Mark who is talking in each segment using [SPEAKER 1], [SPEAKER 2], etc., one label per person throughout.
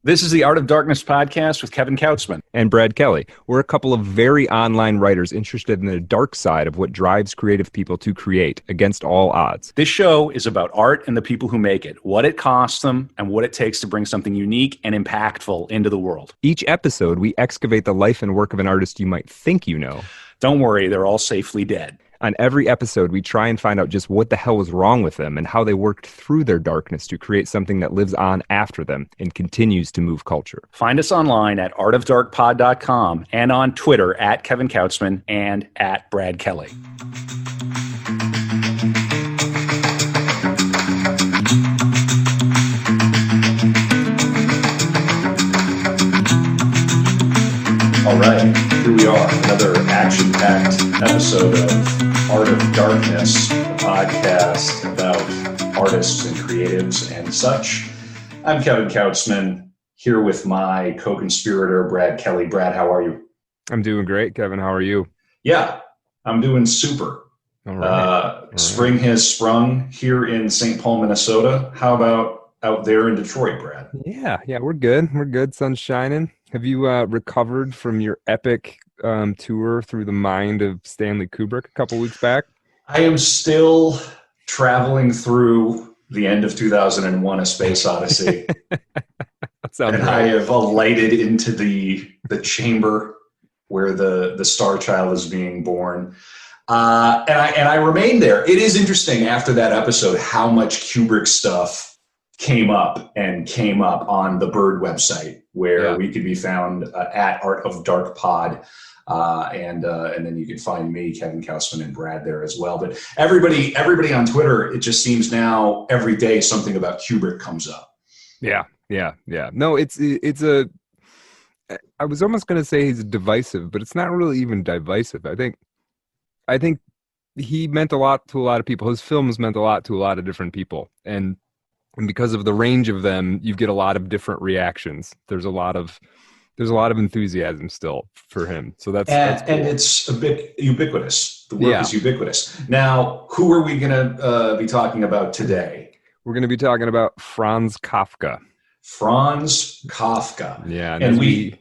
[SPEAKER 1] This is the Art of Darkness podcast with Kevin Kautzman
[SPEAKER 2] and Brad Kelly. We're a couple of very online writers interested in the dark side of what drives creative people to create against all odds.
[SPEAKER 1] This show is about art and the people who make it, what it costs them, and what it takes to bring something unique and impactful into the world.
[SPEAKER 2] Each episode, we excavate the life and work of an artist you might think you know.
[SPEAKER 1] Don't worry, they're all safely dead.
[SPEAKER 2] On every episode, we try and find out just what the hell was wrong with them and how they worked through their darkness to create something that lives on after them and continues to move culture.
[SPEAKER 1] Find us online at artofdarkpod.com and on Twitter at Kevin Kautzman and at Brad Kelly. All right, here we are, another action-packed episode of Art of Darkness, a podcast about artists and creatives and such. I'm Kevin Kautzman, here with my co-conspirator, Brad Kelly. Brad, how are you?
[SPEAKER 2] I'm doing great, Kevin. How are you?
[SPEAKER 1] Yeah, I'm doing super.
[SPEAKER 2] All right.
[SPEAKER 1] Spring has sprung here in St. Paul, Minnesota. How about out there in Detroit, Brad?
[SPEAKER 2] Yeah, we're good. We're good. Sun's shining. Have you recovered from your epic tour through the mind of Stanley Kubrick a couple weeks back?
[SPEAKER 1] I am still traveling through the end of 2001: A Space Odyssey. And I have alighted into the chamber where the Star Child is being born. And I remained there. It is interesting after that episode how much Kubrick stuff came up on the Bird website, where we could be found at Art of Dark Pod. And then you can find me, Kevin Kautzman, and Brad there as well. But everybody on Twitter, it just seems now every day something about Kubrick comes up. Yeah.
[SPEAKER 2] No, I was almost going to say he's divisive, but it's not really even divisive. I think he meant a lot to a lot of people. His films meant a lot to a lot of different people. And because of the range of them, you get a lot of different reactions. There's a lot of enthusiasm still for him. So that's cool. And
[SPEAKER 1] it's a bit ubiquitous. The work is ubiquitous. Now, who are we going to be talking about today?
[SPEAKER 2] We're going to be talking about Franz Kafka.
[SPEAKER 1] Franz Kafka.
[SPEAKER 2] Yeah, and we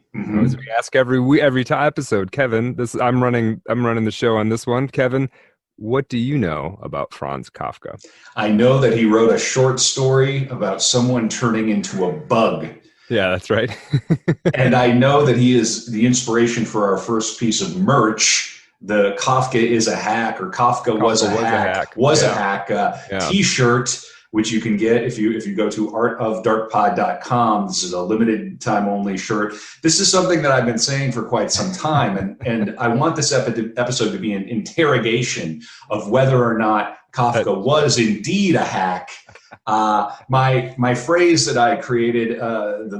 [SPEAKER 2] ask every episode, Kevin. I'm running the show on this one, Kevin. What do you know about Franz Kafka?
[SPEAKER 1] I know that he wrote a short story about someone turning into a bug.
[SPEAKER 2] Yeah, that's right.
[SPEAKER 1] And I know that he is the inspiration for our first piece of merch, the Kafka is a hack, or Kafka was a hack t-shirt, which you can get if you go to artofdarkpod.com. This is a limited time only shirt. This is something that I've been saying for quite some time, and I want this episode to be an interrogation of whether or not Kafka was indeed a hack. My phrase that I created,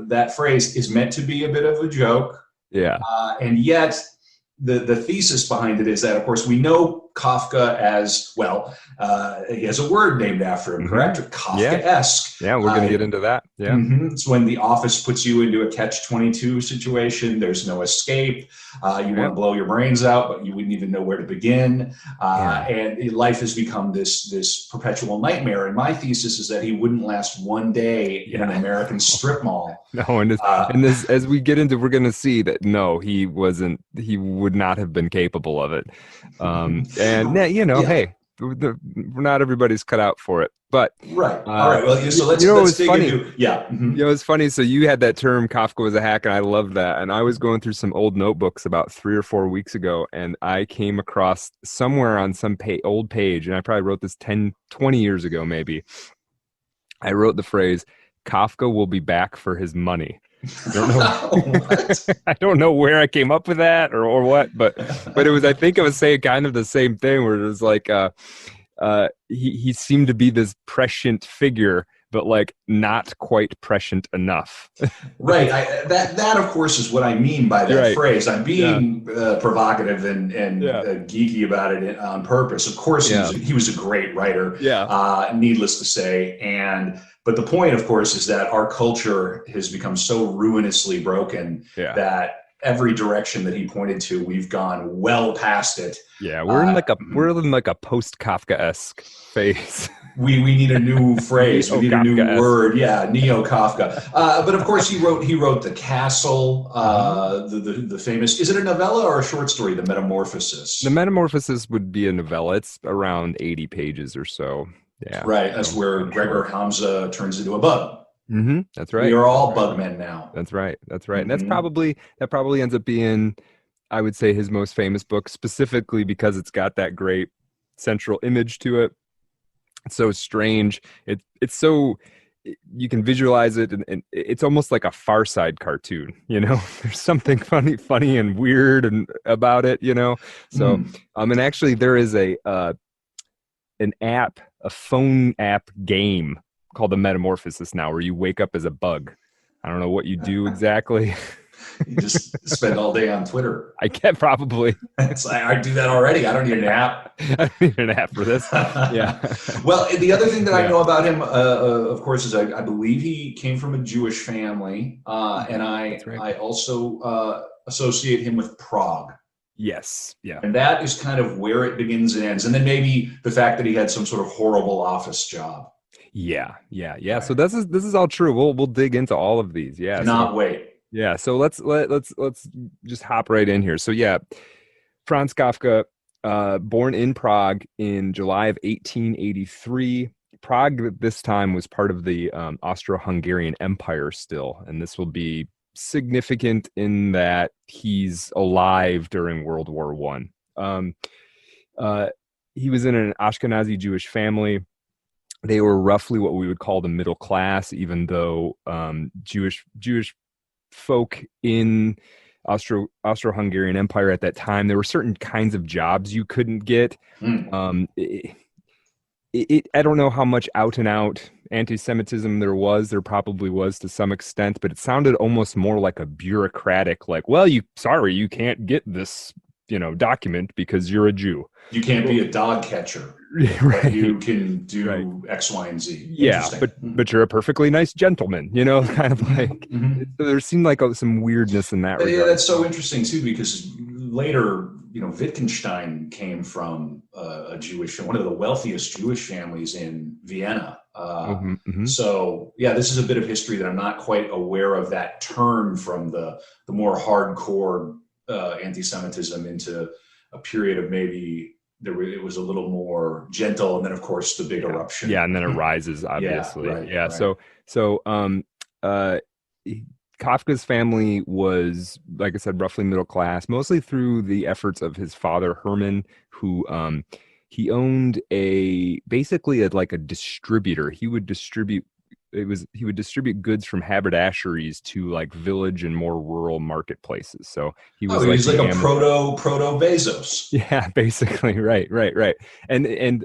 [SPEAKER 1] that phrase is meant to be a bit of a joke.
[SPEAKER 2] Yeah.
[SPEAKER 1] And yet the thesis behind it is that, of course, we know Kafka as, well, he has a word named after him, correct? Kafkaesque.
[SPEAKER 2] Yeah, we're going to get into that. Yeah.
[SPEAKER 1] It's when the office puts you into a catch-22 situation. There's no escape. You want to blow your brains out, but you wouldn't even know where to begin. And life has become this perpetual nightmare. And my thesis is that he wouldn't last one day in an American strip mall.
[SPEAKER 2] No, and this, as we get into, we're going to see that, no, he would not have been capable of it. Hey, not everybody's cut out for it, but
[SPEAKER 1] right. All right. Well, so let's dig into.
[SPEAKER 2] It's funny. So you had that term, Kafka was a hack, and I love that. And I was going through some old notebooks about 3 or 4 weeks ago, and I came across somewhere on some old page, and I probably wrote this 10, 20 years ago, maybe. I wrote the phrase, Kafka will be back for his money. I don't know. I don't know where I came up with that or what, but it was. I think I was saying kind of the same thing, where it was like he seemed to be this prescient figure, but like not quite prescient enough.
[SPEAKER 1] Right. That of course is what I mean by that phrase. I'm being provocative and geeky about it on purpose. Of course, he was a great writer. Needless to say, but the point, of course, is that our culture has become so ruinously broken that every direction that he pointed to, we've gone well past it.
[SPEAKER 2] Yeah, we're in like a post Kafkaesque phase.
[SPEAKER 1] we need a new phrase. We need a new
[SPEAKER 2] Kafka-esque.
[SPEAKER 1] word. Yeah, neo Kafka. But of course, he wrote The Castle, the famous. Is it a novella or a short story? The Metamorphosis.
[SPEAKER 2] The Metamorphosis would be a novella. It's around 80 pages or so. Yeah,
[SPEAKER 1] right. That's where Gregor Hamza turns into a bug.
[SPEAKER 2] That's right.
[SPEAKER 1] We are all bugmen now.
[SPEAKER 2] That's right. And that probably ends up being, I would say, his most famous book, specifically because it's got that great central image to it. It's so strange. It's so, you can visualize it, and it's almost like a Far Side cartoon. There's something funny and weird and about it. So and actually there is an app, a phone app game called The Metamorphosis now, where you wake up as a bug. I don't know what you do exactly.
[SPEAKER 1] You just spend all day on Twitter.
[SPEAKER 2] I get probably.
[SPEAKER 1] It's like, I do that already. I don't need an app.
[SPEAKER 2] I don't need an app for this. Yeah.
[SPEAKER 1] Well, the other thing that I know about him, of course, is I believe he came from a Jewish family, and I also associate him with Prague.
[SPEAKER 2] Yes. Yeah.
[SPEAKER 1] And that is kind of where it begins and ends. And then maybe the fact that he had some sort of horrible office job.
[SPEAKER 2] Yeah. Right. So this is all true. We'll dig into all of these. Yeah.
[SPEAKER 1] Cannot wait.
[SPEAKER 2] Yeah, so let's just hop right in here. So yeah, Franz Kafka, born in Prague in July of 1883. Prague at this time was part of the Austro-Hungarian Empire still, and this will be significant in that he's alive during World War I. He was in an Ashkenazi Jewish family. They were roughly what we would call the middle class, even though Jewish folk in Austro-Hungarian Empire at that time, there were certain kinds of jobs you couldn't get. I don't know how much out and out anti-Semitism there probably was to some extent, but it sounded almost more like a bureaucratic, like, well, you can't get this document because you're a Jew.
[SPEAKER 1] You can't be a dog catcher. Right. You can do X, Y, and Z.
[SPEAKER 2] Yeah, but you're a perfectly nice gentleman, kind of like. There seemed like some weirdness in that regard.
[SPEAKER 1] Yeah, that's so interesting too, because later, Wittgenstein came from one of the wealthiest Jewish families in Vienna. So yeah, this is a bit of history that I'm not quite aware of, that turn from the more hardcore anti-Semitism into a period of maybe it was a little more gentle, and then of course the big eruption.
[SPEAKER 2] Yeah, and then it rises, obviously.
[SPEAKER 1] Right.
[SPEAKER 2] So Kafka's family was, like I said, roughly middle class, mostly through the efforts of his father Herman, who he owned basically a distributor. He would distribute goods from haberdasheries to like village and more rural marketplaces. So he was
[SPEAKER 1] like a proto Bezos.
[SPEAKER 2] Yeah, basically. Right. And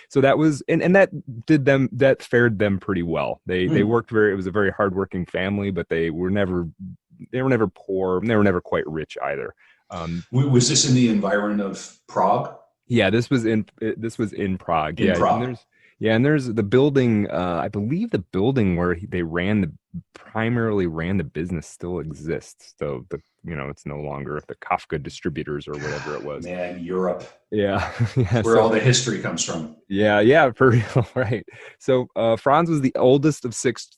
[SPEAKER 2] so that was, and that fared them pretty well. They worked it was a very hardworking family, but they were never poor, and they were never quite rich either.
[SPEAKER 1] Was this in the environment of Prague?
[SPEAKER 2] Yeah, this was in Prague.
[SPEAKER 1] Prague.
[SPEAKER 2] And there's the building, I believe the building where they primarily ran the business still exists. So it's no longer the Kafka distributors or whatever it was.
[SPEAKER 1] Man, Europe.
[SPEAKER 2] Yeah.
[SPEAKER 1] Where all the history comes from.
[SPEAKER 2] Yeah, for real, right. So Franz was the oldest of six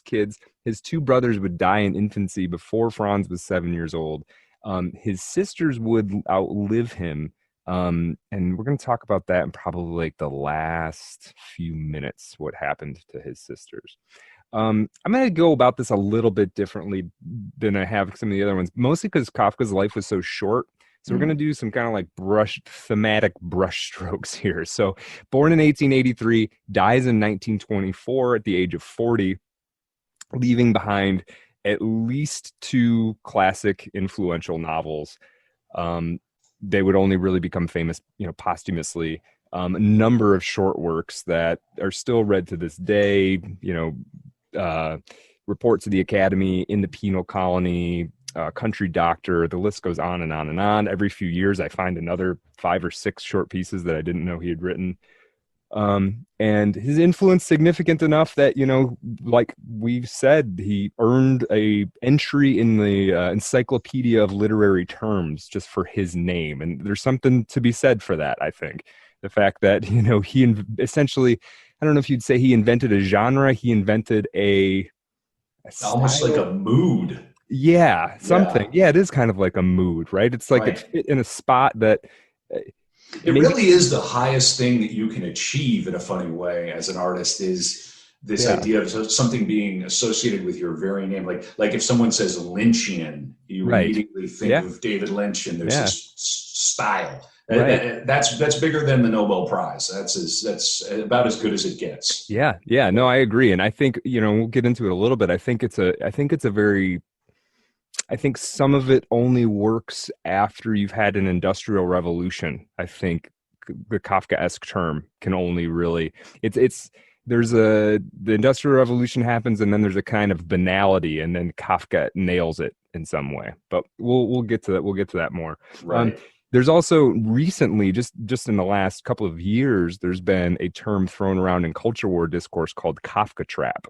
[SPEAKER 2] kids. His two brothers would die in infancy before Franz was 7 years old. His sisters would outlive him. And we're going to talk about that in probably like the last few minutes, what happened to his sisters. I'm going to go about this a little bit differently than I have some of the other ones, mostly because Kafka's life was so short. So we're going to do some kind of like thematic brush strokes here. So born in 1883, dies in 1924 at the age of 40, leaving behind at least two classic influential novels. They would only really become famous, posthumously. A number of short works that are still read to this day, Reports of the Academy, In the Penal Colony, Country Doctor, the list goes on and on and on. Every few years I find another 5 or 6 short pieces that I didn't know he had written. And his influence significant enough that, like we've said, he earned a entry in the Encyclopedia of Literary Terms just for his name. And there's something to be said for that, I think. The fact that, he essentially I don't know if you'd say he invented a genre. He invented a
[SPEAKER 1] almost like a mood.
[SPEAKER 2] Yeah, something. Yeah, it is kind of like a mood, right? It's like it fit in a spot that
[SPEAKER 1] it really is the highest thing that you can achieve in a funny way as an artist is this idea of something being associated with your very name. Like if someone says Lynchian, you immediately think of David Lynch, and there's this style. That's bigger than the Nobel Prize. That's about as good as it gets.
[SPEAKER 2] Yeah. No, I agree, and I think we'll get into it a little bit. I think some of it only works after you've had an industrial revolution. I think the Kafkaesque term can only really the industrial revolution happens, and then there's a kind of banality, and then Kafka nails it in some way. But we'll get to that. We'll get to that more.
[SPEAKER 1] Right.
[SPEAKER 2] There's also recently, just in the last couple of years, there's been a term thrown around in culture war discourse called Kafka trap.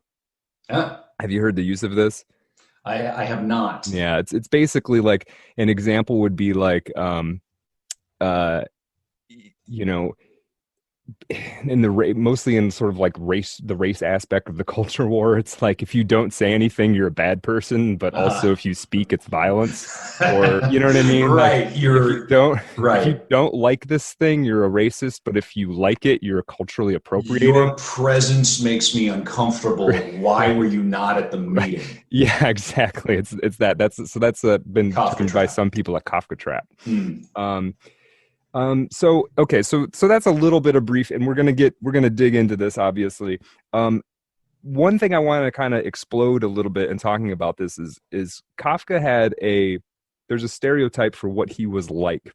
[SPEAKER 2] Have you heard the use of this?
[SPEAKER 1] I have not.
[SPEAKER 2] Yeah, it's basically like an example would be like, in mostly in sort of like the race aspect of the culture war. It's like if you don't say anything, you're a bad person, but also if you speak, it's violence. Or you know what I mean?
[SPEAKER 1] Right.
[SPEAKER 2] Like, if you don't like this thing, you're a racist, but if you like it, you're culturally appropriating.
[SPEAKER 1] Your presence makes me uncomfortable. Why were you not at the meeting?
[SPEAKER 2] Right. Yeah, exactly. It's that. That's been termed by some people a Kafka trap. So that's a little bit of brief, and we're gonna dig into this, obviously. One thing I want to kind of explode a little bit in talking about this is Kafka there's a stereotype for what he was like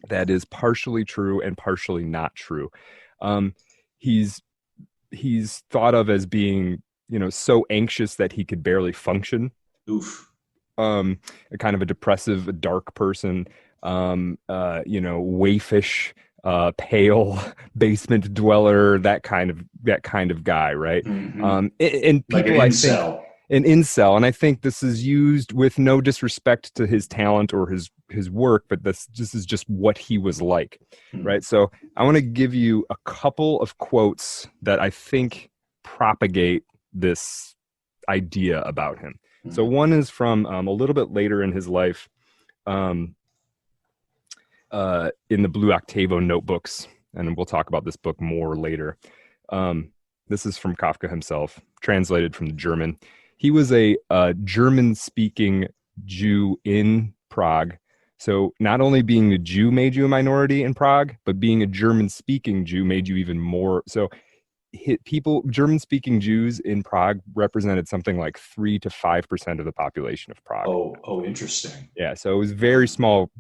[SPEAKER 2] that is partially true and partially not true. He's thought of as being, so anxious that he could barely function.
[SPEAKER 1] Oof.
[SPEAKER 2] A kind of a depressive, a dark person. Waifish, pale, basement dweller, that kind of guy, right?
[SPEAKER 1] Mm-hmm.
[SPEAKER 2] And people,
[SPEAKER 1] like an
[SPEAKER 2] incel, and I think this is used with no disrespect to his talent or his work, but this is just what he was like, right? So I want to give you a couple of quotes that I think propagate this idea about him. So one is from a little bit later in his life, in the Blue Octavo notebooks, and we'll talk about this book more later. This is from Kafka himself, translated from the German. He was a German-speaking Jew in Prague. So not only being a Jew made you a minority in Prague, but being a German-speaking Jew made you even more. So German-speaking Jews in Prague represented something like 3 to 5% of the population of Prague.
[SPEAKER 1] Oh, interesting.
[SPEAKER 2] Yeah, so it was very small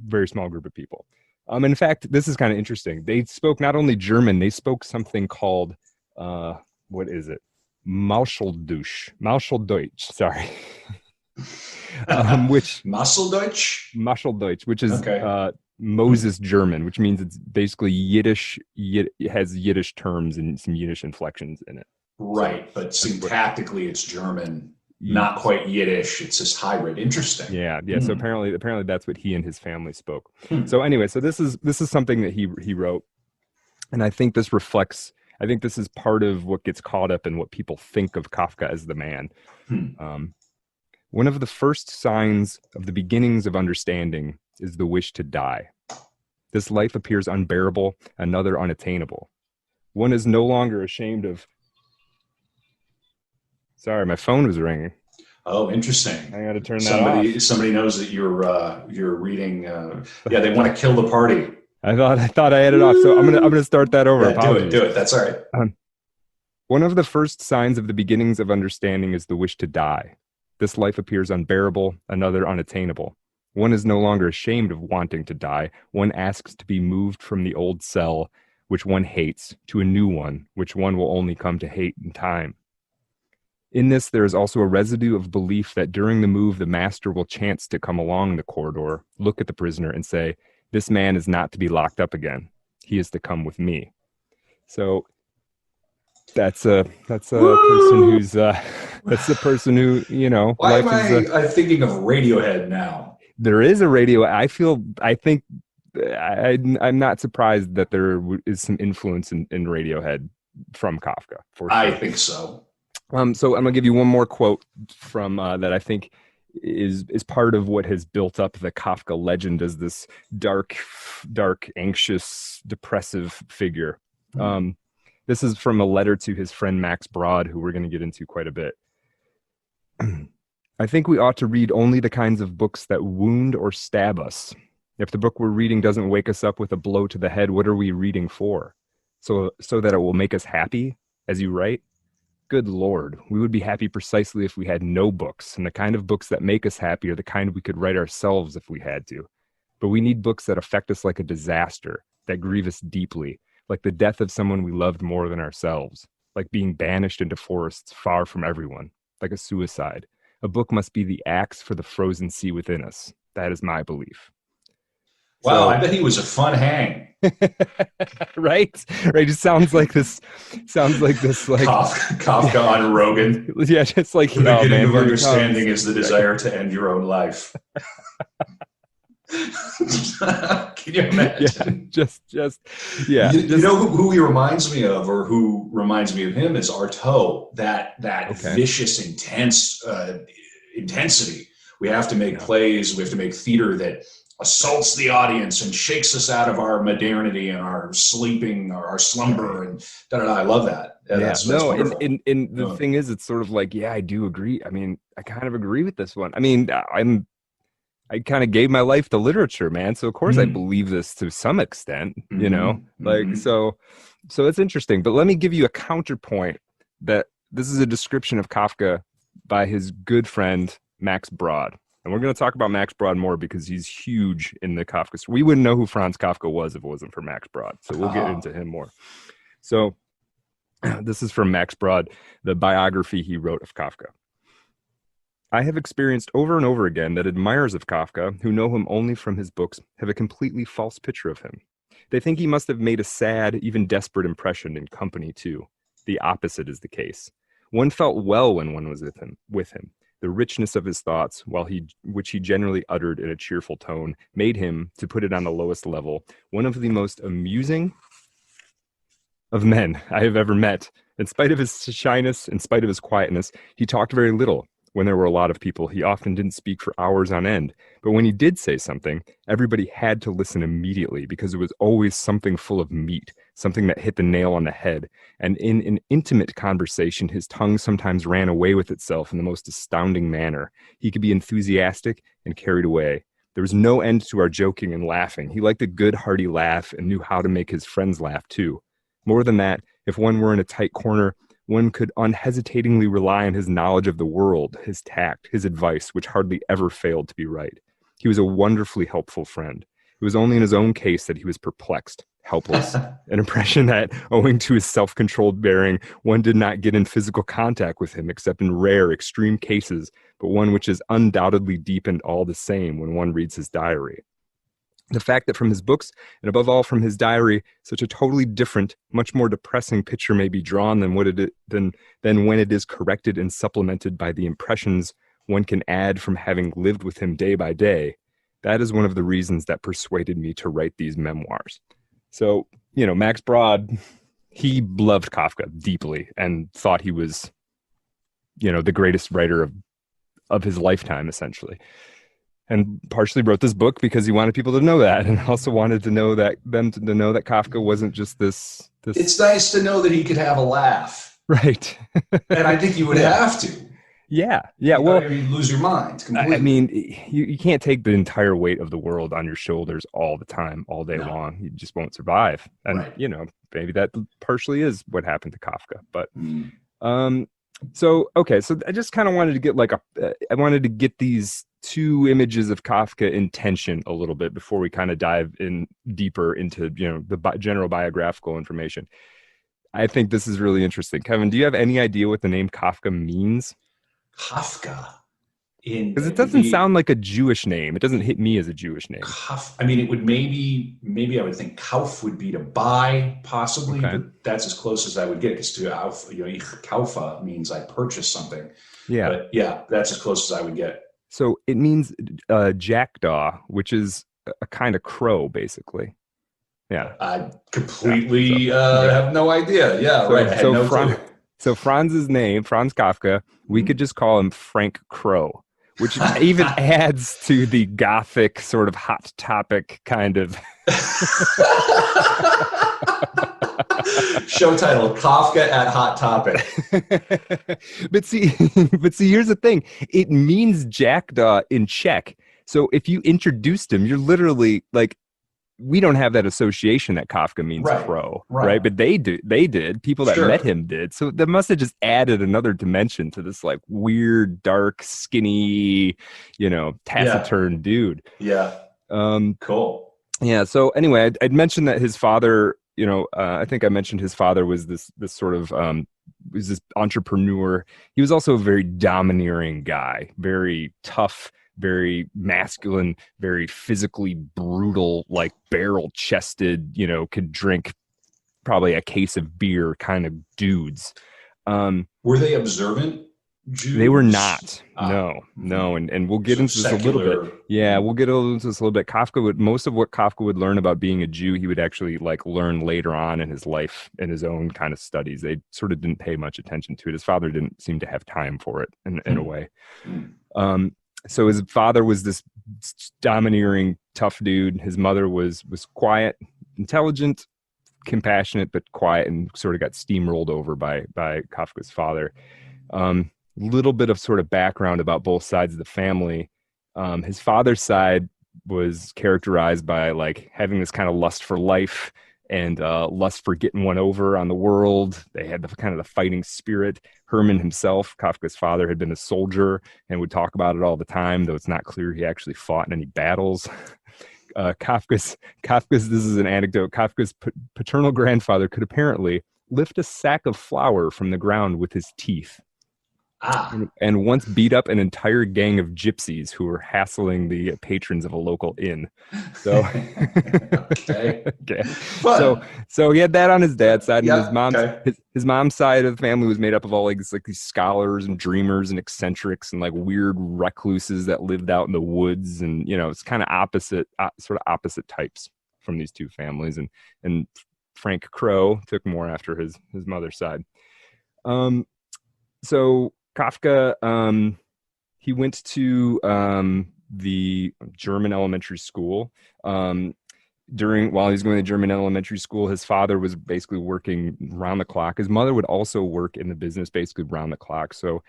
[SPEAKER 2] group of people. In fact, this is kind of interesting. They spoke not only German, they spoke something called, what is it? Marschalldeutsch, sorry. Marschalldeutsch, which is Moses German, which means it's basically Yiddish. It has Yiddish terms and some Yiddish inflections in it.
[SPEAKER 1] Right, so, but syntactically it's German, not quite Yiddish. It's this hybrid. Interesting.
[SPEAKER 2] Yeah. So apparently that's what he and his family spoke. So anyway, so this is something that he wrote, and I think this reflects. I think this is part of what gets caught up in what people think of Kafka as the man. One of the first signs of the beginnings of understanding is the wish to die. This life appears unbearable, another unattainable. One is no longer ashamed of... Sorry, my phone was ringing.
[SPEAKER 1] Oh, interesting.
[SPEAKER 2] I got to turn that off.
[SPEAKER 1] Somebody knows that you're reading. They want to kill the party.
[SPEAKER 2] I thought I had it off, so I'm gonna start that over.
[SPEAKER 1] Yeah, do it. That's all right.
[SPEAKER 2] One of the first signs of the beginnings of understanding is the wish to die. This life appears unbearable, another unattainable. One is no longer ashamed of wanting to die. One asks to be moved from the old cell, which one hates, to a new one, which one will only come to hate in time. In this, there is also a residue of belief that during the move, the master will chance to come along the corridor, look at the prisoner, and say, "This man is not to be locked up again. He is to come with me." So that's a person who
[SPEAKER 1] Why am I thinking of Radiohead now?
[SPEAKER 2] There is a radio. I'm not surprised that there is some influence in Radiohead from Kafka, for sure.
[SPEAKER 1] I think so.
[SPEAKER 2] So I'm gonna give you one more quote from that I think is part of what has built up the Kafka legend as this dark, anxious, depressive figure. This is from a letter to his friend Max Brod, who we're going to get into quite a bit. I think we ought to read only the kinds of books that wound or stab us. If the book we're reading doesn't wake us up with a blow to the head, what are we reading for? So that it will make us happy, as you write? Good Lord, we would be happy precisely if we had no books, and the kind of books that make us happy are the kind we could write ourselves if we had to. But we need books that affect us like a disaster, that grieve us deeply, like the death of someone we loved more than ourselves, like being banished into forests far from everyone, like a suicide. A book must be the axe for the frozen sea within us. That is my belief.
[SPEAKER 1] Wow, I bet he was a fun hang.
[SPEAKER 2] Right? It sounds like this like
[SPEAKER 1] Kafka on Rogan.
[SPEAKER 2] Yeah, just like
[SPEAKER 1] the beginning of understanding is the desire to end your own life. Can you imagine?
[SPEAKER 2] Yeah,
[SPEAKER 1] You know who he reminds me of, or who reminds me of him, is Artaud. That vicious, intense intensity. We have to make plays. We have to make theater that assaults the audience and shakes us out of our modernity and our sleeping or our slumber, and I love that. That's wonderful.
[SPEAKER 2] And the thing is, it's sort of like, I do agree. I mean, I kind of agree with this one. I mean, I kind of gave my life to literature, man. So of course I believe this to some extent, you know, so it's interesting. But let me give you a counterpoint that this is a description of Kafka by his good friend, Max Brod. And we're going to talk about Max Brod more because he's huge in the Kafka. We wouldn't know who Franz Kafka was if it wasn't for Max Brod. So we'll get into him more. So this is from Max Brod, the biography he wrote of Kafka. I have experienced over and over again that admirers of Kafka, who know him only from his books, have a completely false picture of him. They think he must have made a sad, even desperate impression in company, too. The opposite is the case. One felt well when one was with him. The richness of his thoughts, which he generally uttered in a cheerful tone, made him, to put it on the lowest level, one of the most amusing of men I have ever met. In spite of his shyness, in spite of his quietness, he talked very little. When there were a lot of people, he often didn't speak for hours on end. But when he did say something, everybody had to listen immediately because it was always something full of meat, something that hit the nail on the head. And in an intimate conversation, his tongue sometimes ran away with itself in the most astounding manner. He could be enthusiastic and carried away. There was no end to our joking and laughing. He liked a good, hearty laugh and knew how to make his friends laugh, too. More than that, if one were in a tight corner, one could unhesitatingly rely on his knowledge of the world, his tact, his advice, which hardly ever failed to be right. He was a wonderfully helpful friend. It was only in his own case that he was perplexed, helpless, an impression that, owing to his self-controlled bearing, one did not get in physical contact with him except in rare, extreme cases, but one which is undoubtedly deepened all the same when one reads his diary. The fact that from his books, and above all from his diary, such a totally different, much more depressing picture may be drawn than when it is corrected and supplemented by the impressions one can add from having lived with him day by day, that is one of the reasons that persuaded me to write these memoirs. So, Max Brod, he loved Kafka deeply and thought he was, the greatest writer of his lifetime, essentially. And partially wrote this book because he wanted people to know that, and also wanted to know that Kafka wasn't just this.
[SPEAKER 1] It's nice to know that he could have a laugh,
[SPEAKER 2] right?
[SPEAKER 1] And I think you would have to.
[SPEAKER 2] Yeah.
[SPEAKER 1] Well, you lose your mind completely.
[SPEAKER 2] I mean, you can't take the entire weight of the world on your shoulders all the time, all day long. You just won't survive. And maybe that partially is what happened to Kafka. But so I just kind of wanted to get I wanted to get these two images of Kafka in tension a little bit before we kind of dive in deeper into the general biographical information. I think this is really interesting. Kevin, do you have any idea what the name Kafka means?
[SPEAKER 1] Kafka,
[SPEAKER 2] because it doesn't sound like a Jewish name. It doesn't hit me as a Jewish name.
[SPEAKER 1] I mean, it would maybe I would think kauf would be to buy, possibly, but that's as close as I would get. Because ich kaufe means I purchase something.
[SPEAKER 2] Yeah,
[SPEAKER 1] but that's as close as I would get.
[SPEAKER 2] So it means jackdaw, which is a kind of crow, basically. Yeah.
[SPEAKER 1] I completely have no idea. Yeah, right. I had no clue.
[SPEAKER 2] So Franz's name, Franz Kafka, we could just call him Frank Crow, which even adds to the gothic sort of hot topic kind of
[SPEAKER 1] show title: Kafka at Hot Topic.
[SPEAKER 2] but see, here's the thing: it means jackdaw in Czech. So if you introduced him, you're literally like, we don't have that association that Kafka means crow, right? But they did. People that met him did. So that must have just added another dimension to this like weird, dark, skinny, taciturn dude.
[SPEAKER 1] Yeah. Cool.
[SPEAKER 2] Yeah. So anyway, I'd mentioned that his father, I think I mentioned his father was this sort of was this entrepreneur. He was also a very domineering guy, very tough, very masculine, very physically brutal, like barrel-chested, could drink probably a case of beer kind of dudes.
[SPEAKER 1] Were they observant Jews?
[SPEAKER 2] They were not. No. And we'll get into this a little bit. Yeah, we'll get into this a little bit. Most of what Kafka would learn about being a Jew, he would actually like learn later on in his life in his own kind of studies. They sort of didn't pay much attention to it. His father didn't seem to have time for it in a way. So his father was this domineering, tough dude. His mother was quiet, intelligent, compassionate, but quiet, and sort of got steamrolled over by Kafka's father. Little bit of sort of background about both sides of the family. His father's side was characterized by like having this kind of lust for life and lust for getting one over on the world. They had the kind of the fighting spirit. Herman himself, Kafka's father, had been a soldier and would talk about it all the time, though it's not clear he actually fought in any battles. Kafka's, this is an anecdote, Kafka's paternal grandfather could apparently lift a sack of flour from the ground with his teeth. And once beat up an entire gang of gypsies who were hassling the patrons of a local inn. So,
[SPEAKER 1] okay.
[SPEAKER 2] So he had that on his dad's side, and his mom's side of the family was made up of all like these scholars and dreamers and eccentrics and like weird recluses that lived out in the woods, and it's kind of sort of opposite types from these two families. And Frank Crow took more after his mother's side. So Kafka, he went to the German elementary school. While he was going to German elementary school, his father was basically working round the clock. His mother would also work in the business basically round the clock. So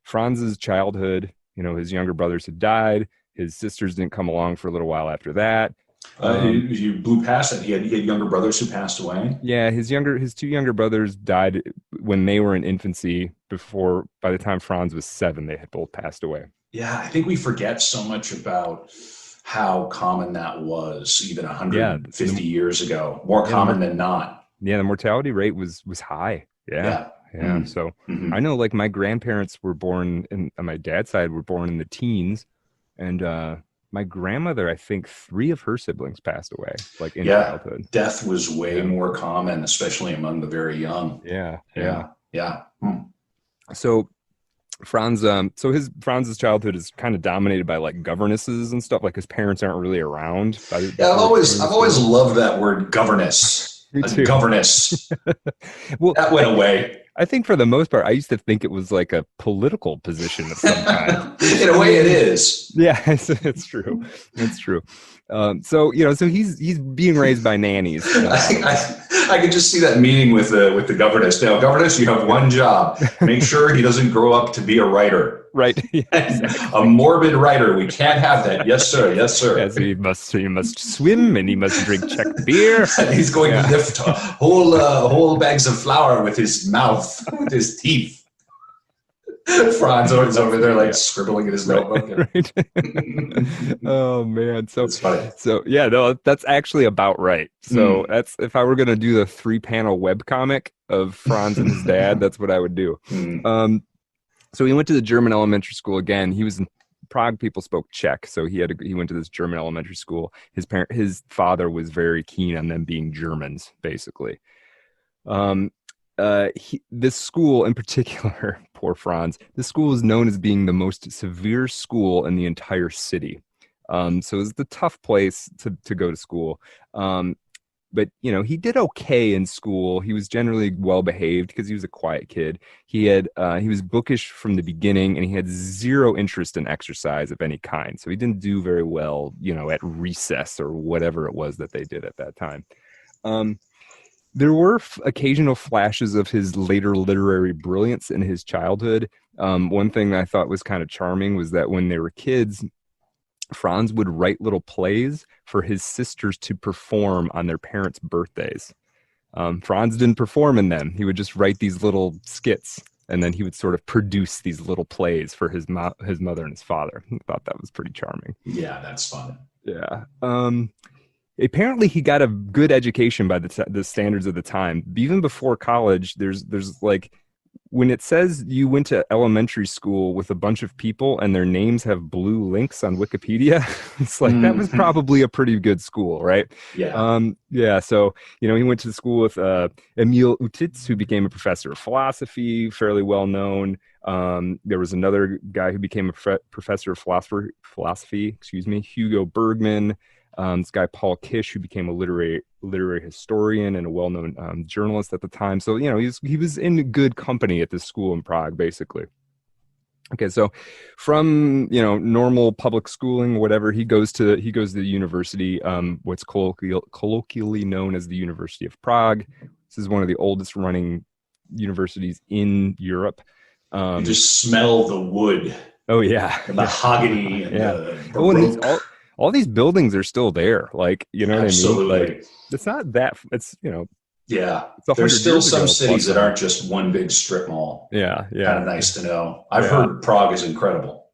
[SPEAKER 2] Franz's childhood, his younger brothers had died. His sisters didn't come along for a little while after that.
[SPEAKER 1] You blew past it. He had younger brothers who passed away.
[SPEAKER 2] Yeah, his two younger brothers died when they were in infancy. By the time Franz was 7, they had both passed away.
[SPEAKER 1] Yeah, I think we forget so much about how common that was even 150 years ago. More common than not.
[SPEAKER 2] Yeah, the mortality rate was high. Yeah. So I know, like, my grandparents were born on my dad's side were born in the teens, and my grandmother, I think 3 of her siblings passed away, like in childhood.
[SPEAKER 1] Death was way more common, especially among the very young.
[SPEAKER 2] Yeah. So Franz's childhood is kind of dominated by like governesses and stuff. Like his parents aren't really around.
[SPEAKER 1] I've always loved that word, governess.
[SPEAKER 2] Me too.
[SPEAKER 1] Governess.
[SPEAKER 2] Well,
[SPEAKER 1] that went away.
[SPEAKER 2] I think for the most part, I used to think it was like a political position of some kind.
[SPEAKER 1] In a way, it is.
[SPEAKER 2] Yeah, it's true. It's true. So he's being raised by nannies.
[SPEAKER 1] I could just see that meeting with the governess. Now, governess, you have one job: make sure he doesn't grow up to be a writer.
[SPEAKER 2] Right. Yeah, exactly.
[SPEAKER 1] A morbid writer. We can't have that. Yes, sir. Yes, sir.
[SPEAKER 2] Yes, he must swim and he must drink Czech beer.
[SPEAKER 1] He's going to lift whole bags of flour with his mouth, with his teeth. Franz is over there like scribbling in his notebook.
[SPEAKER 2] Right. Oh man,
[SPEAKER 1] that's funny.
[SPEAKER 2] So yeah, no, that's actually about right. So that's, if I were going to do the 3-panel webcomic of Franz and his dad, that's what I would do. So he went to the German elementary school again. He was in Prague. People spoke Czech, so he went to this German elementary school. His father was very keen on them being Germans, basically. This school in particular, poor Franz, this school is known as being the most severe school in the entire city. So it's the tough place to go to school. but he did okay in school. He was generally well behaved because he was a quiet kid. He was bookish from the beginning, and he had zero interest in exercise of any kind. So he didn't do very well, at recess or whatever it was that they did at that time. There were occasional flashes of his later literary brilliance in his childhood. One thing that I thought was kind of charming was that when they were kids, Franz would write little plays for his sisters to perform on their parents' birthdays. Franz didn't perform in them. He would just write these little skits, and then he would sort of produce these little plays for his mother and his father. I thought that was pretty charming.
[SPEAKER 1] Yeah, that's fun.
[SPEAKER 2] Yeah. Apparently, he got a good education by the standards of the time. Even before college, there's like, when it says you went to elementary school with a bunch of people and their names have blue links on Wikipedia, it's like that was probably a pretty good school, right?
[SPEAKER 1] Yeah.
[SPEAKER 2] Yeah. So, he went to school with Emil Utitz, who became a professor of philosophy, fairly well known. There was another guy who became a professor of philosophy, Hugo Bergman. This guy Paul Kish, who became a literary historian and a well-known journalist at the time. So he was in good company at this school in Prague, basically. Okay, so from normal public schooling, whatever, he goes to the university, what's colloquially known as the University of Prague. This is one of the oldest running universities in Europe.
[SPEAKER 1] You just smell the wood.
[SPEAKER 2] Oh yeah,
[SPEAKER 1] the mahogany. And the
[SPEAKER 2] all these buildings are still there. Like, what I mean? Like, it's not that, it's,
[SPEAKER 1] yeah. There's still some cities that aren't just one big strip mall.
[SPEAKER 2] Yeah. Yeah.
[SPEAKER 1] Kind of nice to know. I've heard Prague is incredible.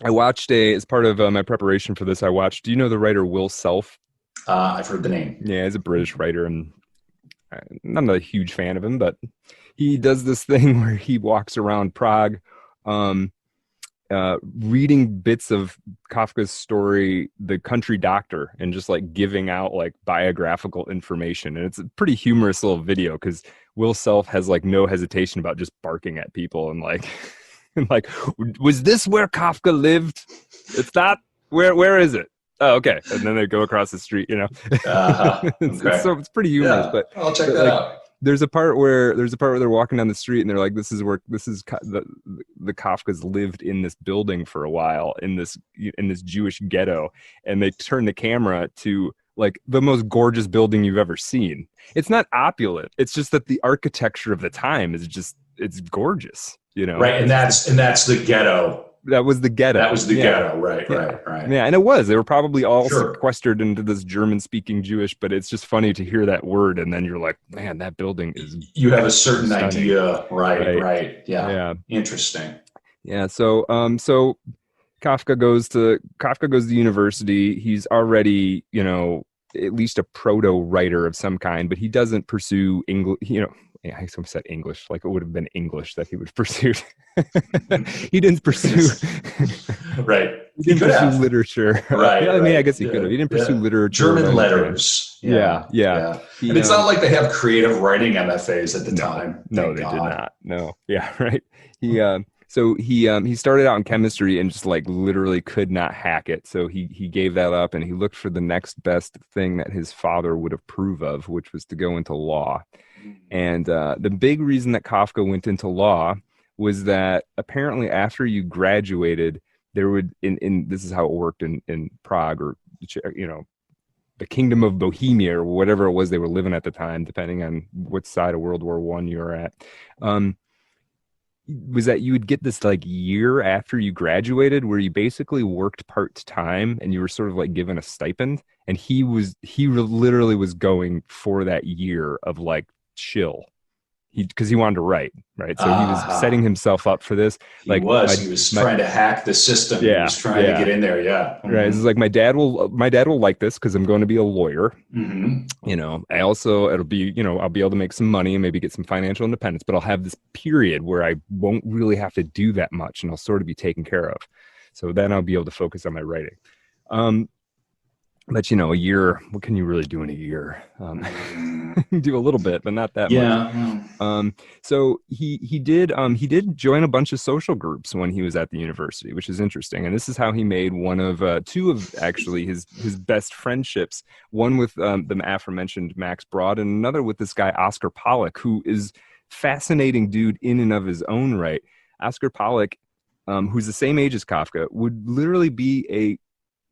[SPEAKER 2] I watched as part of my preparation for this, do you know the writer Will Self?
[SPEAKER 1] I've heard the name.
[SPEAKER 2] Yeah, he's a British writer, and I'm not a huge fan of him, but he does this thing where he walks around Prague, reading bits of Kafka's story, The Country Doctor, and just like giving out like biographical information. And it's a pretty humorous little video because Will Self has like no hesitation about just barking at people and like, was this where Kafka lived? It's not. Where is it? Oh, okay. And then they go across the street,
[SPEAKER 1] Okay.
[SPEAKER 2] So it's pretty humorous, but
[SPEAKER 1] I'll check that out.
[SPEAKER 2] There's a part where they're walking down the street and they're like, the Kafkas lived in this building for a while in this Jewish ghetto, and they turn the camera to like the most gorgeous building you've ever seen. It's not opulent. It's just that the architecture of the time is it's gorgeous,
[SPEAKER 1] Right, and that's the ghetto.
[SPEAKER 2] That was the ghetto.
[SPEAKER 1] That was the ghetto, right.
[SPEAKER 2] Yeah, and it was. They were probably all sequestered into this German-speaking Jewish, but it's just funny to hear that word, and then you're like, man, that building is... You
[SPEAKER 1] have a certain stunning idea, right.
[SPEAKER 2] Yeah.
[SPEAKER 1] Interesting.
[SPEAKER 2] Yeah, so Kafka goes to university. He's already, at least a proto-writer of some kind, but he doesn't pursue English, I said English, like it would have been English that he would have pursued. He didn't pursue...
[SPEAKER 1] Right.
[SPEAKER 2] He didn't pursue literature.
[SPEAKER 1] Right.
[SPEAKER 2] I mean, I guess he could have. He didn't pursue literature.
[SPEAKER 1] German letters.
[SPEAKER 2] Yeah.
[SPEAKER 1] And it's not like they have creative writing MFAs at the time.
[SPEAKER 2] No, they did not. No. Yeah, right. So he started out in chemistry and just like literally could not hack it. So he gave that up and he looked for the next best thing that his father would approve of, which was to go into law. And the big reason that Kafka went into law was that apparently after you graduated, there would in this is how it worked in Prague, or the Kingdom of Bohemia or whatever it was they were living at the time, depending on what side of World War I you were at. Was that you would get this like year after you graduated where you basically worked part-time and you were sort of like given a stipend, and he literally was going for that year of like chill. Because he wanted to write, right? So he was setting himself up for this.
[SPEAKER 1] He was trying to hack the system.
[SPEAKER 2] Yeah,
[SPEAKER 1] he was trying to get in there. Yeah,
[SPEAKER 2] right. It's like my dad will like this because I'm going to be a lawyer.
[SPEAKER 1] Mm-hmm.
[SPEAKER 2] I also I'll be able to make some money and maybe get some financial independence, but I'll have this period where I won't really have to do that much, and I'll sort of be taken care of. So then I'll be able to focus on my writing. But a year, what can you really do in a year? do a little bit, but not that much.
[SPEAKER 1] Yeah.
[SPEAKER 2] So he did join a bunch of social groups when he was at the university, which is interesting. And this is how he made one of two of actually his best friendships. One with the aforementioned Max Brod, and another with this guy Oscar Pollock, who is fascinating dude in and of his own right. Oscar Pollock, who's the same age as Kafka, would literally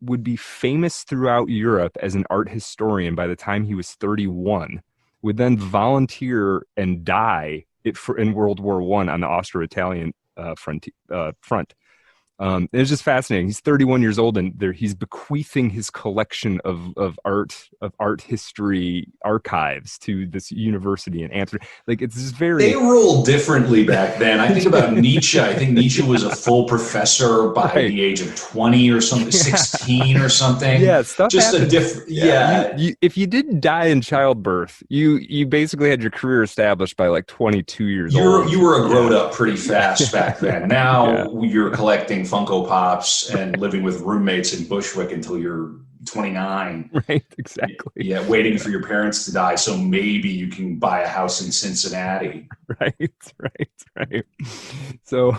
[SPEAKER 2] would be famous throughout Europe as an art historian by the time he was 31. Would then volunteer and die in World War I on the Austro-Italian front. It's just fascinating. He's 31 years old, and he's bequeathing his collection of art history archives to this university in Amsterdam. Like, it's just very.
[SPEAKER 1] They rolled differently back then. I think about Nietzsche. I think Nietzsche was a full professor by the age of 20 or something, 16 or something.
[SPEAKER 2] Yeah, stuff
[SPEAKER 1] just
[SPEAKER 2] happens.
[SPEAKER 1] a different. Yeah,
[SPEAKER 2] if you didn't die in childbirth, you basically had your career established by like 22 years old.
[SPEAKER 1] You were a grown up pretty fast back then. Now you're collecting Funko Pops and living with roommates in Bushwick until you're 29.
[SPEAKER 2] Right, exactly.
[SPEAKER 1] Yeah, waiting for your parents to die so maybe you can buy a house in Cincinnati.
[SPEAKER 2] Right. So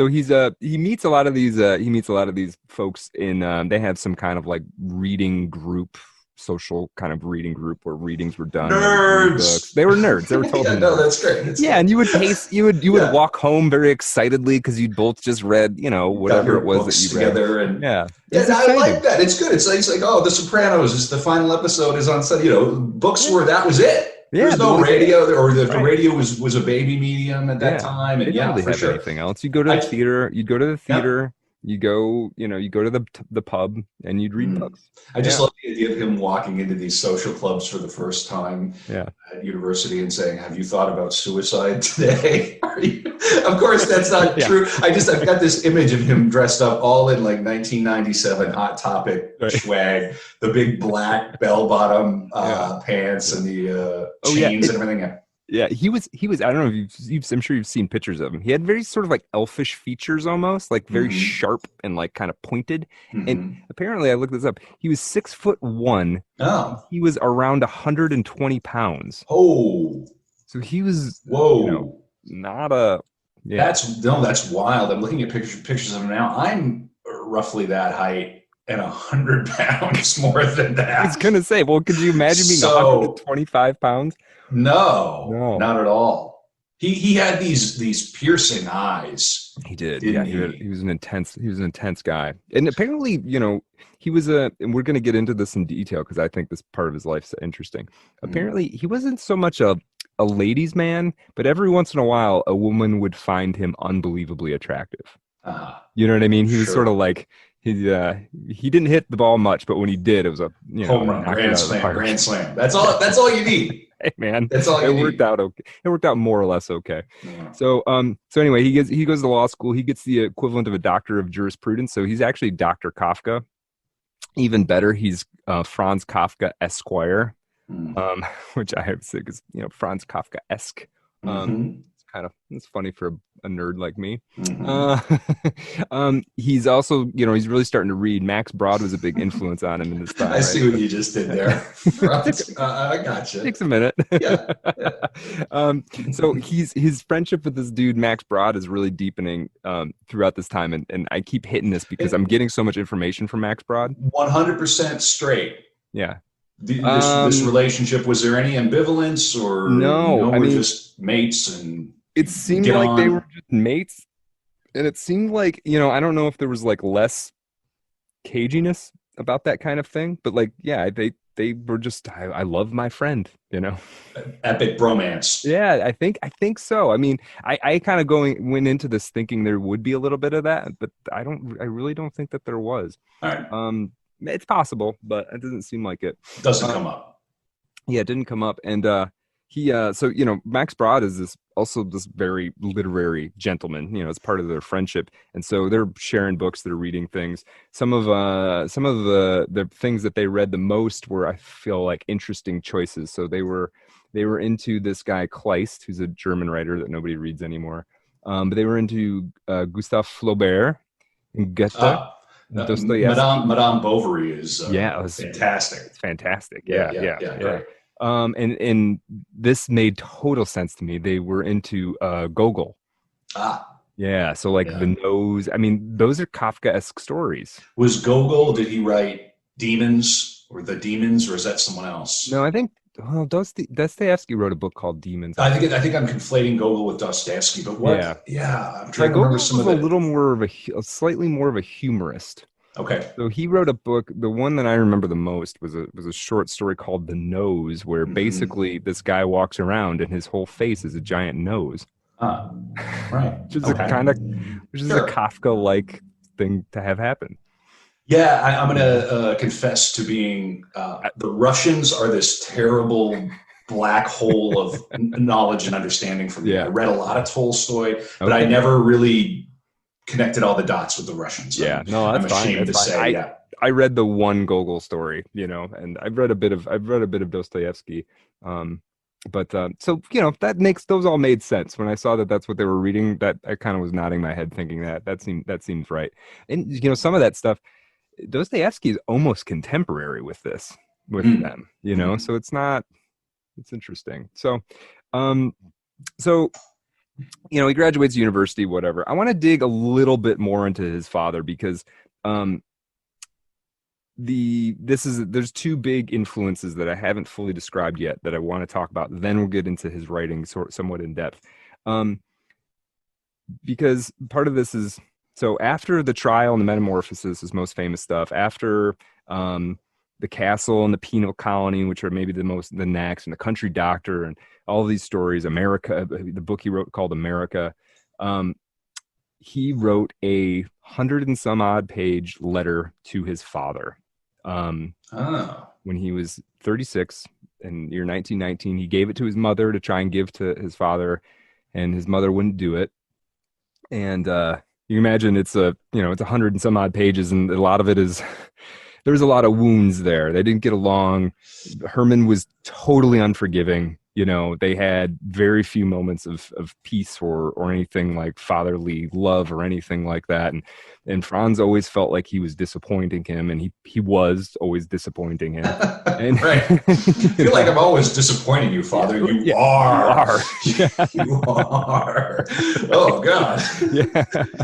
[SPEAKER 2] he meets a lot of these folks in they have some kind of like reading group, social kind of reading group where readings were done.
[SPEAKER 1] Nerds.
[SPEAKER 2] They were nerds. They were totally
[SPEAKER 1] no, that's great.
[SPEAKER 2] And you would walk home very excitedly because you'd both just read, whatever it was that you read.
[SPEAKER 1] Together and
[SPEAKER 2] yeah,
[SPEAKER 1] I like that. It's good. It's like, oh, The Sopranos is the final episode is on Sunday. Books were that was it.
[SPEAKER 2] Yeah,
[SPEAKER 1] There's no radio, or the radio was a baby medium at that time. And
[SPEAKER 2] they didn't really have anything else. You go to the theater. You'd go to the theater. You go to the pub and you'd read books.
[SPEAKER 1] I just love the idea of him walking into these social clubs for the first time at university and saying, "Have you thought about suicide today?" Of course, that's not true. I've got this image of him dressed up all in like 1997 Hot Topic swag, the big black bell-bottom pants and the chains and everything.
[SPEAKER 2] Yeah, he was. I don't know if I'm sure you've seen pictures of him. He had very sort of like elfish features, almost like very sharp and like kind of pointed. And apparently, I looked this up. He was 6'1".
[SPEAKER 1] Oh,
[SPEAKER 2] he was around 120 pounds.
[SPEAKER 1] Oh,
[SPEAKER 2] so he was.
[SPEAKER 1] Whoa,
[SPEAKER 2] not a. Yeah.
[SPEAKER 1] That's wild. I'm looking at pictures of him now. I'm roughly that height and 100 pounds more than that.
[SPEAKER 2] I was gonna say, well, could you imagine being 125 pounds?
[SPEAKER 1] No, not at all. He had these piercing eyes.
[SPEAKER 2] He did. Yeah, he was an intense guy. And apparently, he was and we're going to get into this in detail because I think this part of his life's interesting. Apparently, he wasn't so much a ladies' man, but every once in a while, a woman would find him unbelievably attractive. You know what I mean? He was sort of like he didn't hit the ball much, but when he did, it was a
[SPEAKER 1] home run, grand slam. That's all you need.
[SPEAKER 2] Hey man,
[SPEAKER 1] that's all you need.
[SPEAKER 2] Worked out okay. It worked out more or less okay.
[SPEAKER 1] Yeah.
[SPEAKER 2] So anyway, he goes to law school. He gets the equivalent of a doctor of jurisprudence. So he's actually Dr. Kafka. Even better, he's Franz Kafka Esquire, which I have to say is Franz Kafka-esque. It's funny for a nerd like me. He's also, he's really starting to read. Max Brod was a big influence on him in this time.
[SPEAKER 1] I see what you just did there. I gotcha.
[SPEAKER 2] Takes a minute.
[SPEAKER 1] Yeah.
[SPEAKER 2] So his friendship with this dude, Max Brod, is really deepening throughout this time. And I keep hitting this because I'm getting so much information from Max Brod.
[SPEAKER 1] 100% straight.
[SPEAKER 2] Yeah.
[SPEAKER 1] This relationship, was there any ambivalence or
[SPEAKER 2] no?
[SPEAKER 1] We're just mates and
[SPEAKER 2] it seemed like they were just mates, and it seemed like I don't know if there was like less caginess about that kind of thing, but like they were just I love my friend,
[SPEAKER 1] epic bromance.
[SPEAKER 2] Yeah, I think so. I mean, I kind of went into this thinking there would be a little bit of that, but I really don't think that there was.
[SPEAKER 1] All right.
[SPEAKER 2] It's possible, but it doesn't seem like it.
[SPEAKER 1] Doesn't come up.
[SPEAKER 2] Yeah, it didn't come up. And Max Brod is this very literary gentleman, as part of their friendship. And so they're sharing books, they're reading things. Some of the things that they read the most were, I feel like, interesting choices. So they were into this guy Kleist, who's a German writer that nobody reads anymore. But they were into Gustave Flaubert and Goethe. Dostoevsky.
[SPEAKER 1] Madame Bovary is
[SPEAKER 2] Yeah, it was
[SPEAKER 1] fantastic.
[SPEAKER 2] It's fantastic.
[SPEAKER 1] Yeah,
[SPEAKER 2] Yeah.
[SPEAKER 1] great.
[SPEAKER 2] And this made total sense to me. They were into Gogol. Yeah, so like The Nose. I mean, those are Kafka-esque stories.
[SPEAKER 1] Was Gogol, did he write Demons or The Demons, or is that someone else?
[SPEAKER 2] No, I think Dostoevsky wrote a book called Demons.
[SPEAKER 1] I think I'm conflating Gogol with Dostoevsky, but what? Yeah, I'm trying to remember some of
[SPEAKER 2] it. Gogol was a little more of slightly more of a humorist.
[SPEAKER 1] Okay.
[SPEAKER 2] So he wrote a book. The one that I remember the most was a short story called The Nose, where basically this guy walks around and his whole face is a giant nose.
[SPEAKER 1] Right.
[SPEAKER 2] Which is a Kafka-like thing to have happen.
[SPEAKER 1] Yeah, I'm going to confess to being the Russians are this terrible black hole of knowledge and understanding for me. I read a lot of Tolstoy, but I never really connected all the dots with the Russians.
[SPEAKER 2] Yeah, I'm ashamed to say. I read the one Gogol story, and I've read a bit of Dostoevsky. So those all made sense when I saw that that's what they were reading. That I kind of was nodding my head, thinking that seems right. And some of that stuff, Dostoevsky is almost contemporary with them. So it's interesting. So, he graduates university, whatever. I want to dig a little bit more into his father because there's two big influences that I haven't fully described yet that I want to talk about. Then we'll get into his writing somewhat in depth. Because part of this is, so after the trial and the Metamorphosis is most famous stuff, after the Castle and the Penal Colony, which are maybe the next, and the Country Doctor and all of these stories, America, the book he wrote called America, he wrote 100 and some odd page letter to his father. When he was 36 in year 1919, he gave it to his mother to try and give to his father, and his mother wouldn't do it. And you imagine it's 100 and some odd pages, and a lot of it is there's a lot of wounds there. They didn't get along. Herman was totally unforgiving. They had very few moments of peace or anything like fatherly love or anything like that. And Franz always felt like he was disappointing him, and he was always disappointing him. And,
[SPEAKER 1] right. I feel like I'm always disappointing you, Father. You are. You are. Oh, God.
[SPEAKER 2] Yeah,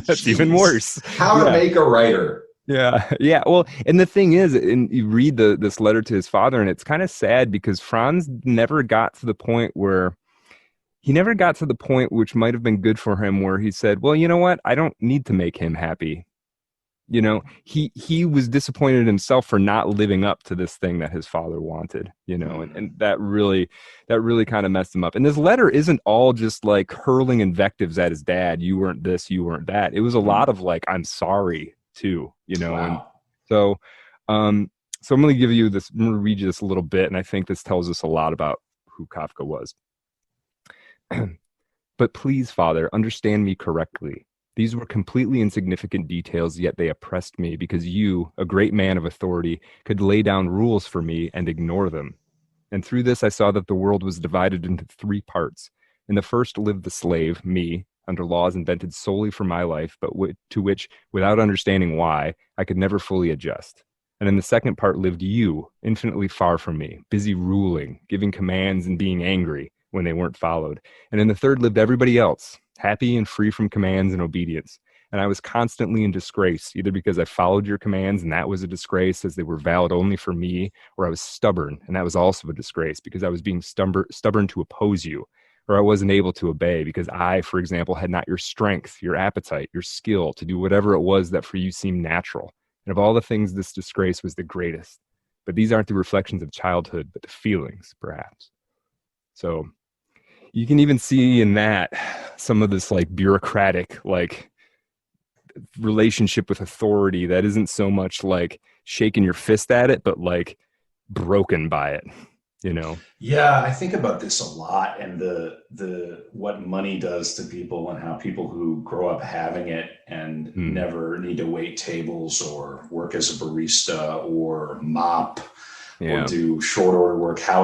[SPEAKER 2] that's even worse.
[SPEAKER 1] How to make a writer.
[SPEAKER 2] Yeah. Well, and the thing is, and you read this letter to his father, and it's kind of sad because Franz never got to the point which might have been good for him, where he said, well, you know what? I don't need to make him happy. He was disappointed in himself for not living up to this thing that his father wanted, and that really kind of messed him up. And this letter isn't all just like hurling invectives at his dad. You weren't this, you weren't that. It was a lot of like, I'm sorry too,
[SPEAKER 1] Wow.
[SPEAKER 2] And so I'm going to give you this, I'm going to read you this a little bit, and I think this tells us a lot about who Kafka was. But please, Father, understand me correctly. These were completely insignificant details, yet they oppressed me because you, a great man of authority, could lay down rules for me and ignore them. And through this I saw that the world was divided into 3 parts. In the first lived the slave, me, under laws invented solely for my life, but to which, without understanding why, I could never fully adjust. And in the second part lived you, infinitely far from me, busy ruling, giving commands and being angry when they weren't followed. And in the third lived everybody else, happy and free from commands and obedience. And I was constantly in disgrace, either because I followed your commands and that was a disgrace as they were valid only for me, or I was stubborn and that was also a disgrace because I was being stubborn to oppose you, or I wasn't able to obey because I, for example, had not your strength, your appetite, your skill to do whatever it was that for you seemed natural. And of all the things, this disgrace was the greatest. But these aren't the reflections of childhood, but the feelings, perhaps. So you can even see in that some of this like bureaucratic, like relationship with authority that isn't so much like shaking your fist at it, but like broken by it.
[SPEAKER 1] Yeah, I think about this a lot, and the what money does to people, and how people who grow up having it and never need to wait tables or work as a barista or mop or do short order work, how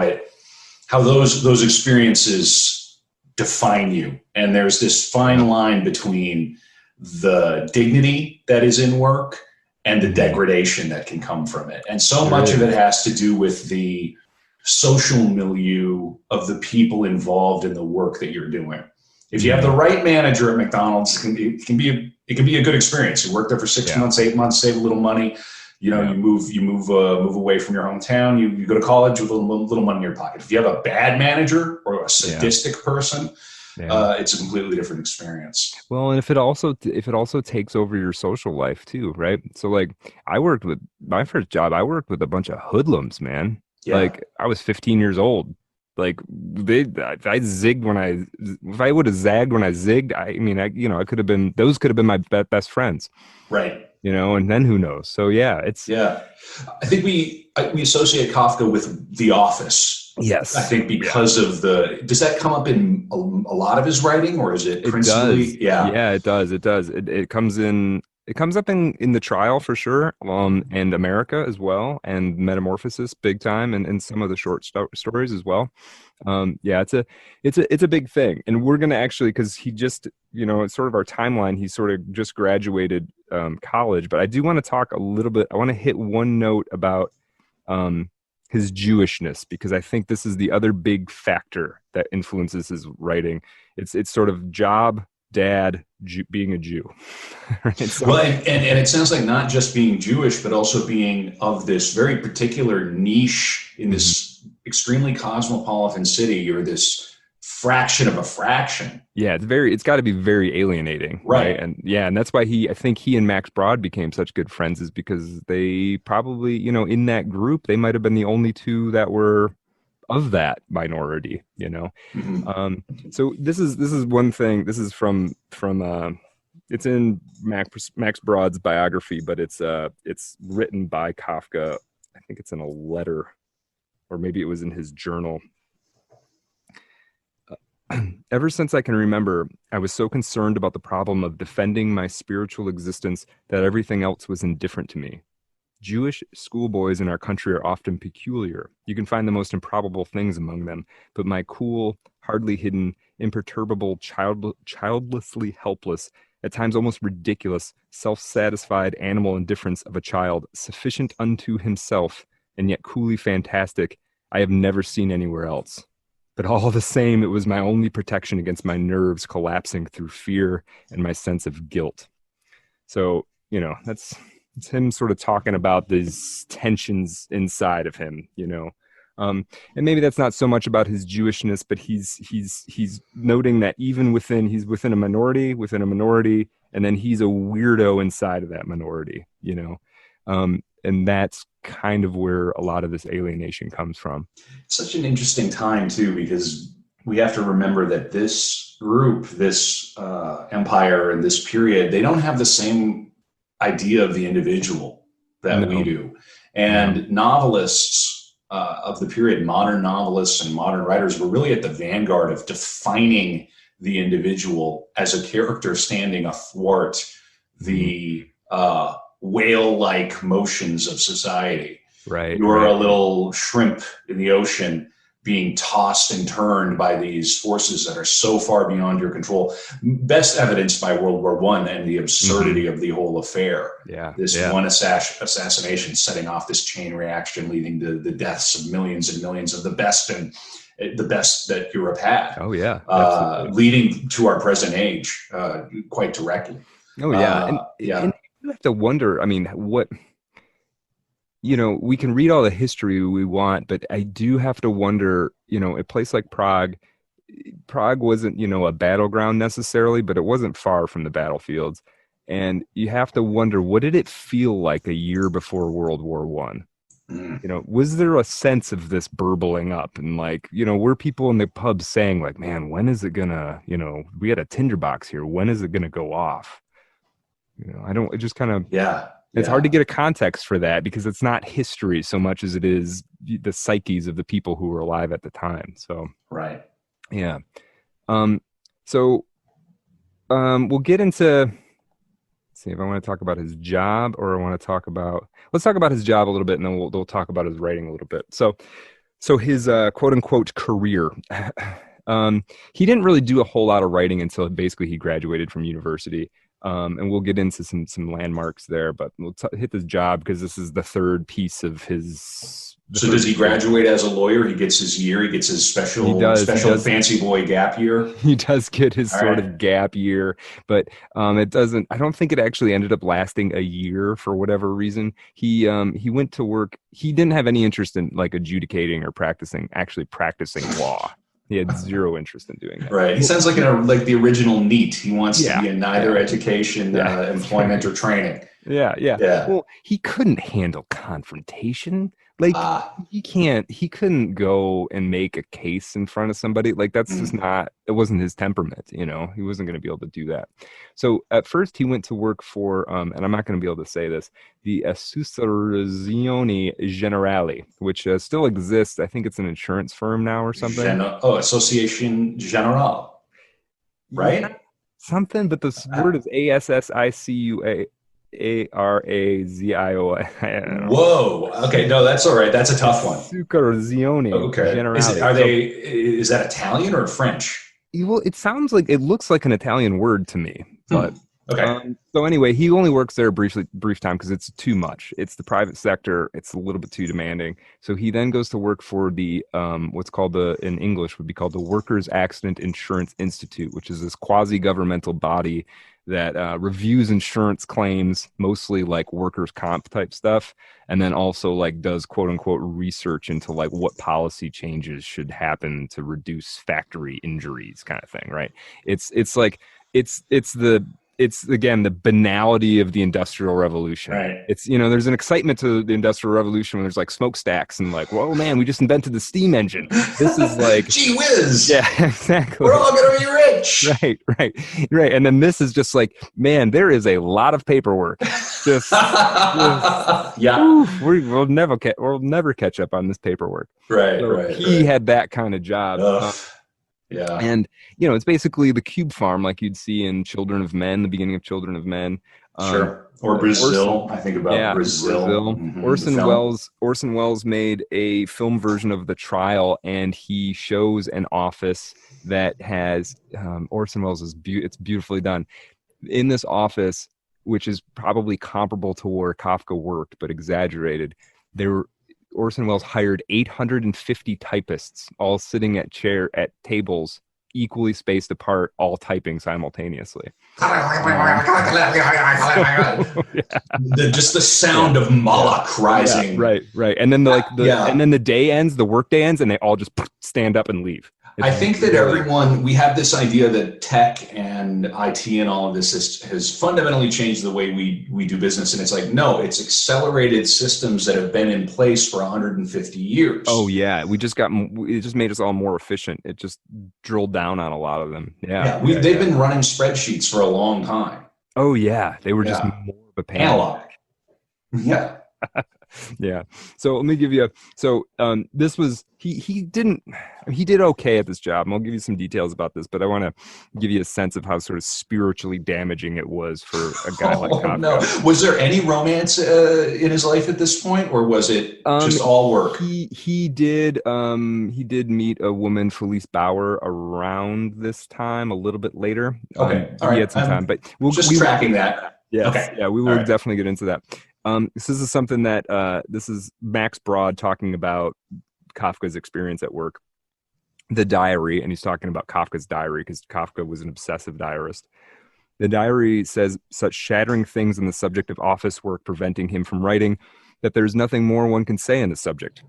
[SPEAKER 1] those experiences define you. And there's this fine line between the dignity that is in work and the degradation that can come from it. And so much of it has to do with the social milieu of the people involved in the work that you're doing. If you have the right manager at McDonald's, it can be a good experience. You work there for 6 months, 8 months, save a little money. You move away from your hometown. You go to college with a little money in your pocket. If you have a bad manager or a sadistic person, it's a completely different experience.
[SPEAKER 2] Well, and if it also takes over your social life too, right? So like my first job, I worked with a bunch of hoodlums, man. Yeah. Like I was 15 years old. Like I zigged if I would have zagged when I zigged, I could have been, those could have been my best friends.
[SPEAKER 1] Right.
[SPEAKER 2] And then who knows? So
[SPEAKER 1] I think we associate Kafka with The Office.
[SPEAKER 2] Yes.
[SPEAKER 1] I think because of does that come up in a lot of his writing, or is it principally?
[SPEAKER 2] It does. Yeah, it does. It comes up in The Trial for sure, and America as well, and Metamorphosis big time, and some of the short stories as well. It's a big thing, and we're gonna actually, because he just, it's sort of our timeline. He sort of just graduated college, but I do want to talk a little bit. I want to hit one note about his Jewishness, because I think this is the other big factor that influences his writing. It's sort of job, dad, being a Jew. Right? So,
[SPEAKER 1] well, and it sounds like not just being Jewish, but also being of this very particular niche in this extremely cosmopolitan city, or this fraction of a fraction.
[SPEAKER 2] Yeah, it's got to be very alienating, right? And that's why I think he and Max Brod became such good friends, is because they probably, in that group, they might have been the only two that were of that minority, So this is one thing. This is from it's in Max Brod's biography, but it's written by Kafka. I think it's in a letter, or maybe it was in his journal. Ever since I can remember, I was so concerned about the problem of defending my spiritual existence that everything else was indifferent to me. Jewish schoolboys in our country are often peculiar. You can find the most improbable things among them, but my cool, hardly hidden, imperturbable, childlessly helpless, at times almost ridiculous, self-satisfied animal indifference of a child, sufficient unto himself, and yet coolly fantastic, I have never seen anywhere else. But all the same, it was my only protection against my nerves collapsing through fear and my sense of guilt. So, it's him sort of talking about these tensions inside of him, and maybe that's not so much about his Jewishness, but he's noting that he's within a minority, and then he's a weirdo inside of that minority, and that's kind of where a lot of this alienation comes from.
[SPEAKER 1] It's such an interesting time too, because we have to remember that this group, this empire, and this period, they don't have the same idea of the individual that we do. And novelists of the period, modern novelists and modern writers, were really at the vanguard of defining the individual as a character standing athwart the whale-like motions of society.
[SPEAKER 2] Right.
[SPEAKER 1] You're a little shrimp in the ocean being tossed and turned by these forces that are so far beyond your control. Best evidenced by World War I and the absurdity of the whole affair. One assassination setting off this chain reaction, leading to the deaths of millions and millions of the best that Europe had.
[SPEAKER 2] Oh yeah.
[SPEAKER 1] Leading to our present age quite directly.
[SPEAKER 2] Oh yeah. And you have to wonder, we can read all the history we want, but I do have to wonder, a place like Prague wasn't, a battleground necessarily, but it wasn't far from the battlefields. And you have to wonder, what did it feel like a year before World War I? Was there a sense of this burbling up? And were people in the pub saying man, when is it gonna, we had a tinderbox here. When is it gonna go off? It just kind of, it's hard to get a context for that, because it's not history so much as it is the psyches of the people who were alive at the time. So,
[SPEAKER 1] right.
[SPEAKER 2] Yeah. So we'll get into, let's see if I want to talk about his job, or I want to let's talk about his job a little bit, and then we'll talk about his writing a little bit. So his quote unquote career, he didn't really do a whole lot of writing until basically he graduated from university. And we'll get into some landmarks there, but we'll hit this job because this is the third piece of his.
[SPEAKER 1] So does he graduate as a lawyer? He gets his year. He gets his special fancy boy gap year.
[SPEAKER 2] He does get his of gap year, but it doesn't. I don't think it actually ended up lasting a year for whatever reason. He went to work. He didn't have any interest in like adjudicating or practicing law. He had zero interest in doing that.
[SPEAKER 1] Right. He sounds like the original NEET. He wants to be in neither education, employment, or training.
[SPEAKER 2] Yeah. Well, he couldn't handle confrontation. Like he couldn't go and make a case in front of somebody. Like that's just it wasn't his temperament, you know. He wasn't going to be able to do that. So at first he went to work for, and I'm not going to be able to say this, the Associazione Generale, which still exists. I think it's an insurance firm now or something.
[SPEAKER 1] Association Generale, right?
[SPEAKER 2] Yeah, something, but the word is ASSICUA. ARAZIO.
[SPEAKER 1] Whoa. Okay. No, that's all right. That's a tough one.
[SPEAKER 2] Associazione. Okay.
[SPEAKER 1] Is that Italian or French?
[SPEAKER 2] Well, it looks like an Italian word to me, but
[SPEAKER 1] okay.
[SPEAKER 2] So anyway, he only works there a brief time because it's too much. It's the private sector. It's a little bit too demanding. So he then goes to work for the what's called in English would be called the Workers' Accident Insurance Institute, which is this quasi-governmental body that reviews insurance claims, mostly like workers' comp type stuff, and then also like does quote unquote research into like what policy changes should happen to reduce factory injuries, kind of thing, right? It's again the banality of the Industrial Revolution.
[SPEAKER 1] Right.
[SPEAKER 2] It's, you know, there's an excitement to the Industrial Revolution when there's like smokestacks and like, whoa man, we just invented the steam engine. This is like
[SPEAKER 1] gee whiz.
[SPEAKER 2] Yeah, exactly.
[SPEAKER 1] We're all gonna be rich.
[SPEAKER 2] Right. And then this is just like, man, there is a lot of paperwork. We'll never catch up on this paperwork.
[SPEAKER 1] Right.
[SPEAKER 2] He had that kind of job.
[SPEAKER 1] Yeah.
[SPEAKER 2] And, you know, it's basically the cube farm like you'd see in Children of Men, the beginning of Children of Men.
[SPEAKER 1] Sure. Or Brazil. I think about Brazil.
[SPEAKER 2] Mm-hmm. Orson Welles made a film version of The Trial, and he shows an office that has Orson Welles it's beautifully done. In this office, which is probably comparable to where Kafka worked, but exaggerated, Orson Welles hired 850 typists, all sitting at tables, equally spaced apart, all typing simultaneously.
[SPEAKER 1] Just the sound of Moloch rising.
[SPEAKER 2] Yeah, right. And then and then the workday ends, and they all just stand up and leave.
[SPEAKER 1] I think that we have this idea that tech and IT and all of this has fundamentally changed the way we do business. And it's like, no, it's accelerated systems that have been in place for 150 years.
[SPEAKER 2] Oh yeah. It just made us all more efficient. It just drilled down on a lot of them. They've
[SPEAKER 1] been running spreadsheets for a long time.
[SPEAKER 2] Oh yeah. They were just more of a pain.
[SPEAKER 1] Analog. Yeah.
[SPEAKER 2] Yeah. So let me give you this was he did okay at this job, and I'll give you some details about this, but I want to give you a sense of how sort of spiritually damaging it was for a guy like Kafka.
[SPEAKER 1] No. Was there any romance in his life at this point, or was it just all work?
[SPEAKER 2] He did meet a woman, Felice Bauer, around this time, a little bit later.
[SPEAKER 1] Okay. All right.
[SPEAKER 2] He had some time, but
[SPEAKER 1] we're tracking that.
[SPEAKER 2] Yes.
[SPEAKER 1] Okay.
[SPEAKER 2] Yeah, we will definitely get into that. This is something that this is Max Brod talking about Kafka's experience at work, the diary, and he's talking about Kafka's diary because Kafka was an obsessive diarist. The diary says such shattering things in the subject of office work preventing him from writing that there's nothing more one can say on the subject.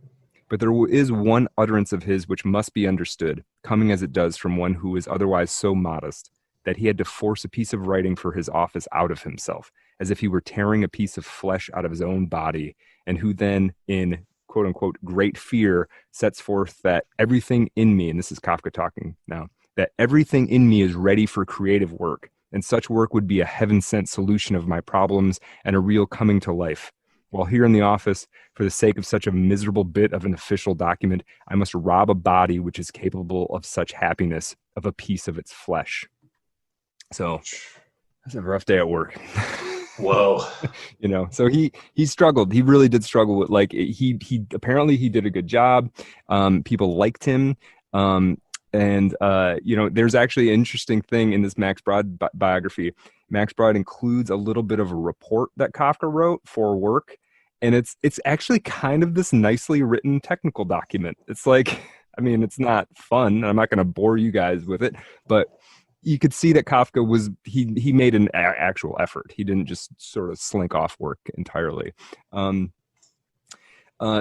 [SPEAKER 2] But there is one utterance of his which must be understood, coming as it does from one who is otherwise so modest that he had to force a piece of writing for his office out of himself, as if he were tearing a piece of flesh out of his own body, and who then, in quote unquote great fear, sets forth that everything in me, and this is Kafka talking now, that everything in me is ready for creative work, and such work would be a heaven-sent solution of my problems and a real coming to life. While here in the office, for the sake of such a miserable bit of an official document, I must rob a body which is capable of such happiness of a piece of its flesh. So that's a rough day at work.
[SPEAKER 1] Whoa.
[SPEAKER 2] You know, so he struggled. He really did struggle with he apparently he did a good job. People liked him. And there's actually an interesting thing in this Max Brod biography. Max Brod includes a little bit of a report that Kafka wrote for work, and it's actually kind of this nicely written technical document. It's like, I mean, it's not fun, and I'm not going to bore you guys with it, but you could see that Kafka was he made an actual effort. He didn't just sort of slink off work entirely.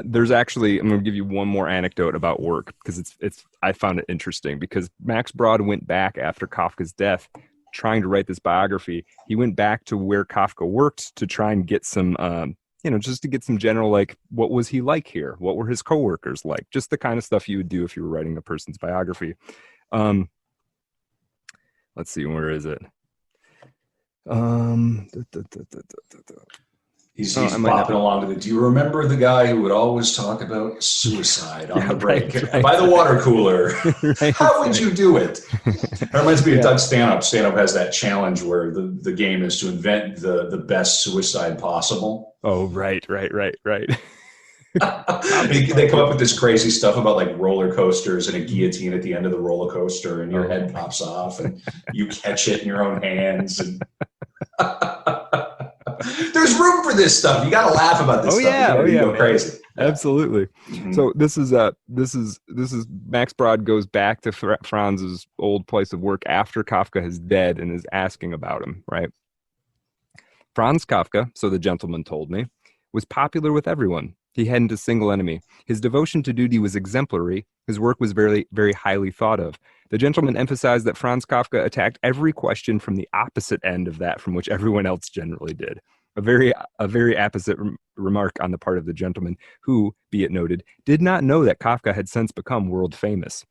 [SPEAKER 2] There's actually, I'm going to give you one more anecdote about work, because I found it interesting, because Max Brod went back after Kafka's death trying to write this biography. He went back to where Kafka worked to try and get some just to get some general, like, what was he like here? What were his coworkers like? Just the kind of stuff you would do if you were writing a person's biography. Let's see, where is it?
[SPEAKER 1] He's bopping along to do you remember the guy who would always talk about suicide on the break by the water cooler? Right. How would you do it? That reminds me of Doug Stanhope. Stanhope has that challenge where the game is to invent the best suicide possible.
[SPEAKER 2] Oh, right.
[SPEAKER 1] They come up with this crazy stuff about like roller coasters and a guillotine at the end of the roller coaster, and your head pops off and you catch it in your own hands. And there's room for this stuff. You got to laugh about this stuff. You go crazy.
[SPEAKER 2] Absolutely. Mm-hmm. So this is Max Brod goes back to Franz's old place of work after Kafka is dead and is asking about him, right? Franz Kafka, so the gentleman told me, was popular with everyone. He hadn't a single enemy. His devotion to duty was exemplary. His work was very, very highly thought of. The gentleman emphasized that Franz Kafka attacked every question from the opposite end of that from which everyone else generally did. A very apposite remark on the part of the gentleman, who, be it noted, did not know that Kafka had since become world famous.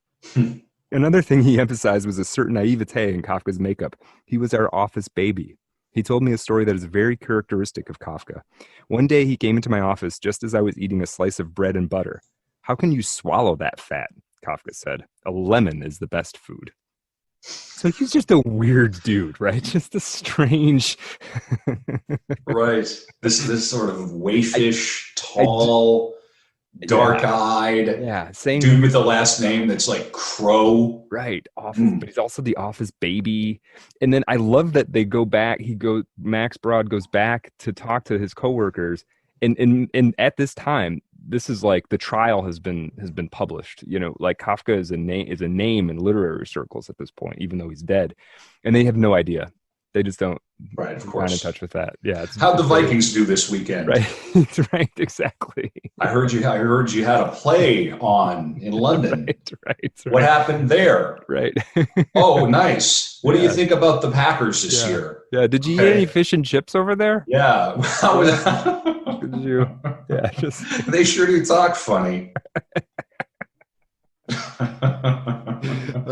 [SPEAKER 2] Another thing he emphasized was a certain naivete in Kafka's makeup. He was our office baby. He told me a story that is very characteristic of Kafka. One day he came into my office just as I was eating a slice of bread and butter. "How can you swallow that fat?" Kafka said. "A lemon is the best food." So he's just a weird dude, right? Just a strange...
[SPEAKER 1] Right. This sort of waifish, tall, dark-eyed
[SPEAKER 2] same
[SPEAKER 1] dude with the last name that's like Crow.
[SPEAKER 2] Right. Office, but he's also the office baby. And then I love that they go back. Max Brod goes back to talk to his coworkers. And at this time, this is like the trial has been published. Like Kafka is a name in literary circles at this point, even though he's dead, and they have no idea. They just don't.
[SPEAKER 1] Right, of course.
[SPEAKER 2] Not in touch with that. Yeah.
[SPEAKER 1] How'd the Vikings do this weekend?
[SPEAKER 2] Right. Right. Exactly.
[SPEAKER 1] I heard you had a play on in London.
[SPEAKER 2] Right.
[SPEAKER 1] What happened there?
[SPEAKER 2] Right.
[SPEAKER 1] Oh, nice. What do you think about the Packers this year?
[SPEAKER 2] Yeah. Did you eat any fish and chips over there?
[SPEAKER 1] Yeah.
[SPEAKER 2] Did you? Yeah.
[SPEAKER 1] They sure do talk funny.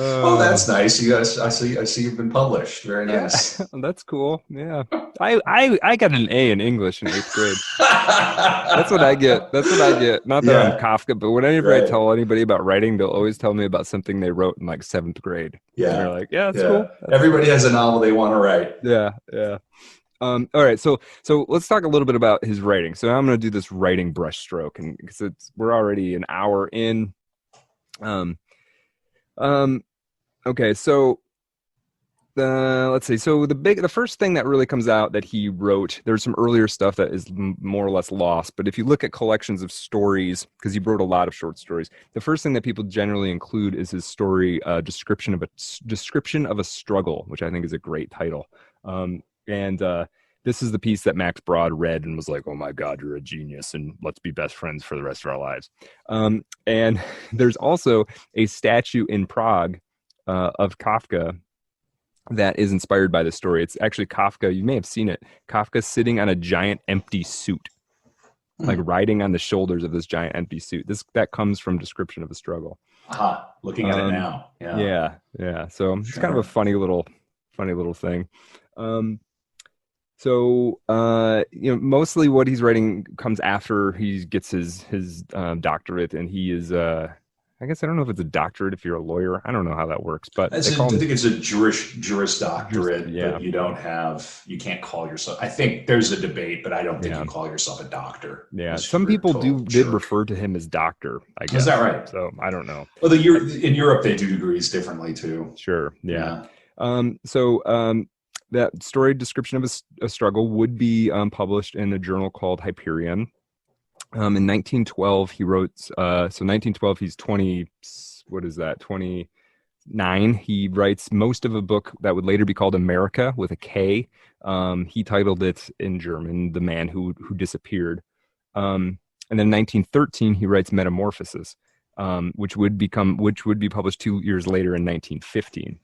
[SPEAKER 1] Oh, that's nice. You guys, I see you've been published. Very nice.
[SPEAKER 2] That's cool. Yeah. I got an A in English in 8th grade. That's what I get. Not that I'm Kafka, but whenever I tell anybody about writing, they'll always tell me about something they wrote in like 7th grade. Yeah. And they're like, yeah, that's cool.
[SPEAKER 1] Everybody has a novel they want to write.
[SPEAKER 2] Yeah. Yeah. All right, so let's talk a little bit about his writing. So I'm going to do this writing brushstroke, and because we're already an hour in. Okay, so let's see. So the first thing that really comes out that he wrote, there's some earlier stuff that is more or less lost. But if you look at collections of stories, because he wrote a lot of short stories, the first thing that people generally include is his story, description of a struggle, which I think is a great title. This is the piece that Max Brod read and was like, "Oh my God, you're a genius, and let's be best friends for the rest of our lives." And there's also a statue in Prague of Kafka that is inspired by the story. It's actually Kafka. You may have seen it. Kafka sitting on a giant empty suit, like riding on the shoulders of this giant empty suit. That comes from Description of a Struggle.
[SPEAKER 1] Looking at it now.
[SPEAKER 2] Yeah. So it's kind of a funny little thing. So mostly what he's writing comes after he gets his doctorate, and he is I guess I don't know if it's a doctorate if you're a lawyer. I don't know how that works, but
[SPEAKER 1] I
[SPEAKER 2] they call
[SPEAKER 1] think
[SPEAKER 2] them
[SPEAKER 1] it's a juris doctorate,
[SPEAKER 2] yeah.
[SPEAKER 1] but you can't call yourself. I think there's a debate, but I don't think
[SPEAKER 2] Yeah.
[SPEAKER 1] you call yourself a doctor.
[SPEAKER 2] Yeah, some people did refer to him as doctor, I guess.
[SPEAKER 1] Is that right?
[SPEAKER 2] So I don't know.
[SPEAKER 1] Well, in Europe they do degrees differently too.
[SPEAKER 2] Sure. Yeah. That story description of a struggle would be published in a journal called Hyperion. In 1912, he wrote. So 1912, he's 20. What is that? 29. He writes most of a book that would later be called America with a K. He titled it in German "The Man Who Disappeared." And then in 1913, he writes Metamorphosis, which would be published 2 years later in 1915.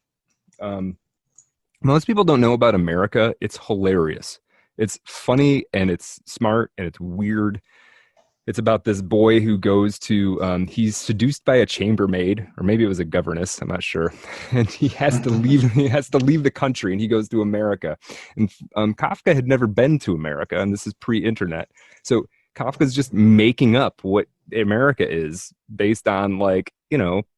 [SPEAKER 2] Most people don't know about America. It's hilarious. It's funny and it's smart and it's weird. It's about this boy who goes to, he's seduced by a chambermaid, or maybe it was a governess, I'm not sure. And he has to leave the country, and he goes to America. And Kafka had never been to America, and this is pre-internet. So Kafka's just making up what America is based on, like,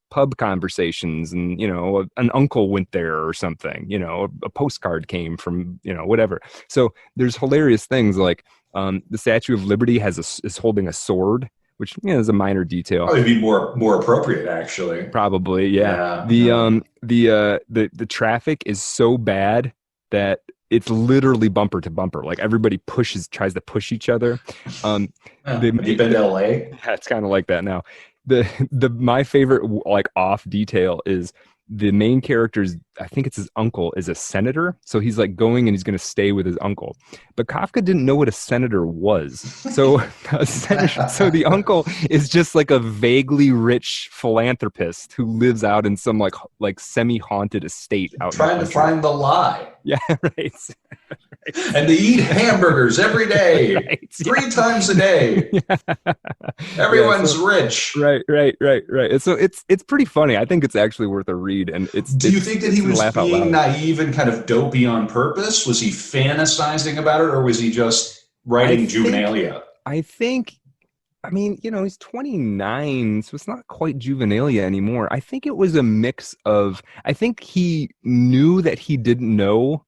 [SPEAKER 2] pub conversations, and an uncle went there or something, a postcard came from whatever. So there's hilarious things like the Statue of Liberty is holding a sword, which is a minor detail.
[SPEAKER 1] Probably be more appropriate, actually.
[SPEAKER 2] Probably, yeah. The traffic is so bad that it's literally bumper to bumper. Like everybody tries to push each other.
[SPEAKER 1] Have you been to LA?
[SPEAKER 2] Yeah, it's kind of like that now. My favorite like off detail is the main character's, I think it's his uncle, is a senator. So he's like going and he's going to stay with his uncle. But Kafka didn't know what a senator was. So so the uncle is just like a vaguely rich philanthropist who lives out in some like semi-haunted estate out
[SPEAKER 1] trying to find the lie.
[SPEAKER 2] Yeah, right.
[SPEAKER 1] And they eat hamburgers every day, right, 3 times a day. Yeah. Everyone's rich.
[SPEAKER 2] Right. So it's pretty funny. I think it's actually worth a read. And
[SPEAKER 1] do you think that he was being naive and kind of dopey on purpose? Was he fantasizing about it, or was he just writing juvenilia?
[SPEAKER 2] He's 29, so it's not quite juvenilia anymore. I think it was a mix of, I think he knew that he didn't know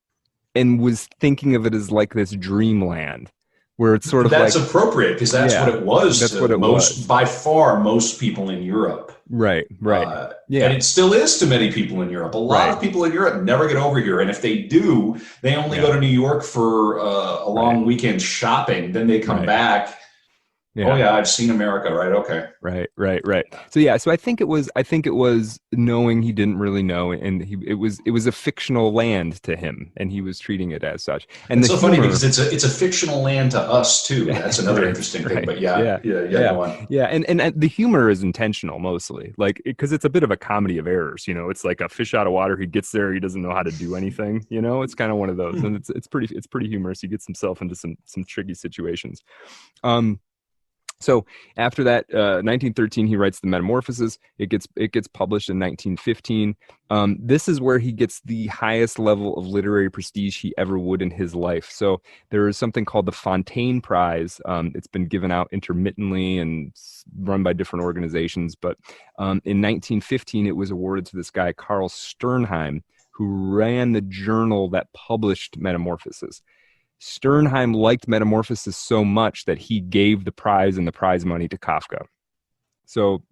[SPEAKER 2] and was thinking of it as like this dreamland where it's sort of
[SPEAKER 1] that's appropriate, because that's what it was.
[SPEAKER 2] That's what it was.
[SPEAKER 1] By far, most people in Europe.
[SPEAKER 2] Right.
[SPEAKER 1] Yeah. And it still is to many people in Europe. A lot of people in Europe never get over here. And if they do, they only go to New York for a long weekend shopping. Then they come back. Yeah. Oh yeah, I've seen America, right? Okay.
[SPEAKER 2] Right. So I think it was knowing he didn't really know, and it was a fictional land to him, and he was treating it as such. And
[SPEAKER 1] it's so funny because it's a fictional land to us too. That's another interesting thing. But go on.
[SPEAKER 2] Yeah, and the humor is intentional mostly, like because it's a bit of a comedy of errors. It's like a fish out of water. He gets there, he doesn't know how to do anything. It's kind of one of those, and it's pretty humorous. He gets himself into some tricky situations. So after that, 1913, he writes the Metamorphosis. It gets published in 1915. This is where he gets the highest level of literary prestige he ever would in his life. So there is something called the Fontaine Prize. It's been given out intermittently and run by different organizations. But in 1915, it was awarded to this guy, Carl Sternheim, who ran the journal that published Metamorphosis. Sternheim liked Metamorphosis so much that he gave the prize and the prize money to Kafka. So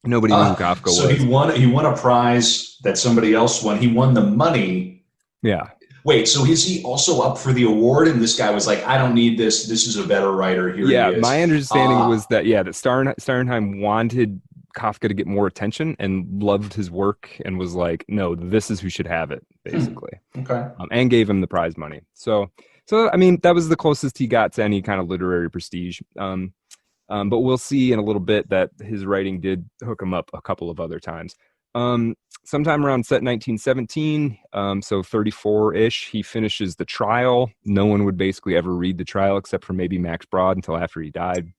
[SPEAKER 2] nobody knew who Kafka was.
[SPEAKER 1] So he won a prize that somebody else won. He won the money.
[SPEAKER 2] Yeah.
[SPEAKER 1] Wait, so is he also up for the award? And this guy was like, I don't need this. This is a better writer. Here he is.
[SPEAKER 2] My understanding was that Sternheim wanted Kafka to get more attention and loved his work and was like, no, this is who should have it, basically.
[SPEAKER 1] Okay.
[SPEAKER 2] And gave him the prize money. So that was the closest he got to any kind of literary prestige. But we'll see in a little bit that his writing did hook him up a couple of other times. Sometime around 1917, so 34-ish, he finishes the trial. No one would basically ever read the trial except for maybe Max Brod until after he died.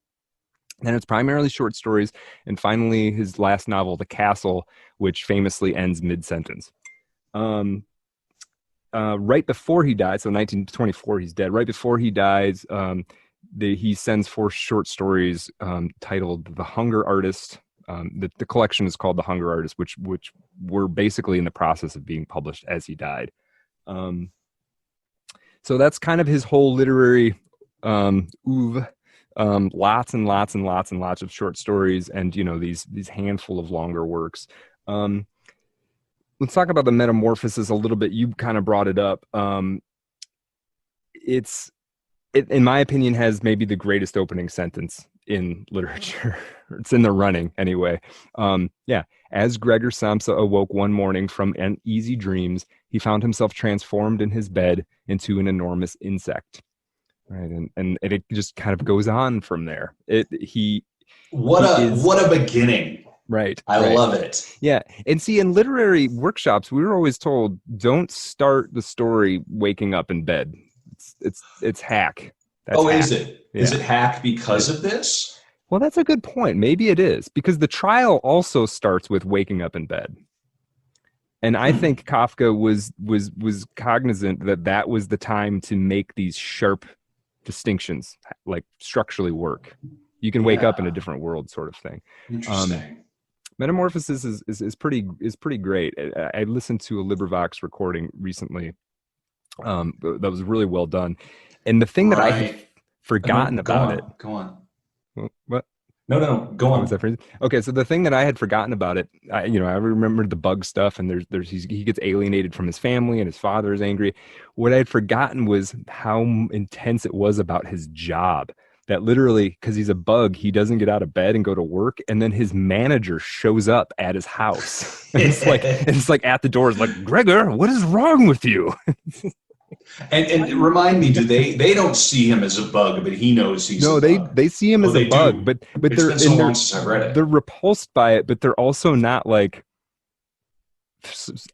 [SPEAKER 2] And it's primarily short stories. And finally, his last novel, The Castle, which famously ends mid-sentence. Right before he died, so 1924, he's dead. Right before he dies, he sends 4 short stories titled The Hunger Artist, The collection is called The Hunger Artist, which were basically in the process of being published as he died. So that's kind of his whole literary oeuvre. Lots and lots and lots and lots of short stories, and these handful of longer works. Let's talk about the Metamorphosis a little bit. You kind of brought it up. It, in my opinion, has maybe the greatest opening sentence in literature. It's in the running anyway. As Gregor Samsa awoke one morning from uneasy dreams, he found himself transformed in his bed into an enormous insect. Right, and it just kind of goes on from there.
[SPEAKER 1] What a beginning.
[SPEAKER 2] Right.
[SPEAKER 1] I love it.
[SPEAKER 2] Yeah. And see, in literary workshops, we were always told, don't start the story waking up in bed. It's hack. That's hack.
[SPEAKER 1] Is it? Yeah. Is it hack because of this?
[SPEAKER 2] Well, that's a good point. Maybe it is, because the trial also starts with waking up in bed. And I think Kafka was cognizant that was the time to make these sharp distinctions, like structurally work. You can wake up in a different world, sort of thing.
[SPEAKER 1] Interesting.
[SPEAKER 2] Metamorphosis is pretty great. I listened to a LibriVox recording recently that was really well done. And the thing that I had forgotten about it.
[SPEAKER 1] Go on.
[SPEAKER 2] What?
[SPEAKER 1] No, go on.
[SPEAKER 2] Was that phrase? Okay, so the thing that I had forgotten about it, I remembered the bug stuff, and he gets alienated from his family, and his father is angry. What I had forgotten was how intense it was about his job. That literally, because he's a bug, he doesn't get out of bed and go to work, and then his manager shows up at his house. And it's like at the door, it's like, Gregor, what is wrong with you?
[SPEAKER 1] And remind me, they don't see him as a bug, but he knows he's a bug. they see him
[SPEAKER 2] as a bug, but
[SPEAKER 1] it's been so long since I've read it.
[SPEAKER 2] They're repulsed by it, but they're also not like,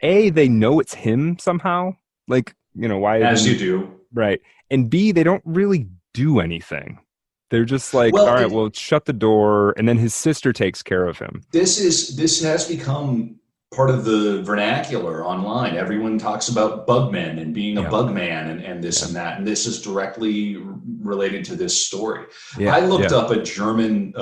[SPEAKER 2] A, they know it's him somehow, like, why?
[SPEAKER 1] As you do.
[SPEAKER 2] Right. And B, they don't really do anything. They're just like, all right, well, shut the door, and then his sister takes care of him.
[SPEAKER 1] This has become part of the vernacular online. Everyone talks about bugmen and being a bugman and this and that, and this is directly related to this story. I looked up a German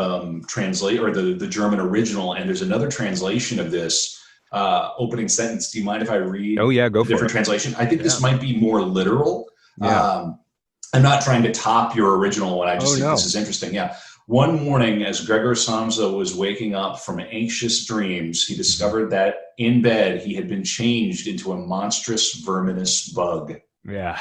[SPEAKER 1] translate, or the German original, and there's another translation of this opening sentence. Do you mind if I read?
[SPEAKER 2] Oh yeah, go for it.
[SPEAKER 1] Different translation. I think this might be more literal. I'm not trying to top your original one. I just think this is interesting. Yeah. One morning, as Gregor Samsa was waking up from anxious dreams, he discovered that in bed he had been changed into a monstrous verminous bug.
[SPEAKER 2] Yeah.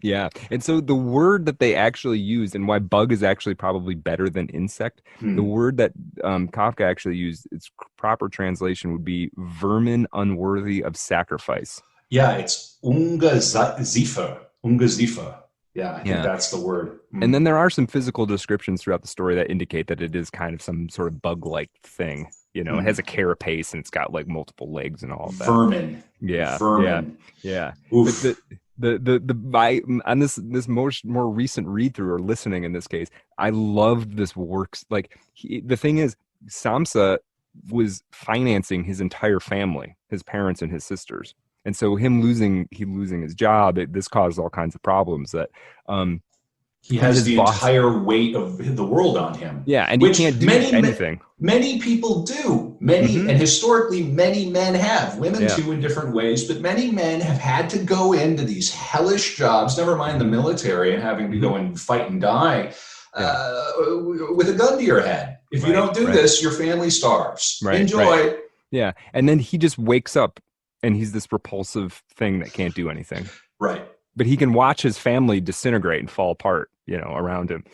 [SPEAKER 2] Yeah. And so the word that they actually used, and why bug is actually probably better than insect, the word that Kafka actually used, its proper translation would be vermin unworthy of sacrifice.
[SPEAKER 1] Yeah, it's ungeziefer. Yeah, I think that's the word.
[SPEAKER 2] And then there are some physical descriptions throughout the story that indicate that it is kind of some sort of bug-like thing. It has a carapace and it's got like multiple legs and all of that.
[SPEAKER 1] Vermin.
[SPEAKER 2] Yeah.
[SPEAKER 1] Vermin.
[SPEAKER 2] Yeah.
[SPEAKER 1] Oof.
[SPEAKER 2] But on this more recent read through, or listening in this case, I loved this works. Like the thing is, Samsa was financing his entire family, his parents and his sisters. And so him losing his job, this caused all kinds of problems that
[SPEAKER 1] he has the entire weight of the world on him.
[SPEAKER 2] Yeah, and he can't do anything.
[SPEAKER 1] Many people do. And historically many men have. Women too in different ways, but many men have had to go into these hellish jobs, never mind the military and having to go and fight and die with a gun to your head. If you don't do this, your family starves. Enjoy.
[SPEAKER 2] Yeah, and then he just wakes up and he's this repulsive thing that can't do anything. Right. But he can watch his family disintegrate and fall apart, around him.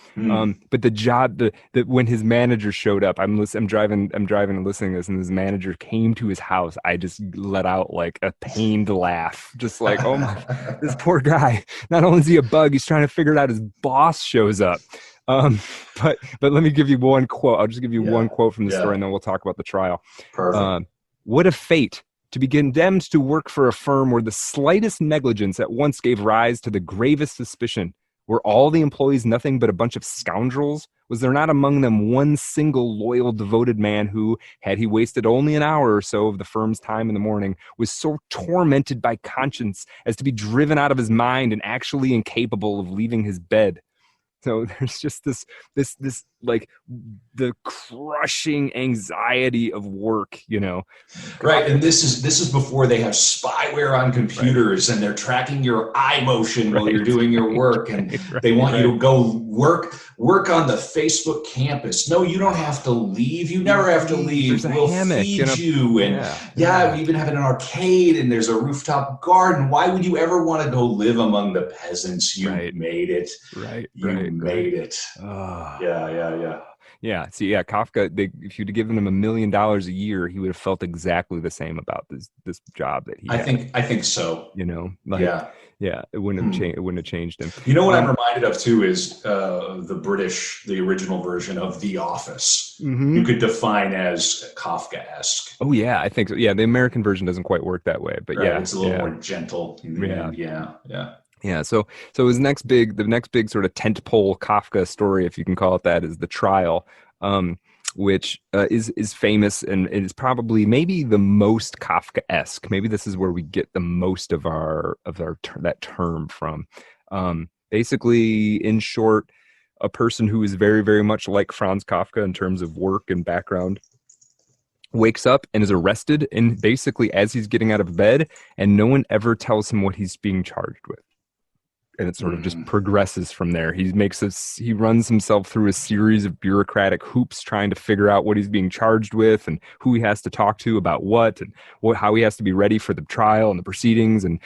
[SPEAKER 2] But the job, when his manager showed up, I'm driving and listening to this, and his manager came to his house. I just let out like a pained laugh, just like, oh my, this poor guy. Not only is he a bug, he's trying to figure it out. His boss shows up. But let me give you one quote. I'll just give you one quote from the story, and then we'll talk about the trial.
[SPEAKER 1] Perfect.
[SPEAKER 2] What a fate to be condemned to work for a firm where the slightest negligence at once gave rise to the gravest suspicion. Were all the employees nothing but a bunch of scoundrels? Was there not among them one single loyal, devoted man who, had he wasted only an hour or so of the firm's time in the morning, was so tormented by conscience as to be driven out of his mind and actually incapable of leaving his bed? So there's just this like the crushing anxiety of work,
[SPEAKER 1] Right, and this is before they have spyware on computers, and they're tracking your eye motion while you're doing your work, and they want you to go work on the Facebook campus. No, you don't have to leave. You never have to leave. We'll feed you, and we even have an arcade, and there's a rooftop garden. Why would you ever want to go live among the peasants? You made it. You made it.
[SPEAKER 2] Yeah. See, Kafka, if you'd given him $1 million a year, he would have felt exactly the same about this job that he had.
[SPEAKER 1] I think so.
[SPEAKER 2] It wouldn't have changed. It wouldn't have changed him.
[SPEAKER 1] You know what I'm reminded of too is the original version of The Office. You could define as Kafka-esque.
[SPEAKER 2] Oh yeah, I think so. Yeah, the American version doesn't quite work that way, but
[SPEAKER 1] it's a little more gentle.
[SPEAKER 2] Yeah. So the next big sort of tentpole Kafka story, if you can call it that, is The Trial, which is famous and is probably maybe the most Kafka-esque. Maybe this is where we get the most of that term from. Basically, in short, a person who is very, very much like Franz Kafka in terms of work and background wakes up and is arrested, and basically as he's getting out of bed, and no one ever tells him what he's being charged with. And it sort of just progresses from there. He runs himself through a series of bureaucratic hoops trying to figure out what he's being charged with and who he has to talk to about what and how he has to be ready for the trial and the proceedings, and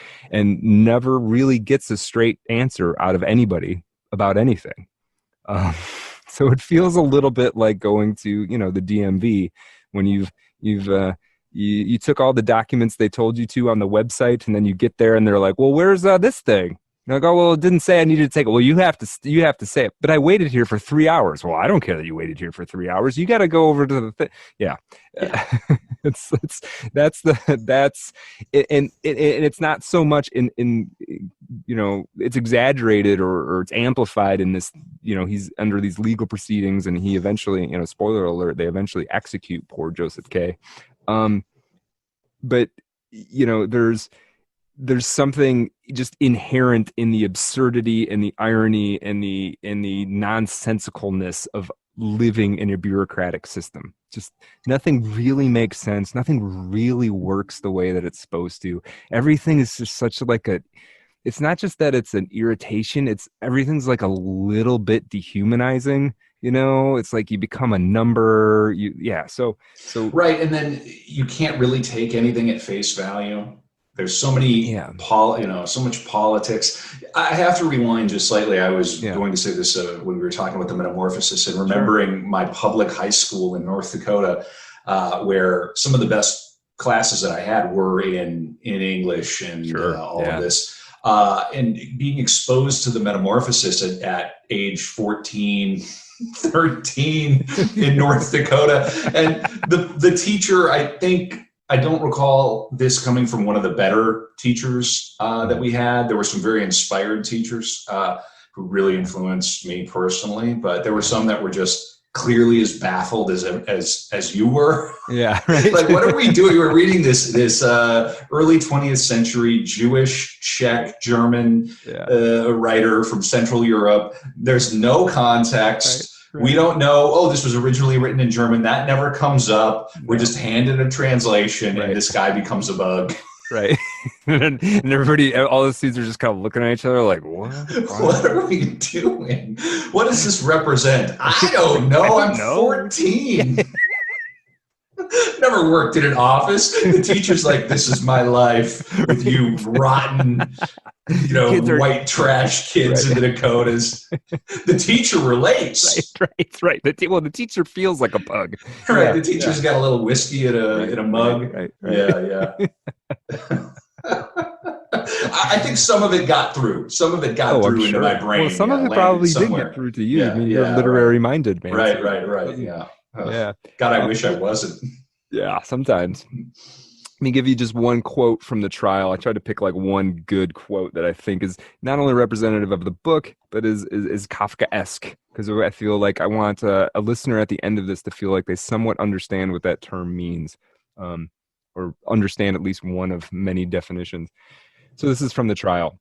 [SPEAKER 2] never really gets a straight answer out of anybody about anything. So it feels a little bit like going to, the DMV when you took all the documents they told you to on the website, and then you get there and they're like, well, where's this thing? And I go, well, it didn't say I needed to take it. Well, you have to say it. But I waited here for 3 hours. Well, I don't care that you waited here for 3 hours. You got to go over to the thing. Yeah. And it's not so much in it's exaggerated or it's amplified in this, he's under these legal proceedings, and he eventually, spoiler alert, they eventually execute poor Joseph K. But there's something just inherent in the absurdity and the irony and the nonsensicalness of living in a bureaucratic system. Just nothing really makes sense. Nothing really works the way that it's supposed to. Everything is just such it's not just that it's an irritation. Everything's like a little bit dehumanizing. It's like you become a number. So
[SPEAKER 1] right, and then you can't really take anything at face value. There's so many, so much politics. I have to rewind just slightly. I was going to say this when we were talking about the metamorphosis, and remembering my public high school in North Dakota, where some of the best classes that I had were in English and all of this. And being exposed to the metamorphosis at age 14, 13 in North Dakota. And the teacher, I don't recall this coming from one of the better teachers that we had. There were some very inspired teachers who really influenced me personally, but there were some that were just clearly as baffled as you were.
[SPEAKER 2] Yeah, right.
[SPEAKER 1] Like, what are we doing? We're reading this early 20th century Jewish, Czech, German writer from Central Europe. There's no context. Right. We don't know, this was originally written in German. That never comes up. We're just handed a translation, and this guy becomes a bug.
[SPEAKER 2] Right. And everybody, all the students are just kind of looking at each other like, what?
[SPEAKER 1] What are we doing? What does this represent? I don't know. I'm 14. Never worked in an office. The teacher's like, this is my life with you rotten, white trash kids in the Dakotas. The techer relates.
[SPEAKER 2] Right. The teacher feels like a pug.
[SPEAKER 1] Right. Yeah, the teacher's got a little whiskey in a mug. Right. Yeah. I think some of it got through. Some of it got through into my brain.
[SPEAKER 2] Well, some of it probably did get through to you. You're literary minded, man.
[SPEAKER 1] Right. Yeah. God, I wish I wasn't.
[SPEAKER 2] Yeah, sometimes. Let me give you just one quote from the trial. I tried to pick like one good quote that I think is not only representative of the book, but is Kafka-esque, because I feel like I want a listener at the end of this to feel like they somewhat understand what that term means, or understand at least one of many definitions. So this is from the trial.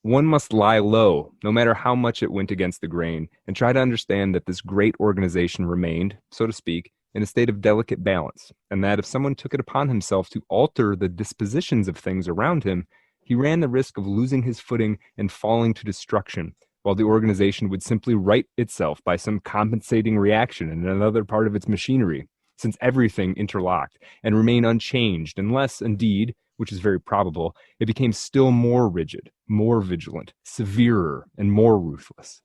[SPEAKER 2] One must lie low, no matter how much it went against the grain, and try to understand that this great organization remained, so to speak, in a state of delicate balance, and that if someone took it upon himself to alter the dispositions of things around him, he ran the risk of losing his footing and falling to destruction, while the organization would simply right itself by some compensating reaction in another part of its machinery, since everything interlocked, and remain unchanged, unless, indeed, which is very probable, it became still more rigid, more vigilant, severer, and more ruthless.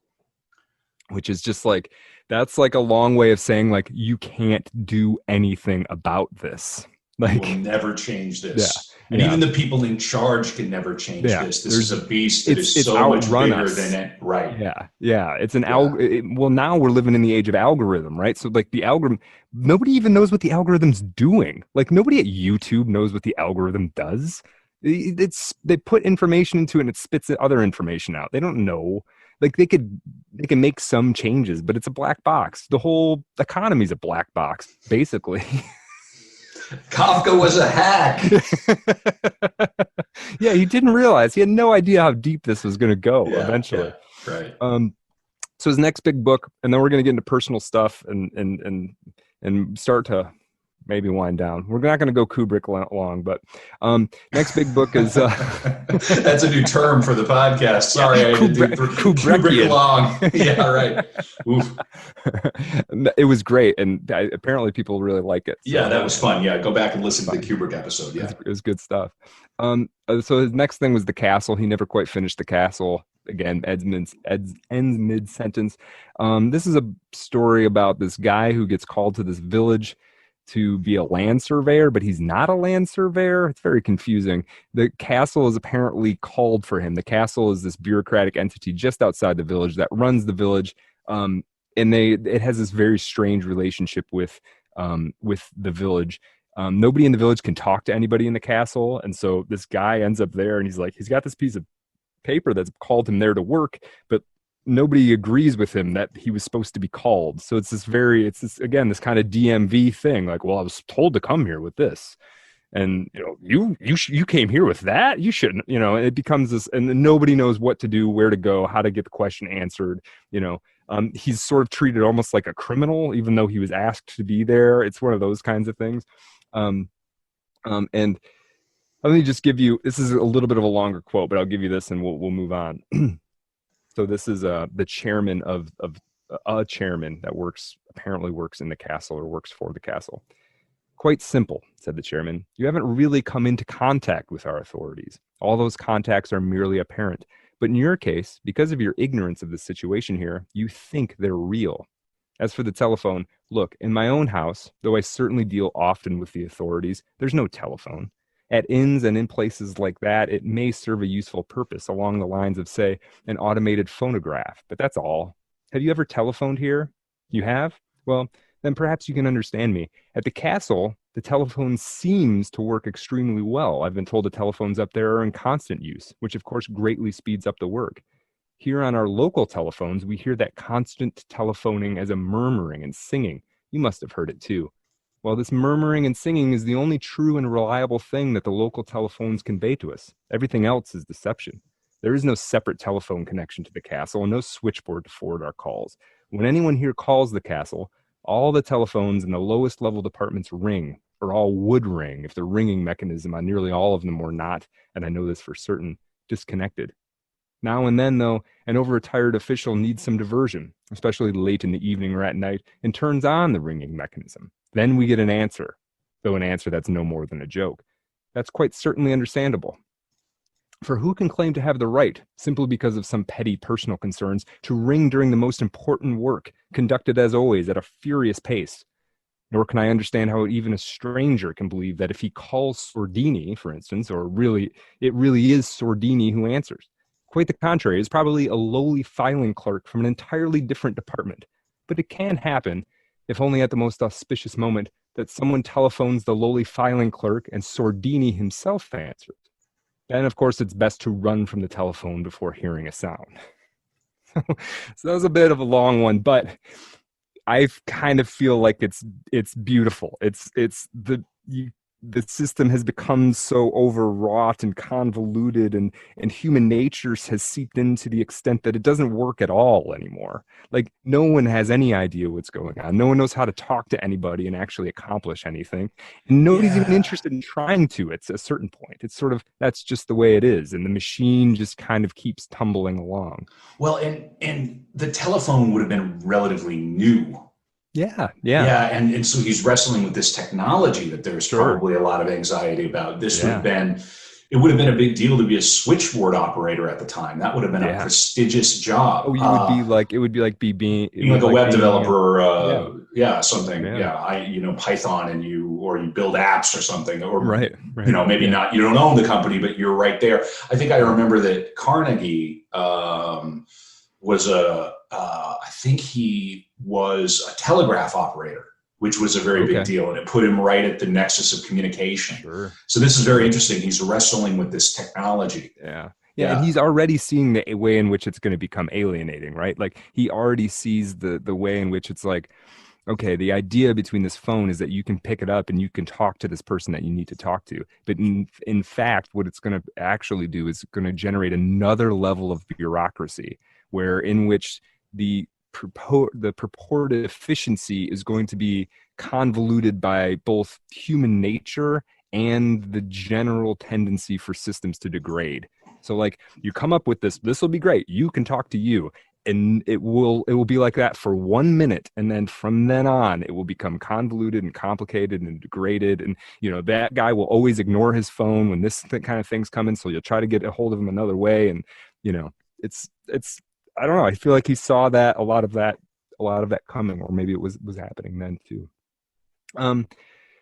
[SPEAKER 2] Which is just like, that's like a long way of saying, like, you can't do anything about this. Like,
[SPEAKER 1] we will never change this.
[SPEAKER 2] Yeah,
[SPEAKER 1] and even the people in charge can never change this. This is a beast that is so much bigger than it. Right.
[SPEAKER 2] Yeah. It's an well, now we're living in the age of algorithm, right? So like the algorithm, nobody even knows what the algorithm's doing. Like nobody at YouTube knows what the algorithm does. They put information into it and it spits other information out. They don't know. Like they can make some changes, but it's a black box. The whole economy's a black box, basically.
[SPEAKER 1] Kafka was a hack.
[SPEAKER 2] Yeah, he didn't realize. He had no idea how deep this was going to go eventually.
[SPEAKER 1] Yeah, right.
[SPEAKER 2] So his next big book, and then we're going to get into personal stuff and start to maybe wind down. We're not going to go Kubrick long, but next big book is...
[SPEAKER 1] That's a new term for the podcast. Sorry, I didn't do Kubrick long. Yeah, right.
[SPEAKER 2] It was great, and apparently people really like it. So,
[SPEAKER 1] yeah, that was fun. Yeah, go back and listen to the Kubrick episode. Yeah,
[SPEAKER 2] it was good stuff. So his next thing was The Castle. He never quite finished The Castle. Again, ends mid-sentence. This is a story about this guy who gets called to this village to be a land surveyor, but he's not a land surveyor. It's very confusing. The castle is apparently called for him. The castle is this bureaucratic entity just outside the village that runs the village, and it has this very strange relationship with the village. Nobody in the village can talk to anybody in the castle, and so this guy ends up there, and he's got this piece of paper that's called him there to work, but nobody agrees with him that he was supposed to be called. So it's this kind of DMV thing. Like, well, I was told to come here with this, and you came here with that. You shouldn't. It becomes this, and nobody knows what to do, where to go, how to get the question answered. He's sort of treated almost like a criminal, even though he was asked to be there. It's one of those kinds of things. And let me just give you. This is a little bit of a longer quote, but I'll give you this, and we'll move on. So this is the chairman of a chairman that apparently works in the castle or works for the castle. Quite simple, said the chairman. You haven't really come into contact with our authorities. All those contacts are merely apparent. But in your case, because of your ignorance of the situation here, you think they're real. As for the telephone, look, in my own house, though I certainly deal often with the authorities, there's no telephone. At inns and in places like that, it may serve a useful purpose along the lines of, say, an automated phonograph, but that's all. Have you ever telephoned here? You have? Well, then perhaps you can understand me. At the castle, the telephone seems to work extremely well. I've been told the telephones up there are in constant use, which of course greatly speeds up the work. Here on our local telephones, we hear that constant telephoning as a murmuring and singing. You must have heard it too. Well, this murmuring and singing is the only true and reliable thing that the local telephones convey to us. Everything else is deception. There is no separate telephone connection to the castle and no switchboard to forward our calls. When anyone here calls the castle, all the telephones in the lowest level departments ring, or all would ring if the ringing mechanism on nearly all of them were not, and I know this for certain, disconnected. Now and then, though, an over-retired official needs some diversion, especially late in the evening or at night, and turns on the ringing mechanism. Then we get an answer, though an answer that's no more than a joke. That's quite certainly understandable. For who can claim to have the right, simply because of some petty personal concerns, to ring during the most important work, conducted as always at a furious pace? Nor can I understand how even a stranger can believe that if he calls Sordini, for instance, or it really is Sordini who answers. Quite the contrary, it's probably a lowly filing clerk from an entirely different department. But it can happen, if only at the most auspicious moment, that someone telephones the lowly filing clerk and Sordini himself answers. Then, of course, it's best to run from the telephone before hearing a sound. So that was a bit of a long one, but I kind of feel like it's beautiful. the system has become so overwrought and convoluted, and human nature has seeped in to the extent that it doesn't work at all anymore. Like no one has any idea what's going on. No one knows how to talk to anybody and actually accomplish anything. And nobody's even
[SPEAKER 1] Yeah.
[SPEAKER 2] interested in trying to at a certain point. It's sort of, that's just the way it is. And the machine just kind of keeps tumbling along.
[SPEAKER 1] Well, and the telephone would have been relatively new.
[SPEAKER 2] Yeah, yeah,
[SPEAKER 1] Yeah, and so he's wrestling with this technology that there's
[SPEAKER 2] sure.
[SPEAKER 1] probably a lot of anxiety about. This would have
[SPEAKER 2] Yeah,
[SPEAKER 1] been, it would have been a big deal to be a switchboard operator at the time. That would have been a
[SPEAKER 2] yeah.
[SPEAKER 1] prestigious
[SPEAKER 2] Oh,
[SPEAKER 1] job.
[SPEAKER 2] you would be like, it would be like it
[SPEAKER 1] Being
[SPEAKER 2] would
[SPEAKER 1] like
[SPEAKER 2] be
[SPEAKER 1] a
[SPEAKER 2] like
[SPEAKER 1] web
[SPEAKER 2] being,
[SPEAKER 1] developer,
[SPEAKER 2] yeah,
[SPEAKER 1] yeah, something,
[SPEAKER 2] yeah.
[SPEAKER 1] yeah, Python, and you build apps or something, or
[SPEAKER 2] Right, right.
[SPEAKER 1] maybe
[SPEAKER 2] Yeah.
[SPEAKER 1] not, you don't own the company, but you're right there. I think I
[SPEAKER 2] Yeah.
[SPEAKER 1] remember that Carnegie was I think he was a telegraph operator, which was a very big
[SPEAKER 2] Okay.
[SPEAKER 1] deal, and it put him right at the nexus of communication.
[SPEAKER 2] Sure.
[SPEAKER 1] So this is very
[SPEAKER 2] Sure.
[SPEAKER 1] interesting. He's wrestling with this technology.
[SPEAKER 2] Yeah. Yeah, and
[SPEAKER 1] Yeah,
[SPEAKER 2] he's already seeing the way in which it's going to become alienating, right? Like he already sees the way in which it's like, okay, the idea between this phone is that you can pick it up and you can talk to this person that you need to talk to. But in fact, what it's going to actually do is going to generate another level of bureaucracy where in which the purported efficiency is going to be convoluted by both human nature and the general tendency for systems to degrade. So like you come up with this will be great. You can talk to you, and it will be like that for 1 minute, and then from then on it will become convoluted and complicated and degraded, and that guy will always ignore his phone when this kind of things come in, so you'll try to get a hold of him another way. And it's I don't know, I feel like he saw that a lot of that coming, or maybe it was happening then too.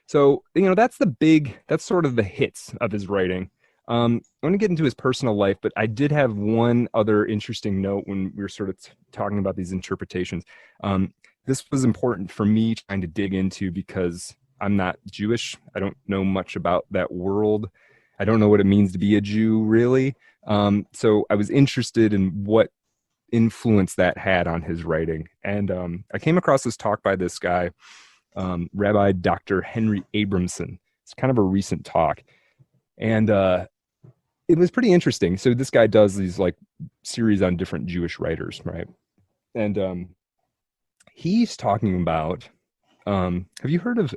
[SPEAKER 2] So, that's sort of the hits of his writing. I want to get into his personal life, but I did have one other interesting note when we were sort of talking about these interpretations. This was important for me trying to dig into because I'm not Jewish. I don't know much about that world. I don't know what it means to be a Jew, really. So I was interested in what influence that had on his writing. And I came across this talk by this guy, Rabbi Dr. Henry Abramson. It's kind of a recent talk. And it was pretty interesting. So this guy does these like series on different Jewish writers, right? And he's talking about, have you heard of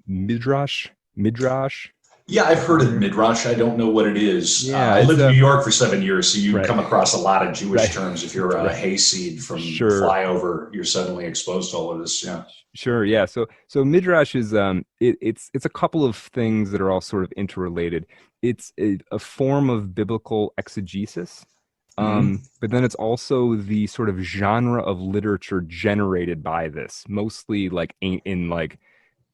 [SPEAKER 2] Midrash? Midrash?
[SPEAKER 1] yeah, I've heard of Midrash. I don't know what it is.
[SPEAKER 2] Yeah,
[SPEAKER 1] I
[SPEAKER 2] it's
[SPEAKER 1] lived in
[SPEAKER 2] a
[SPEAKER 1] New York for 7 years, so you
[SPEAKER 2] right,
[SPEAKER 1] come across a lot of Jewish
[SPEAKER 2] right,
[SPEAKER 1] terms. If you're a
[SPEAKER 2] right.
[SPEAKER 1] hayseed from
[SPEAKER 2] Sure,
[SPEAKER 1] flyover, you're suddenly exposed to all of this. Yeah.
[SPEAKER 2] sure. Yeah. So Midrash is it's a couple of things that are all sort of interrelated. It's a form of biblical exegesis.
[SPEAKER 1] Hmm.
[SPEAKER 2] But then it's also the sort of genre of literature generated by this, mostly like in like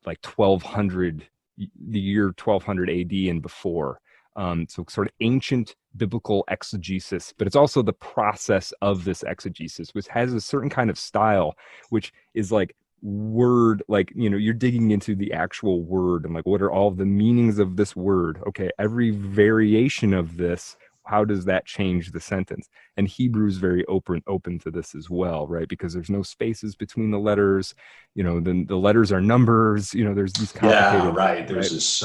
[SPEAKER 2] 1200, the year 1200 AD and before. So sort of ancient biblical exegesis, but it's also the process of this exegesis, which has a certain kind of style, which is like word, like you're digging into the actual word and like what are all the meanings of this word. Okay, every variation of this, how does that change the sentence? And Hebrew is very open to this as well, right? Because there's no spaces between the letters. Then the letters are numbers. There's these
[SPEAKER 1] Yeah,
[SPEAKER 2] complicated,
[SPEAKER 1] right. There's
[SPEAKER 2] right?
[SPEAKER 1] this.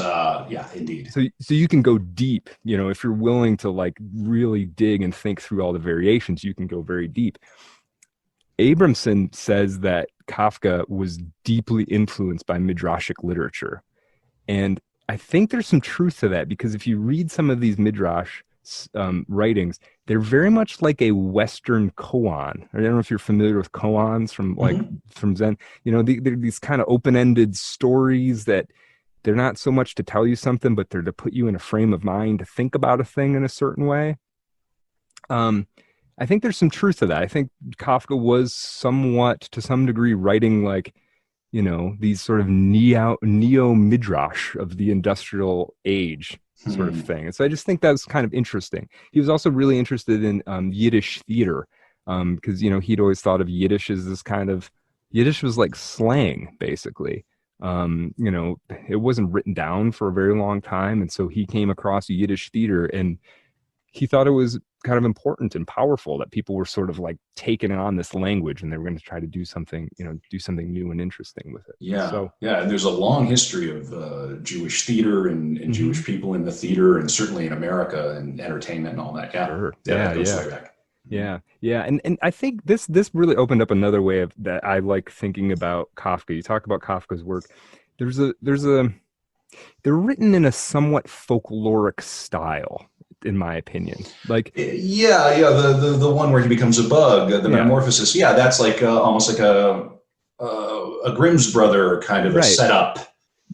[SPEAKER 1] Yeah, indeed.
[SPEAKER 2] So you can go deep. If you're willing to like really dig and think through all the variations, you can go very deep. Abramson says that Kafka was deeply influenced by midrashic literature. And I think there's some truth to that, because if you read some of these midrash writings, they're very much like a Western koan. I don't know if you're familiar with koans
[SPEAKER 1] Hmm.
[SPEAKER 2] from Zen. They're these kind of open-ended stories that they're not so much to tell you something, but they're to put you in a frame of mind to think about a thing in a certain way. Um, I think there's some truth to that. I think Kafka was somewhat, to some degree, writing like these sort of neo midrash of the industrial age sort of
[SPEAKER 1] Hmm.
[SPEAKER 2] thing. And so I just think that's kind of interesting. He was also really interested in Yiddish theater, because he'd always thought of Yiddish as this kind of, Yiddish was like slang basically. It wasn't written down for a very long time, and so he came across Yiddish theater, and he thought it was kind of important and powerful, that people were sort of like taking on this language and they were going to try to do something, do something new and interesting with it.
[SPEAKER 1] Yeah,
[SPEAKER 2] So
[SPEAKER 1] yeah, and there's a long history of Jewish theater and Jewish people in the theater, and certainly in America and entertainment and all that. Yeah,
[SPEAKER 2] sure.
[SPEAKER 1] yeah, that goes
[SPEAKER 2] Yeah.
[SPEAKER 1] way back.
[SPEAKER 2] Yeah. And I think this really opened up another way of that I like thinking about Kafka. You talk about Kafka's work. They're written in a somewhat folkloric style, in my opinion. Like,
[SPEAKER 1] yeah, the one where he becomes a bug, the metamorphosis. Yeah, that's like almost like a Grimm's brother kind of a
[SPEAKER 2] right.
[SPEAKER 1] setup.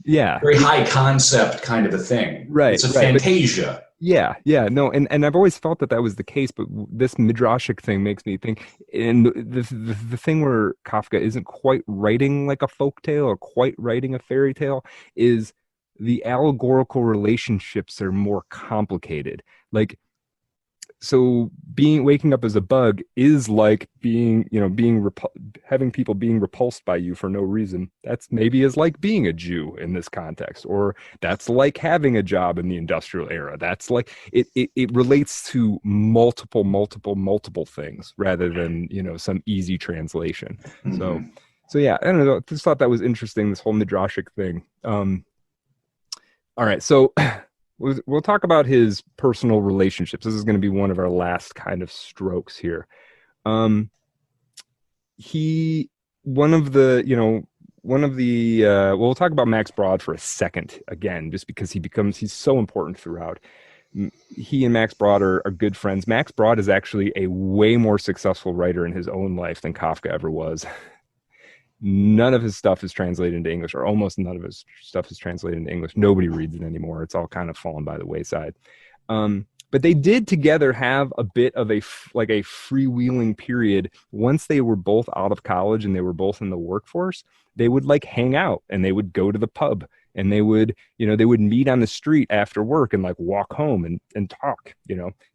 [SPEAKER 2] Yeah,
[SPEAKER 1] very high concept kind of a thing.
[SPEAKER 2] Right,
[SPEAKER 1] it's a
[SPEAKER 2] right.
[SPEAKER 1] fantasia.
[SPEAKER 2] No, and I've always felt that was the case, but this midrashic thing makes me think. And the thing where Kafka isn't quite writing like a folktale or quite writing a fairy tale is the allegorical relationships are more complicated. Like, so waking up as a bug is like having people being repulsed by you for no reason. That's maybe is like being a Jew in this context, or that's like having a job in the industrial era. That's like it relates to multiple things rather than some easy translation.
[SPEAKER 1] Mm-hmm.
[SPEAKER 2] So yeah, I don't know. I just thought that was interesting, this whole midrashic thing. All right, so we'll talk about his personal relationships. This is going to be one of our last kind of strokes here. We'll talk about Max Brod for a second again, just because he's so important throughout. He and Max Brod are good friends. Max Brod is actually a way more successful writer in his own life than Kafka ever was. None of his stuff is translated into English, or almost none of his stuff is translated into English. Nobody reads it anymore. It's all kind of fallen by the wayside. But they did together have a bit of a freewheeling period. Once they were both out of college and they were both in the workforce, they would like hang out and they would go to the pub and they would meet on the street after work and like walk home and talk.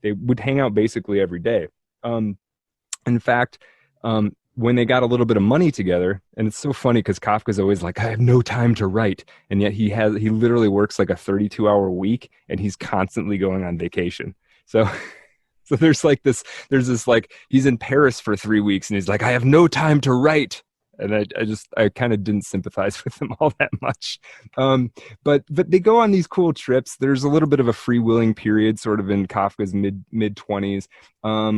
[SPEAKER 2] They would hang out basically every day. In fact, when they got a little bit of money together, and it's so funny because Kafka's always like, I have no time to write. And yet he literally works like a 32-hour week and he's constantly going on vacation. So there's this like, he's in Paris for 3 weeks and he's like, I have no time to write. And I kind of didn't sympathize with him all that much. But they go on these cool trips. There's a little bit of a freewheeling period sort of in Kafka's mid 20s.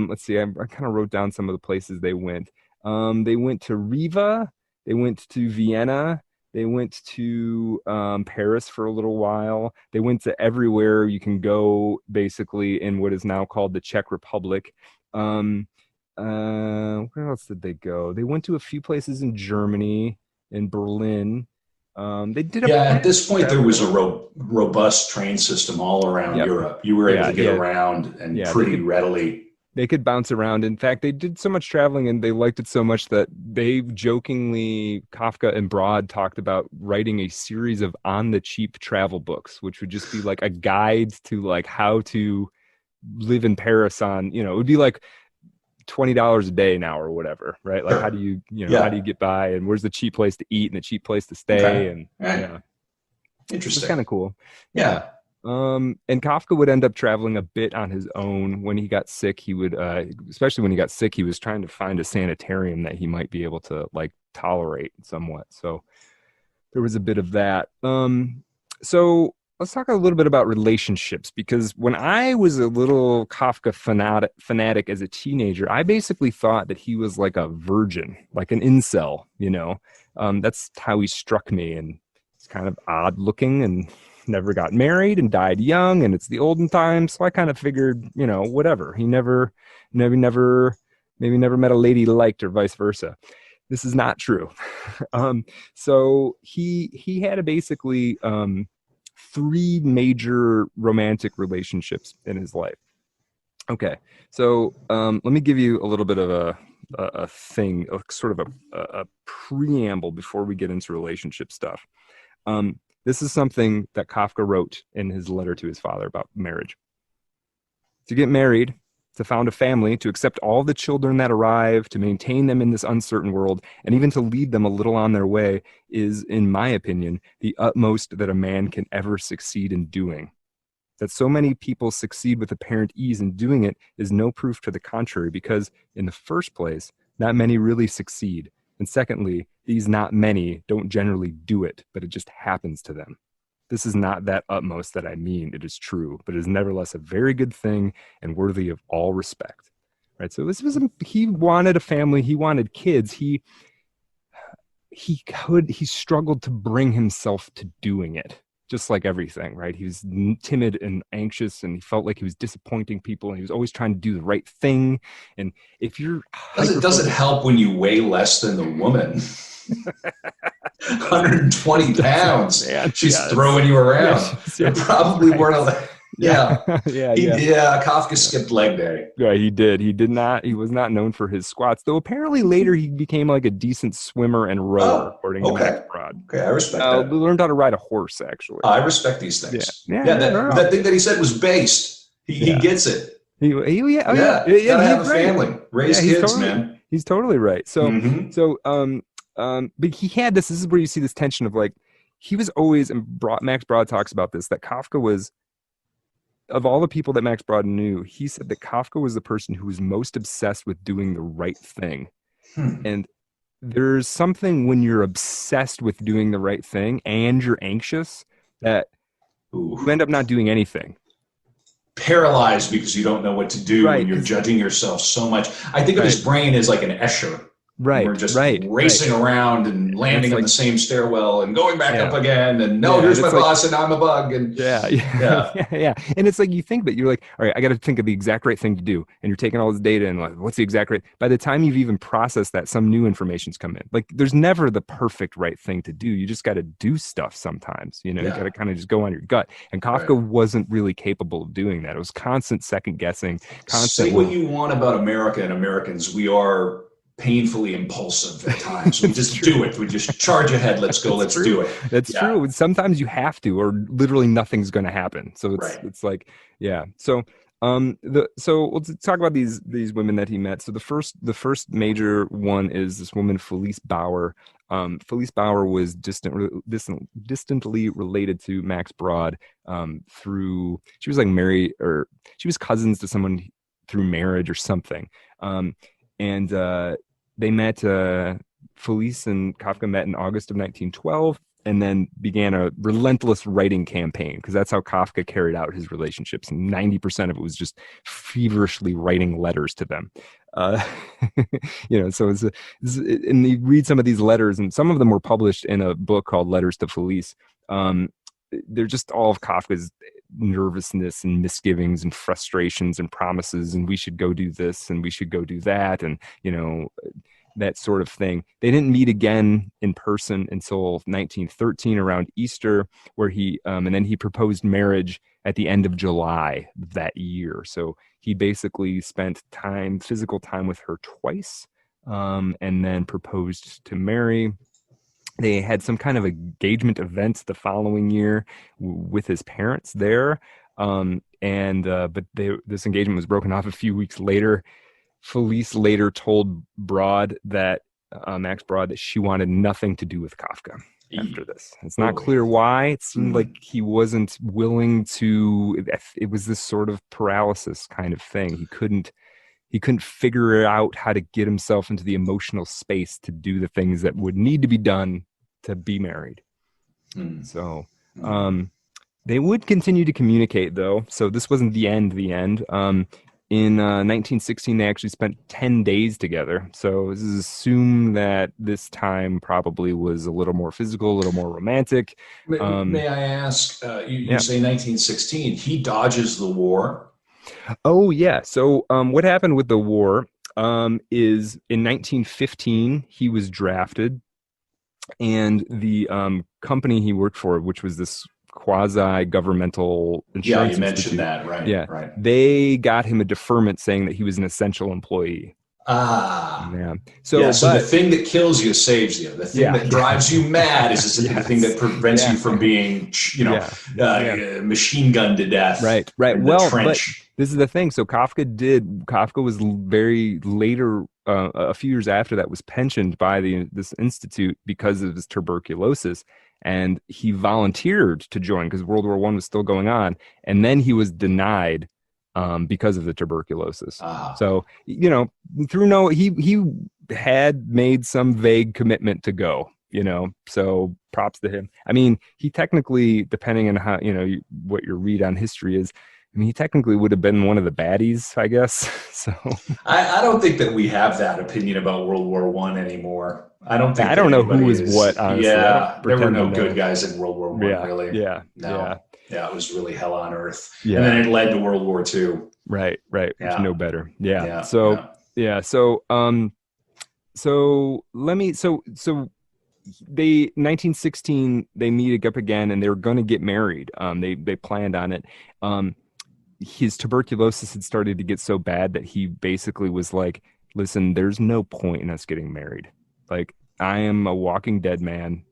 [SPEAKER 2] Let's see, I kind of wrote down some of the places they went. They went to Riva, they went to Vienna, they went to Paris for a little while. They went to everywhere you can go, basically, in what is now called the Czech Republic. Where else did they go? They went to a few places in Germany, in Berlin. They did
[SPEAKER 1] at this point there was a robust train system all around Europe. You were able to get around and pretty readily.
[SPEAKER 2] They could bounce around. In fact, they did so much traveling and they liked it so much that they jokingly, Kafka and Brod, talked about writing a series of on the cheap travel books, which would just be like a guide to like how to live in Paris on, it would be like $20 a day now or whatever, right? Like how do you, how do you get by, and where's the cheap place to eat and the cheap place to stay? And
[SPEAKER 1] interesting.
[SPEAKER 2] It's kind of cool.
[SPEAKER 1] Yeah.
[SPEAKER 2] And Kafka would end up traveling a bit on his own. When he got sick, he would, especially when he got sick, he was trying to find a sanitarium that he might be able to like tolerate somewhat. So there was a bit of that. So let's talk a little bit about relationships, because when I was a little Kafka fanatic as a teenager, I basically thought that he was like a virgin, like an incel, that's how he struck me. And he's kind of odd looking and never got married and died young, and it's the olden times. So I kind of figured, whatever. He never met a lady he liked, or vice versa. This is not true. So he had basically 3 major romantic relationships in his life. Okay, so let me give you a little bit of a thing, sort of a preamble before we get into relationship stuff. This is something that Kafka wrote in his letter to his father about marriage. To get married, to found a family, to accept all the children that arrive, to maintain them in this uncertain world, and even to lead them a little on their way is, in my opinion, the utmost that a man can ever succeed in doing. That so many people succeed with apparent ease in doing it is no proof to the contrary, because in the first place, not many really succeed. And secondly, these not many don't generally do it, but it just happens to them. This is not that utmost that I mean, it is true, but it is nevertheless a very good thing and worthy of all respect. Right? So this was, he wanted a family, he wanted kids, he struggled to bring himself to doing it, just like everything, right? He was timid and anxious, and he felt like he was disappointing people, and he was always trying to do the right thing. And if you're
[SPEAKER 1] doesn't help when you weigh less than the woman. 120 pounds. She's throwing you around. You probably weren't allowed. Kafka skipped leg day.
[SPEAKER 2] Yeah, he did. He was not known for his squats, though apparently later he became like a decent swimmer and rower, according to Max Brod.
[SPEAKER 1] Okay, I respect that.
[SPEAKER 2] He learned how to ride a horse, actually.
[SPEAKER 1] I respect these things. That thing that he said was based. He gets it.
[SPEAKER 2] Gotta
[SPEAKER 1] have a family, raise kids, man.
[SPEAKER 2] He's totally right. So, but he had this. This is where you see this tension of like, he was always, and Max Brod talks about this, that Kafka was, of all the people that Max Brod knew, he said that Kafka was the person who was most obsessed with doing the right thing. And there's something when you're obsessed with doing the right thing and you're anxious that you end up not doing anything.
[SPEAKER 1] Paralyzed because you don't know what to do, and you're judging yourself so much. I think of his brain as like an Escher. We're just racing around and landing on the same stairwell and going back up again. And here's my boss, and I'm a bug. And
[SPEAKER 2] And it's like, you think that you're like, all right, I got to think of the exact right thing to do. And you're taking all this data and like, what's the exact right? By the time you've even processed that, some new information's come in. Like, there's never the perfect right thing to do. You just got to do stuff sometimes. You got to kind of just go on your gut. And Kafka wasn't really capable of doing that. It was constant second guessing.
[SPEAKER 1] Say what you want about America and Americans. We are painfully impulsive at times. We just do it. We just charge ahead. Let's go. Let's do it.
[SPEAKER 2] That's true. Sometimes you have to, or literally nothing's going to happen. So it's like, So, so let's talk about these women that he met. So the first major one is this woman, Felice Bauer. Felice Bauer was distantly related to Max Brod through, she was like married, or she was cousins to someone through marriage or something. They met, Felice and Kafka met in August of 1912, and then began a relentless writing campaign, because that's how Kafka carried out his relationships. And 90% of it was just feverishly writing letters to them. So and you read some of these letters, and some of them were published in a book called Letters to Felice. They're just all of Kafka's nervousness and misgivings and frustrations and promises, and we should go do this and we should go do that, and that sort of thing. They didn't meet again in person until 1913 around Easter, where he and then he proposed marriage at the end of July that year. So he basically spent physical time with her twice, and then proposed to marry. They had some kind of engagement event the following year with his parents there. But this engagement was broken off a few weeks later. Felice later told Brod that, Max Brod, that she wanted nothing to do with Kafka after this. It's not clear why. It seemed like he wasn't willing to. It was this sort of paralysis kind of thing. He couldn't figure out how to get himself into the emotional space to do the things that would need to be done to be married. So they would continue to communicate, though. So this wasn't the end. In 1916, they actually spent 10 days together. So this is assumed that this time probably was a little more physical, a little more romantic.
[SPEAKER 1] May I ask, you say 1916, he dodges the war?
[SPEAKER 2] Oh, yeah. So what happened with the war is in 1915, he was drafted, and the company he worked for, which was this quasi-governmental insurance
[SPEAKER 1] you mentioned that, right? Right.
[SPEAKER 2] They got him a deferment saying that he was an essential employee. So
[SPEAKER 1] the thing that kills you saves you. The thing that drives you mad is the thing that prevents you from being, machine gunned to death.
[SPEAKER 2] Right. Well, but this is the thing. So Kafka was very later, a few years after that, was pensioned by this institute because of his tuberculosis. and he volunteered to join because World War I was still going on, and then he was denied because of the tuberculosis. So, you know, he had made some vague commitment to go, you know, so props to him. I mean, he technically, depending on how, you know, what your read on history is, I mean, he technically would have been one of the baddies, I guess. So
[SPEAKER 1] I don't think that we have that opinion about World War I anymore. I don't think
[SPEAKER 2] I don't know who was what, honestly.
[SPEAKER 1] Yeah, there were no good guys in World War I, really.
[SPEAKER 2] Yeah.
[SPEAKER 1] Yeah, it was really hell on earth.
[SPEAKER 2] Yeah.
[SPEAKER 1] And then it led to World War II.
[SPEAKER 2] Right. Yeah. Which no better. Yeah.
[SPEAKER 1] So
[SPEAKER 2] they 1916 they meet up again, and they were going to get married. They planned on it. His tuberculosis had started to get so bad that he basically was like, listen, there's no point in us getting married. Like, I am a walking dead man.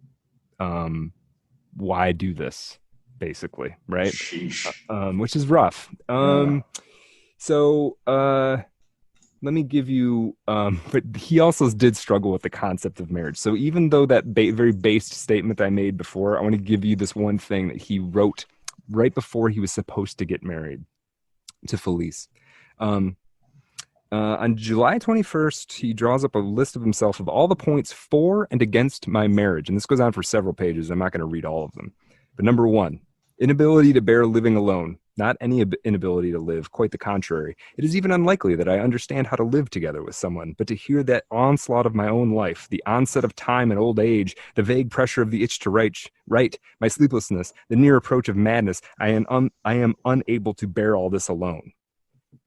[SPEAKER 2] Why do this? Basically, right? Which is rough. So let me give you, but he also did struggle with the concept of marriage. So even though that very based statement I made before, I want to give you this one thing that he wrote right before he was supposed to get married to Felice. On July 21st, he draws up a list of himself of all the points for and against my marriage. And this goes on for several pages. I'm not going to read all of them. But number 1, inability to bear living alone. Not any inability to live, quite the contrary. It is even unlikely that I understand how to live together with someone, but to hear that onslaught of my own life, the onset of time and old age, the vague pressure of the itch to write, my sleeplessness, the near approach of madness, I am unable to bear all this alone.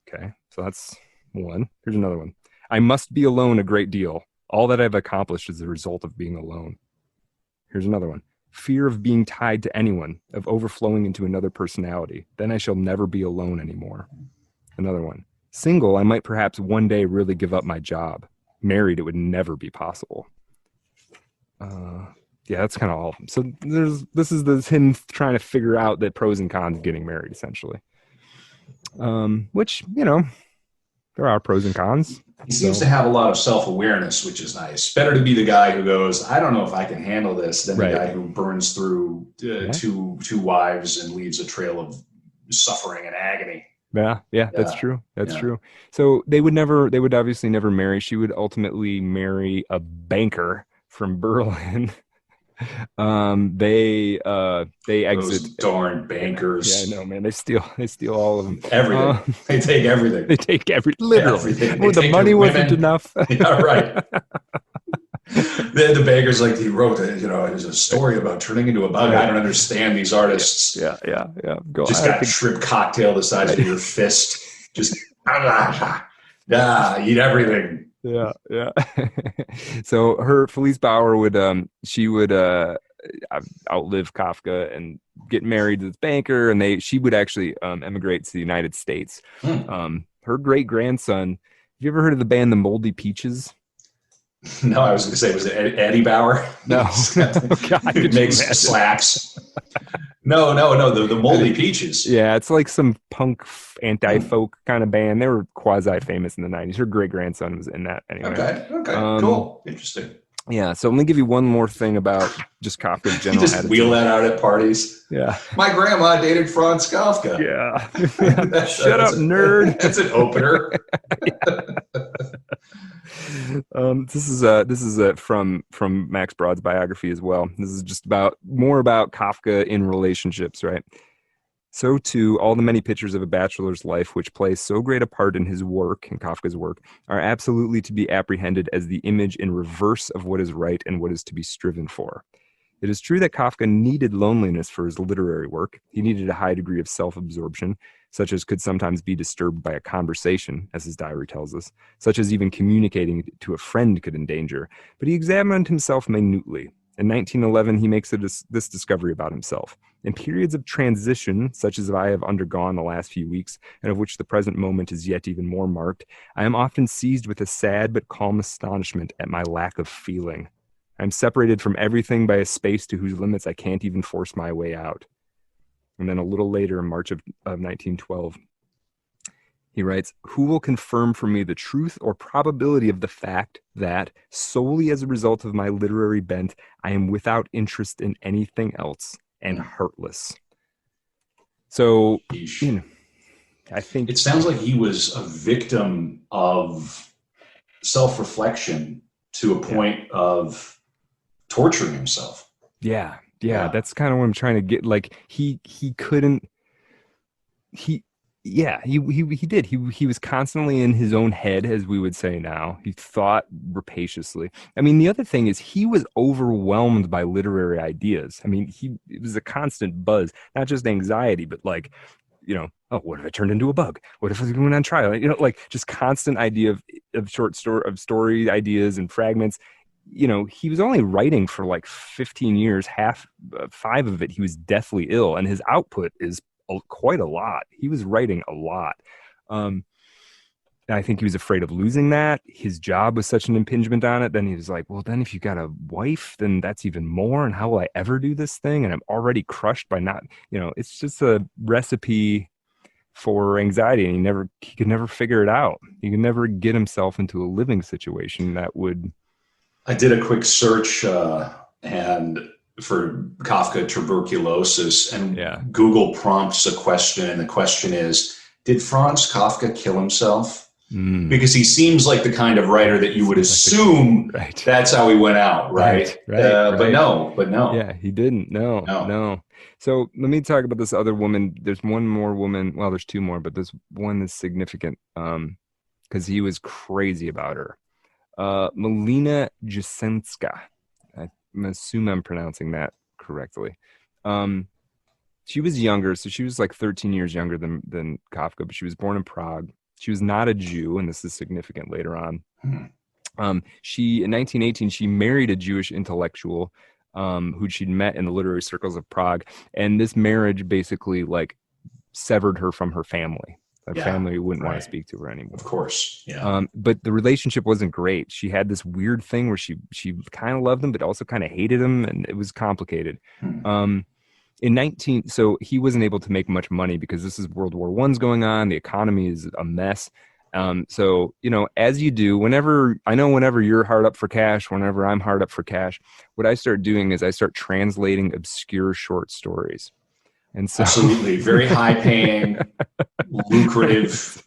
[SPEAKER 2] Okay, so that's one. Here's another one. I must be alone a great deal. All that I've accomplished is the result of being alone. Here's another one. Fear of being tied to anyone, of overflowing into another personality. Then I shall never be alone anymore. Another one. Single, I might perhaps one day really give up my job. Married, it would never be possible. Yeah, that's kind of all. So this is him trying to figure out the pros and cons of getting married, essentially. Which, you know, there are pros and cons.
[SPEAKER 1] He seems to have a lot of self-awareness, which is nice. Better to be the guy who goes, I don't know if I can handle this, than the guy who burns through two wives and leaves a trail of suffering and agony.
[SPEAKER 2] Yeah, that's true. That's true. So they would obviously never marry. She would ultimately marry a banker from Berlin. They exit.
[SPEAKER 1] Those darn bankers.
[SPEAKER 2] Yeah, I know, man. They steal all of them.
[SPEAKER 1] Everything. They take everything.
[SPEAKER 2] They take literally.
[SPEAKER 1] Everything.
[SPEAKER 2] Well, the money wasn't enough.
[SPEAKER 1] Yeah, right. The bankers, like he wrote, there's a story about turning into a bug. I don't understand these artists.
[SPEAKER 2] Yeah.
[SPEAKER 1] Just got shrimp cocktail the size of your fist. Just eat everything.
[SPEAKER 2] Yeah. So Felice Bauer would outlive Kafka and get married to this banker, and she would actually emigrate to the United States. Her great grandson. Have you ever heard of the band the Moldy Peaches?
[SPEAKER 1] No, I was going to say, was it Eddie Bauer?
[SPEAKER 2] No. God,
[SPEAKER 1] he makes slacks. No, the Moldy Peaches.
[SPEAKER 2] Yeah, it's like some punk anti-folk kind of band. They were quasi-famous in the 90s. Her great-grandson was in that anyway.
[SPEAKER 1] Okay, cool. Interesting.
[SPEAKER 2] Yeah, so I'm going to give you one more thing about just Kafka's general
[SPEAKER 1] attitude.
[SPEAKER 2] Attitude.
[SPEAKER 1] Wheel that out at parties.
[SPEAKER 2] Yeah.
[SPEAKER 1] My grandma dated Franz Kafka.
[SPEAKER 2] Yeah. Shut up, nerd.
[SPEAKER 1] That's an opener.
[SPEAKER 2] This is from Max Broad's biography as well. This is just more about Kafka in relationships, right? So too, all the many pictures of a bachelor's life which play so great a part in his work, in Kafka's work, are absolutely to be apprehended as the image in reverse of what is right and what is to be striven for. It is true that Kafka needed loneliness for his literary work. He needed a high degree of self-absorption, such as could sometimes be disturbed by a conversation, as his diary tells us, such as even communicating to a friend could endanger. But he examined himself minutely. In 1911, he makes this discovery about himself. In periods of transition, such as I have undergone the last few weeks, and of which the present moment is yet even more marked, I am often seized with a sad but calm astonishment at my lack of feeling. I am separated from everything by a space to whose limits I can't even force my way out. And then a little later, in March of 1912, He writes, "Who will confirm for me the truth or probability of the fact that, solely as a result of my literary bent, I am without interest in anything else and heartless?" So,
[SPEAKER 1] Yeesh.
[SPEAKER 2] I think
[SPEAKER 1] it sounds like he was a victim of self-reflection to a point of torturing himself.
[SPEAKER 2] Yeah, that's kind of what I'm trying to get. Like he couldn't he yeah, he did. He was constantly in his own head, as we would say now. He thought rapaciously. I mean, the other thing is he was overwhelmed by literary ideas. I mean, it was a constant buzz, not just anxiety, but like, oh, what if I turned into a bug? What if I was going on trial? Like just constant idea of story ideas and fragments. He was only writing for like 15 years, five of it he was deathly ill, and his output is quite a lot. He was writing a lot. And I think he was afraid of losing that. His job was such an impingement on it. Then he was like, well, then if you got a wife, then that's even more. And how will I ever do this thing? And I'm already crushed by not, it's just a recipe for anxiety. And he could never figure it out. He could never get himself into a living situation that would.
[SPEAKER 1] I did a quick search and for Kafka tuberculosis, and Google prompts a question, and the question is, did Franz Kafka kill himself? Because he seems like the kind of writer that you would assume that's how he went out, right? But no.
[SPEAKER 2] Yeah, he didn't. No. So let me talk about this other woman. There's one more woman. Well, there's two more, but this one is significant because he was crazy about her. Melina Jasenska. I assume I'm pronouncing that correctly. She was younger, so she was like 13 years younger than Kafka, but she was born in Prague. She was not a Jew, and this is significant later on. She, in 1918, she married a Jewish intellectual who she'd met in the literary circles of Prague, and this marriage basically like severed her from her family. Her family wouldn't want to speak to her anymore.
[SPEAKER 1] Of course, yeah.
[SPEAKER 2] But the relationship wasn't great. She had this weird thing where she kind of loved him, but also kind of hated him, and it was complicated. So he wasn't able to make much money because this is World War I's going on. The economy is a mess. So, as you do, whenever you're hard up for cash, whenever I'm hard up for cash, what I start doing is I start translating obscure short stories. And so,
[SPEAKER 1] absolutely, very high paying, lucrative.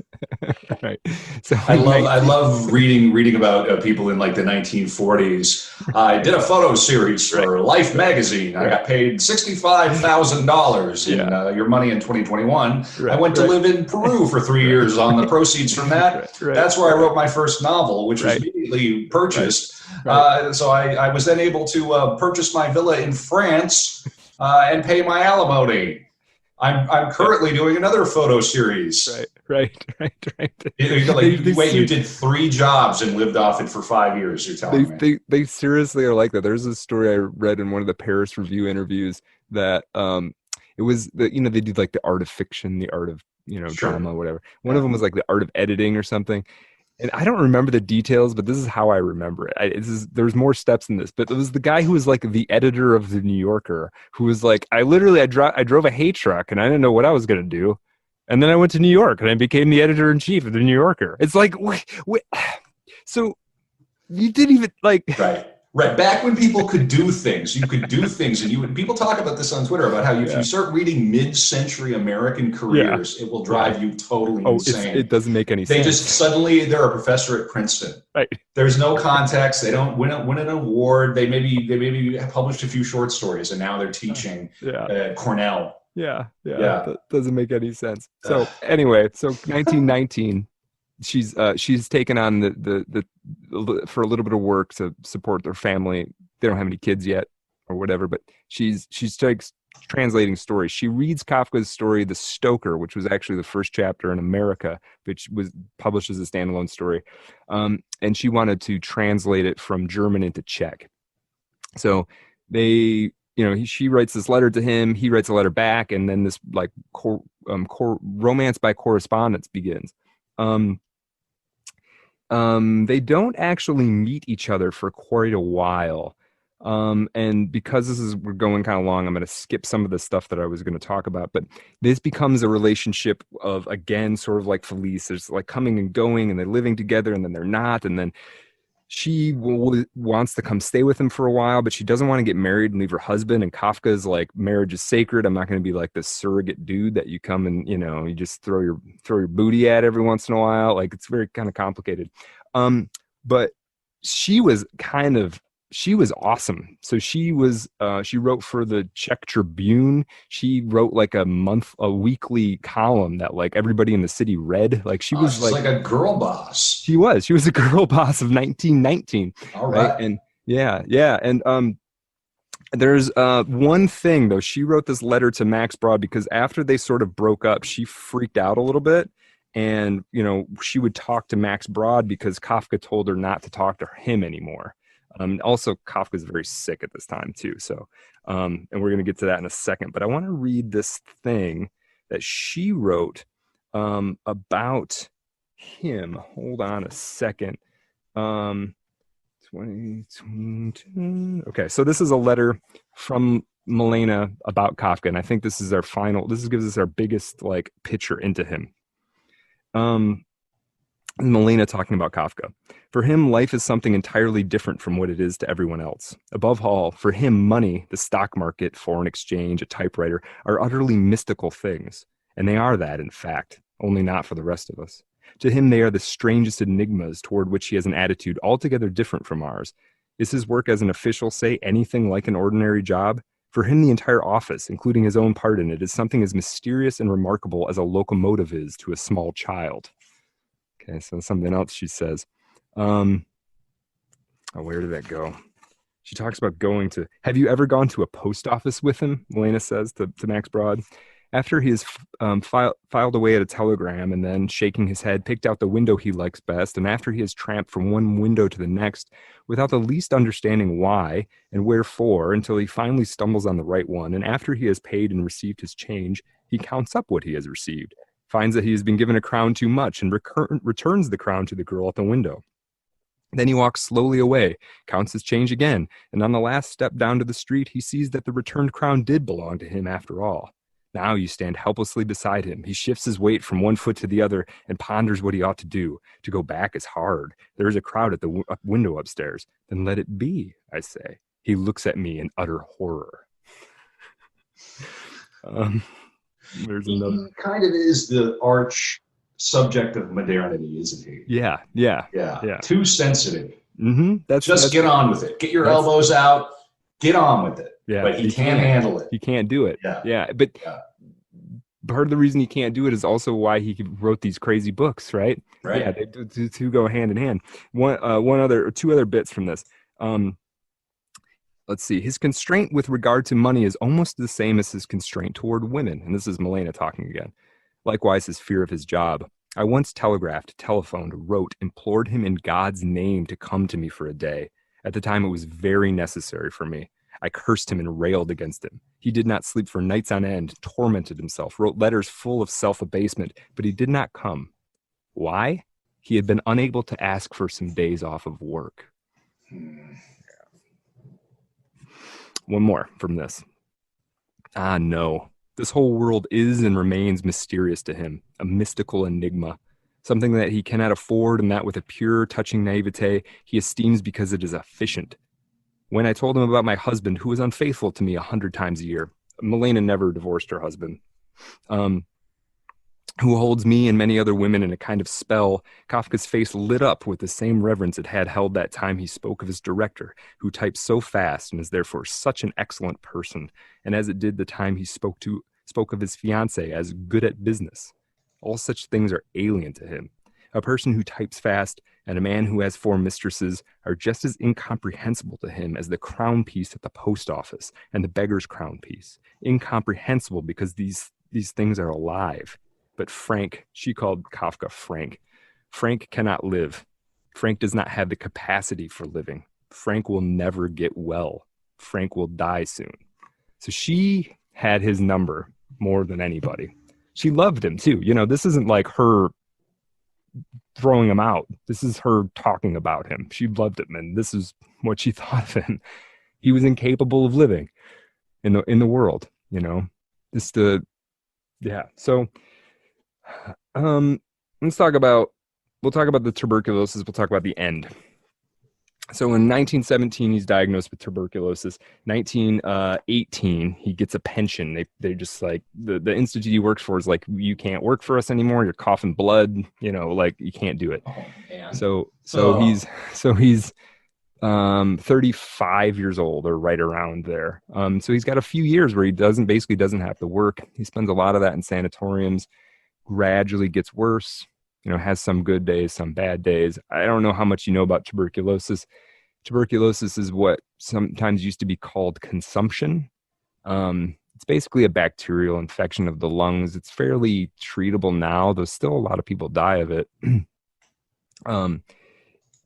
[SPEAKER 2] Right. So
[SPEAKER 1] I love reading about people in like the 1940s. I did a photo series for Life magazine. I got paid $65,000 in Your Money in 2021. I went to live in Peru for 3 years on the proceeds from that. That's where I wrote my first novel, which was immediately purchased. So I was then able to purchase my villa in France and pay my alimony. I'm currently doing another photo series.
[SPEAKER 2] Right.
[SPEAKER 1] You did 3 jobs and lived off it for 5 years. You're telling
[SPEAKER 2] me they seriously are like that. There's a story I read in one of the Paris Review interviews that it was they do like the art of fiction, the art of drama, whatever. One of them was like the art of editing or something. And I don't remember the details, but this is how I remember it. There's more steps in this, but it was the guy who was like the editor of the New Yorker, who was like, I drove a hay truck and I didn't know what I was going to do. And then I went to New York and I became the editor in chief of the New Yorker. It's like, so you didn't even like.
[SPEAKER 1] Right. Back when people could do things, you could do things, and people talk about this on Twitter about how if you start reading mid-century American careers, it will drive you totally insane.
[SPEAKER 2] It doesn't make any sense.
[SPEAKER 1] They just suddenly they're a professor at Princeton.
[SPEAKER 2] Right.
[SPEAKER 1] There's no context. They don't win an award. They maybe published a few short stories, and now they're teaching at Cornell.
[SPEAKER 2] Yeah. That doesn't make any sense. So anyway, 1919. She's taken on the for a little bit of work to support their family. They don't have any kids yet or whatever, but she's translating stories. She reads Kafka's story, The Stoker, which was actually the first chapter in America, which was published as a standalone story. And she wanted to translate it from German into Czech. So she writes this letter to him, he writes a letter back, and then this like romance by correspondence begins. They don't actually meet each other for quite a while. And because we're going kind of long, I'm going to skip some of the stuff that I was going to talk about. But this becomes a relationship of, again, sort of like Felice. There's like coming and going, and they're living together, and then they're not. And then she wants to come stay with him for a while, but she doesn't want to get married and leave her husband. And Kafka's like, marriage is sacred. I'm not going to be like this surrogate dude that you come and, you just throw your booty at every once in a while. Like, it's very kind of complicated. But she was awesome. So she wrote for the Czech Tribune. She wrote like a weekly column that like everybody in the city read. Like she was
[SPEAKER 1] like a girl boss.
[SPEAKER 2] She was a girl boss of 1919.
[SPEAKER 1] All right.
[SPEAKER 2] And yeah. And there's one thing though. She wrote this letter to Max Brod because after they sort of broke up, she freaked out a little bit. And, she would talk to Max Brod because Kafka told her not to talk to him anymore. Also, Kafka's very sick at this time, too. So, and we're going to get to that in a second. But I want to read this thing that she wrote about him. Hold on a second. 2022. Okay, so this is a letter from Milena about Kafka. And I think this gives us our biggest, like, picture into him. Milena talking about Kafka. For him, life is something entirely different from what it is to everyone else. Above all, for him, money, the stock market, foreign exchange, a typewriter are utterly mystical things. And they are that, in fact, only not for the rest of us. To him, they are the strangest enigmas toward which he has an attitude altogether different from ours. Is his work as an official, say, anything like an ordinary job? For him, the entire office, including his own part in it, is something as mysterious and remarkable as a locomotive is to a small child. Okay, so something else she says. Where did that go? She talks about have you ever gone to a post office with him? Milena says to Max Brod. After he has filed away at a telegram and then, shaking his head, picked out the window he likes best, and after he has tramped from one window to the next without the least understanding why and wherefore until he finally stumbles on the right one, and after he has paid and received his change, he counts up what he has received, finds that he has been given a crown too much, and returns the crown to the girl at the window. Then he walks slowly away, counts his change again, and on the last step down to the street, he sees that the returned crown did belong to him after all. Now you stand helplessly beside him. He shifts his weight from one foot to the other and ponders what he ought to do. To go back is hard. There is a crowd at the window upstairs. Then let it be, I say. He looks at me in utter horror. There's another.
[SPEAKER 1] He kind of is the arch subject of modernity, isn't he?
[SPEAKER 2] Yeah.
[SPEAKER 1] Too sensitive.
[SPEAKER 2] Mm-hmm.
[SPEAKER 1] That's get on with it. Get your elbows out. Get on with it.
[SPEAKER 2] Yeah,
[SPEAKER 1] but he can't handle it.
[SPEAKER 2] He can't do it.
[SPEAKER 1] Yeah.
[SPEAKER 2] But part of the reason he can't do it is also why he wrote these crazy books, right?
[SPEAKER 1] Right.
[SPEAKER 2] Yeah, they two go hand in hand. Two other bits from this. Let's see. His constraint with regard to money is almost the same as his constraint toward women. And this is Milena talking again. Likewise, his fear of his job. I once telegraphed, telephoned, wrote, implored him in God's name to come to me for a day. At the time, it was very necessary for me. I cursed him and railed against him. He did not sleep for nights on end, tormented himself, wrote letters full of self-abasement, but he did not come. Why? He had been unable to ask for some days off of work. One more from this. No. This whole world is and remains mysterious to him, a mystical enigma, something that he cannot afford and that with a pure, touching naivete he esteems because it is efficient. When I told him about my husband, who was unfaithful to me 100 times a year, Milena never divorced her husband, who holds me and many other women in a kind of spell, Kafka's face lit up with the same reverence it had held that time he spoke of his director, who types so fast and is therefore such an excellent person, and as it did the time he spoke of his fiancée as good at business. All such things are alien to him. A person who types fast and a man who has 4 mistresses are just as incomprehensible to him as the crown piece at the post office and the beggar's crown piece. Incomprehensible because these things are alive. But Frank, she called Kafka Frank. Frank cannot live. Frank does not have the capacity for living. Frank will never get well. Frank will die soon. So she had his number more than anybody. She loved him too. This isn't like her throwing him out. This is her talking about him. She loved him, and this is what she thought of him. he was incapable of living in the world, you know. Just yeah. So let's talk about the tuberculosis. We'll talk about the end. So in 1917, he's diagnosed with tuberculosis. 1918, he gets a pension. They just like the institute he works for is like, you can't work for us anymore. You're coughing blood. You know, like you can't do it.
[SPEAKER 1] Oh, man.
[SPEAKER 2] He's 35 years old or right around there. So he's got a few years where he basically doesn't have to work. He spends a lot of that in sanatoriums. Gradually gets worse. You know, has some good days, some bad days. I don't know how much you know about tuberculosis. Tuberculosis is what sometimes used to be called consumption. It's basically a bacterial infection of the lungs. It's fairly treatable now, though still a lot of people die of it.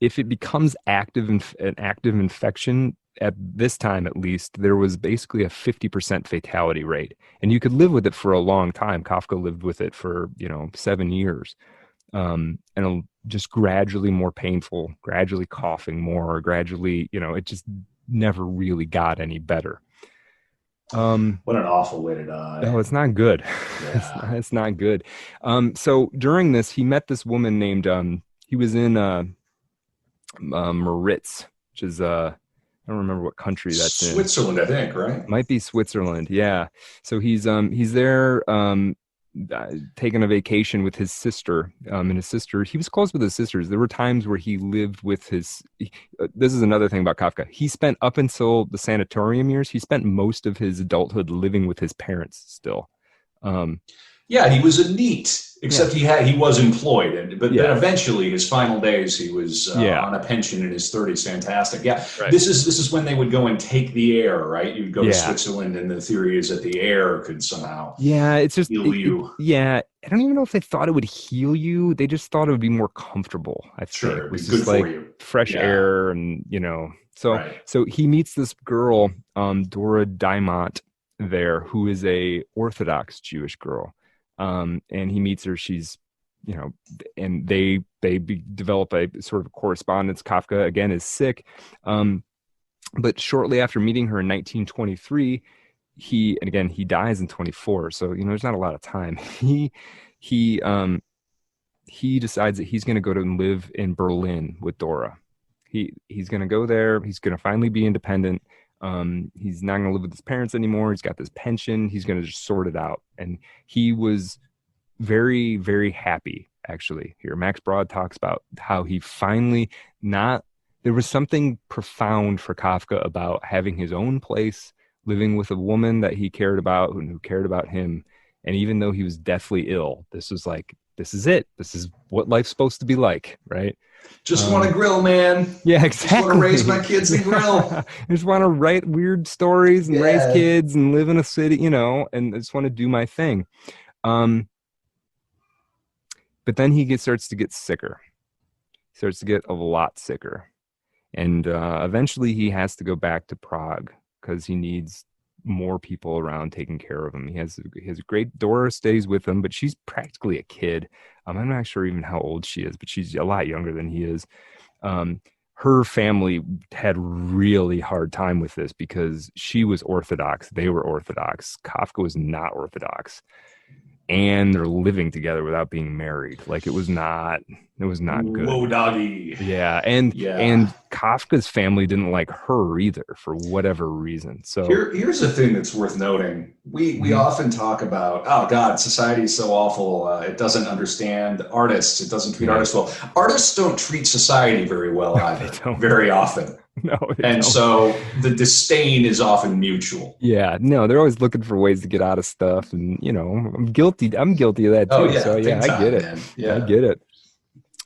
[SPEAKER 2] If it becomes an active infection, at this time at least, there was basically a 50% fatality rate. And you could live with it for a long time. Kafka lived with it for, 7 years. And just gradually more painful, gradually coughing more, gradually, it just never really got any better.
[SPEAKER 1] What an awful way to die.
[SPEAKER 2] No, it's not good.
[SPEAKER 1] Yeah.
[SPEAKER 2] It's not good. So during this, he met this woman named, he was in Maritz, which is, I don't remember what country that's in.
[SPEAKER 1] Switzerland, I think, right?
[SPEAKER 2] Might be Switzerland. Yeah. So he's there, taking a vacation with his sister, and his sister, he was close with his sisters. There were times where he lived with this is another thing about Kafka. He spent, up until the sanatorium years, he spent most of his adulthood living with his parents still.
[SPEAKER 1] Yeah, he was a NEET, except he was employed, but then eventually his final days he was on a pension in his 30s. Fantastic. Yeah, right. This is when they would go and take the air, right? You'd go to Switzerland, and the theory is that the air could somehow
[SPEAKER 2] it's just
[SPEAKER 1] heal you.
[SPEAKER 2] I don't even know if they thought it would heal you. They just thought it would be more comfortable. I think
[SPEAKER 1] sure,
[SPEAKER 2] it was
[SPEAKER 1] good
[SPEAKER 2] just
[SPEAKER 1] for
[SPEAKER 2] like
[SPEAKER 1] you.
[SPEAKER 2] Fresh air, and So he meets this girl, Dora Diamant, there, who is a Orthodox Jewish girl. And he meets her. She's, and they develop a sort of correspondence. Kafka again is sick, but shortly after meeting her in 1923, he dies in 24. So there's not a lot of time. He decides that he's going to go to live in Berlin with Dora. He's going to go there. He's going to finally be independent. He's not going to live with his parents anymore. He's got this pension. He's going to just sort it out. And he was very, very happy, actually. Here, Max Brod talks about how he finally there was something profound for Kafka about having his own place, living with a woman that he cared about and who cared about him. And even though he was deathly ill, this is it. This is what life's supposed to be like, right?
[SPEAKER 1] Just want to grill, man.
[SPEAKER 2] Yeah, exactly.
[SPEAKER 1] Just want to raise my kids and grill.
[SPEAKER 2] I just want to write weird stories and raise kids and live in a city, and I just want to do my thing. But then he starts to get sicker. He starts to get a lot sicker. And eventually he has to go back to Prague because he needs more people around taking care of him. He has a great Dora stays with him, but she's practically a kid. I'm not sure even how old she is, but she's a lot younger than he is. Her family had really hard time with this because she was Orthodox. They were Orthodox. Kafka was not Orthodox. And they're living together without being married. Like it was not good.
[SPEAKER 1] Whoa, doggy.
[SPEAKER 2] Yeah. And Kafka's family didn't like her either for whatever reason. So
[SPEAKER 1] here's the thing that's worth noting. We often talk about, oh God, society is so awful. It doesn't understand artists. It doesn't treat artists well. Artists don't treat society very well either, very often.
[SPEAKER 2] No,
[SPEAKER 1] and so the disdain is often mutual.
[SPEAKER 2] Yeah, no, they're always looking for ways to get out of stuff, and I'm guilty of that too.
[SPEAKER 1] Oh, yeah,
[SPEAKER 2] so yeah, I get it. Man. Yeah. I get it.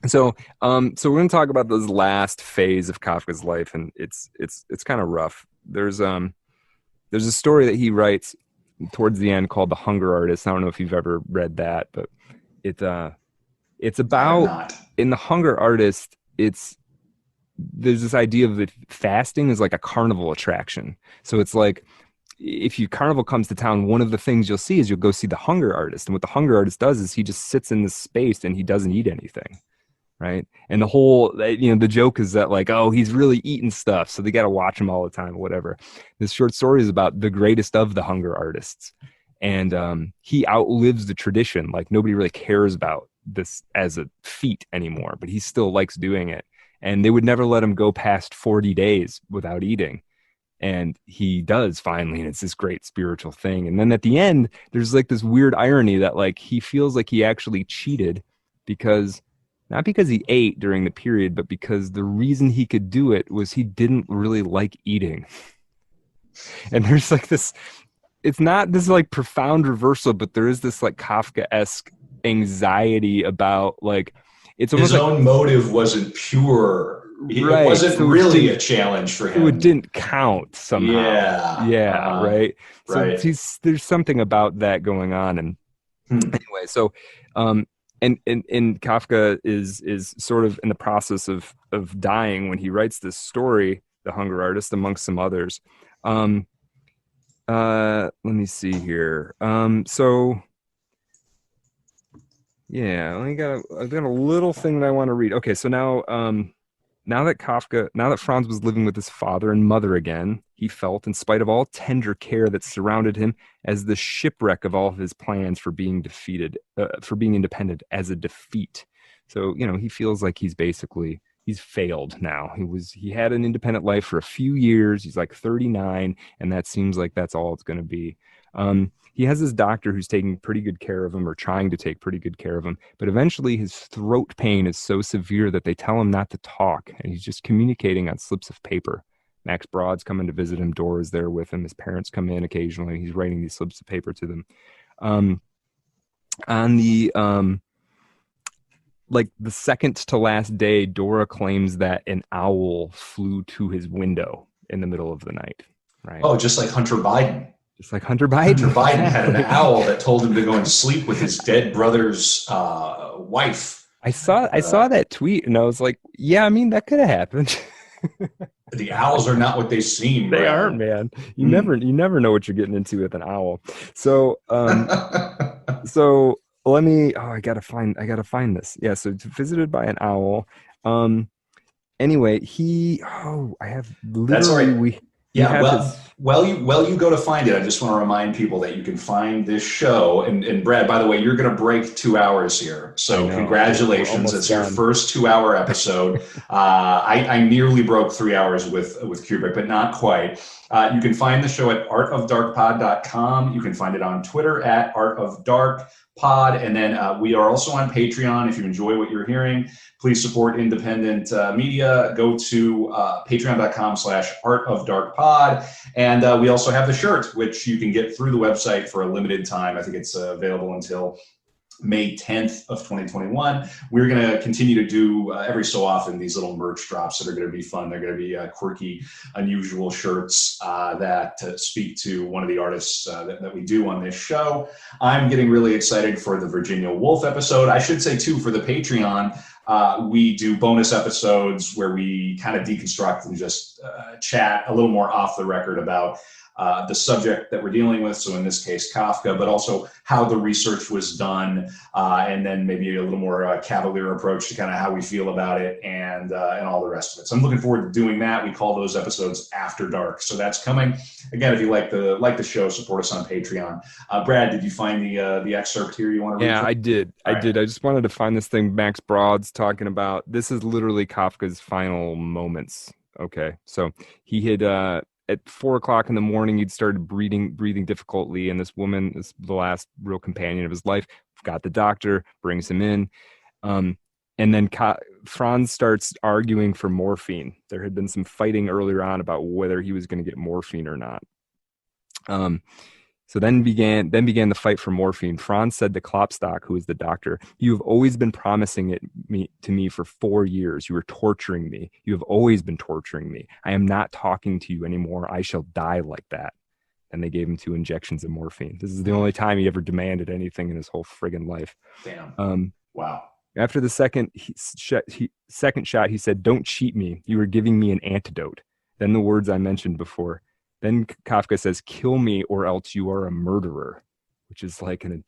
[SPEAKER 2] So we're going to talk about this last phase of Kafka's life, and it's kind of rough. There's a story that he writes towards the end called "The Hunger Artist." I don't know if you've ever read that, but it's about in "The Hunger Artist." There's this idea of that fasting is like a carnival attraction. So it's like if carnival comes to town, one of the things you'll see is you'll go see the hunger artist. And what the hunger artist does is he just sits in this space and he doesn't eat anything. right? And the whole, the joke is that like, oh, he's really eating stuff, so they got to watch him all the time, or whatever. This short story is about the greatest of the hunger artists, and he outlives the tradition. Like nobody really cares about this as a feat anymore, but he still likes doing it. And they would never let him go past 40 days without eating. And he does finally, and it's this great spiritual thing. And then at the end, there's like this weird irony that like he feels like he actually cheated because not because he ate during the period, but because the reason he could do it was he didn't really like eating. And there's like this, it's not this like profound reversal, but there is this like Kafka-esque anxiety about like, it's almost
[SPEAKER 1] his own motive wasn't pure.
[SPEAKER 2] Right.
[SPEAKER 1] It wasn't
[SPEAKER 2] so
[SPEAKER 1] really a challenge for him.
[SPEAKER 2] It didn't count somehow.
[SPEAKER 1] Yeah.
[SPEAKER 2] Right. So
[SPEAKER 1] right.
[SPEAKER 2] There's something about that going on. And anyway, so and Kafka is sort of in the process of dying when he writes this story, The Hunger Artist, amongst some others. Let me see here. So yeah, I've got a little thing that I want to read. Okay, so now that Franz was living with his father and mother again, he felt, in spite of all tender care that surrounded him, as the shipwreck of all of his plans for being independent, as a defeat. So, he feels like he's failed now. He had an independent life for a few years. He's like 39, and that seems like that's all it's going to be. He has this doctor who's taking pretty good care of him, or trying to take pretty good care of him. But eventually his throat pain is so severe that they tell him not to talk, and he's just communicating on slips of paper. Max Broad's coming to visit him. Dora is there with him. His parents come in occasionally. He's writing these slips of paper to them. On the like the second to last day, Dora claims that an owl flew to his window in the middle of the night. Right?
[SPEAKER 1] Oh, just like Hunter Biden.
[SPEAKER 2] Just like Hunter Biden.
[SPEAKER 1] Hunter Biden had an owl that told him to go and sleep with his dead brother's wife.
[SPEAKER 2] I saw that tweet, and I was like, yeah, I mean, that could have happened.
[SPEAKER 1] The owls are not what they seem.
[SPEAKER 2] They aren't, man. You never know what you're getting into with an owl. So so let me. Oh, I gotta find this. Yeah. So visited by an owl. Anyway, I have literally.
[SPEAKER 1] That's all right.
[SPEAKER 2] Yeah,
[SPEAKER 1] while you go to find it, I just want to remind people that you can find this show. And Brad, by the way, you're going to break 2 hours here. So congratulations. It's your first 2-hour episode. I nearly broke 3 hours with Kubrick, but not quite. You can find the show at artofdarkpod.com. You can find it on Twitter at artofdarkpod. And then we are also on Patreon. If you enjoy what you're hearing, please support independent media. Go to patreon.com/artofdarkpod. And we also have the shirt, which you can get through the website for a limited time. I think it's available until May 10th of 2021. We're going to continue to do every so often these little merch drops that are going to be fun. They're going to be quirky, unusual shirts that speak to one of the artists that we do on this show. I'm getting really excited for the Virginia Woolf episode. I should say, too, for the Patreon, we do bonus episodes where we kind of deconstruct and just chat a little more off the record about the subject that we're dealing with, so in this case Kafka, but also how the research was done, and then maybe a little more cavalier approach to kind of how we feel about it, and all the rest of it. So I'm looking forward to doing that. We call those episodes After Dark, so that's coming. Again, if you like the show, support us on Patreon. Brad, did you find the excerpt here you want to read?
[SPEAKER 2] Yeah, I did. I just wanted to find this thing Max Broad's talking about. This is literally Kafka's final moments. Okay, so he had at 4 o'clock in the morning, he'd started breathing difficultly, and this woman, the last real companion of his life, got the doctor, brings him in, and then Franz starts arguing for morphine. There had been some fighting earlier on about whether he was going to get morphine or not. So then began the fight for morphine. Franz said to Klopstock, who was the doctor, "You have always been promising it to me for 4 years. You were torturing me. You have always been torturing me. I am not talking to you anymore. I shall die like that." And they gave him 2 injections of morphine. This is the only time he ever demanded anything in his whole friggin' life.
[SPEAKER 1] Damn. Wow.
[SPEAKER 2] After the second shot, he said, "Don't cheat me. You were giving me an antidote." Then the words I mentioned before. Then Kafka says, "Kill me or else you are a murderer," which is kind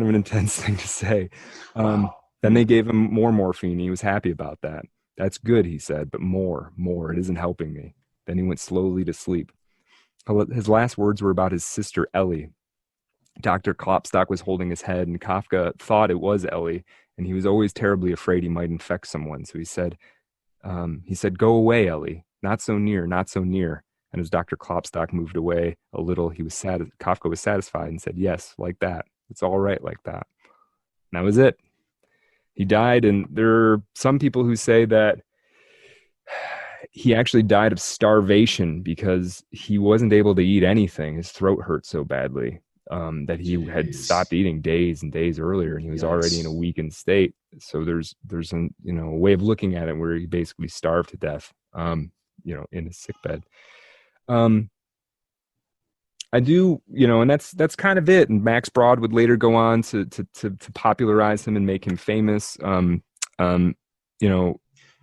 [SPEAKER 2] of an intense thing to say.
[SPEAKER 1] Wow.
[SPEAKER 2] Then they gave him more morphine. He was happy about that. That's good, he said, but more. It isn't helping me. Then he went slowly to sleep. His last words were about his sister, Ellie. Dr. Klopstock was holding his head, and Kafka thought it was Ellie, and he was always terribly afraid he might infect someone. So he said, "Go away, Ellie. Not so near, not so near." And as Dr. Klopstock moved away a little, Kafka was satisfied and said, "Yes, like that. It's all right like that." And that was it. He died, and there are some people who say that he actually died of starvation because he wasn't able to eat anything. His throat hurt so badly that he had stopped eating days and days earlier, and he was already in a weakened state. So there's a way of looking at it where he basically starved to death, in his sickbed. I do, and that's kind of it. And Max Brod would later go on to popularize him and make him famous.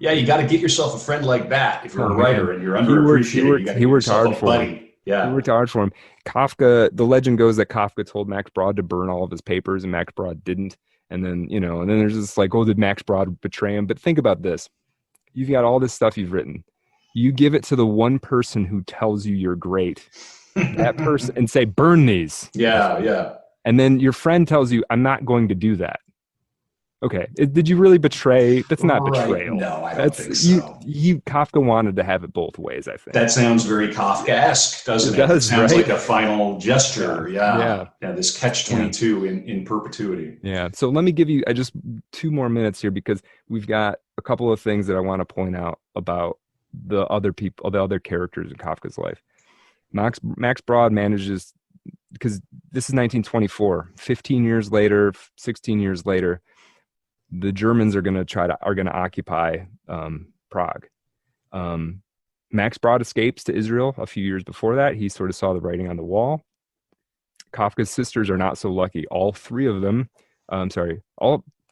[SPEAKER 1] Yeah, you got to get yourself a friend like that if you're a writer and you're underappreciated.
[SPEAKER 2] He worked hard for
[SPEAKER 1] him. Yeah,
[SPEAKER 2] he worked hard for him. Kafka, the legend goes that Kafka told Max Brod to burn all of his papers, and Max Brod didn't. And then there's this like, oh, did Max Brod betray him? But think about this: you've got all this stuff you've written. You give it to the one person who tells you you're great, that person, and say, burn these.
[SPEAKER 1] Yeah.
[SPEAKER 2] And then your friend tells you, I'm not going to do that. Okay. Did you really betray? That's not betrayal.
[SPEAKER 1] No, I don't think so.
[SPEAKER 2] Kafka wanted to have it both ways, I think.
[SPEAKER 1] That sounds very Kafkaesque, doesn't it? It sounds like a final gesture. Yeah. This catch-22 in perpetuity.
[SPEAKER 2] Yeah. So let me give you just 2 more minutes here, because we've got a couple of things that I want to point out about the other characters in Kafka's life. Max Brod manages, because this is 1924, 15 years later, 16 years later, the Germans are going to occupy Prague. Max Brod escapes to Israel a few years before that. He sort of saw the writing on the wall. Kafka's sisters are not so lucky. All 3 of them,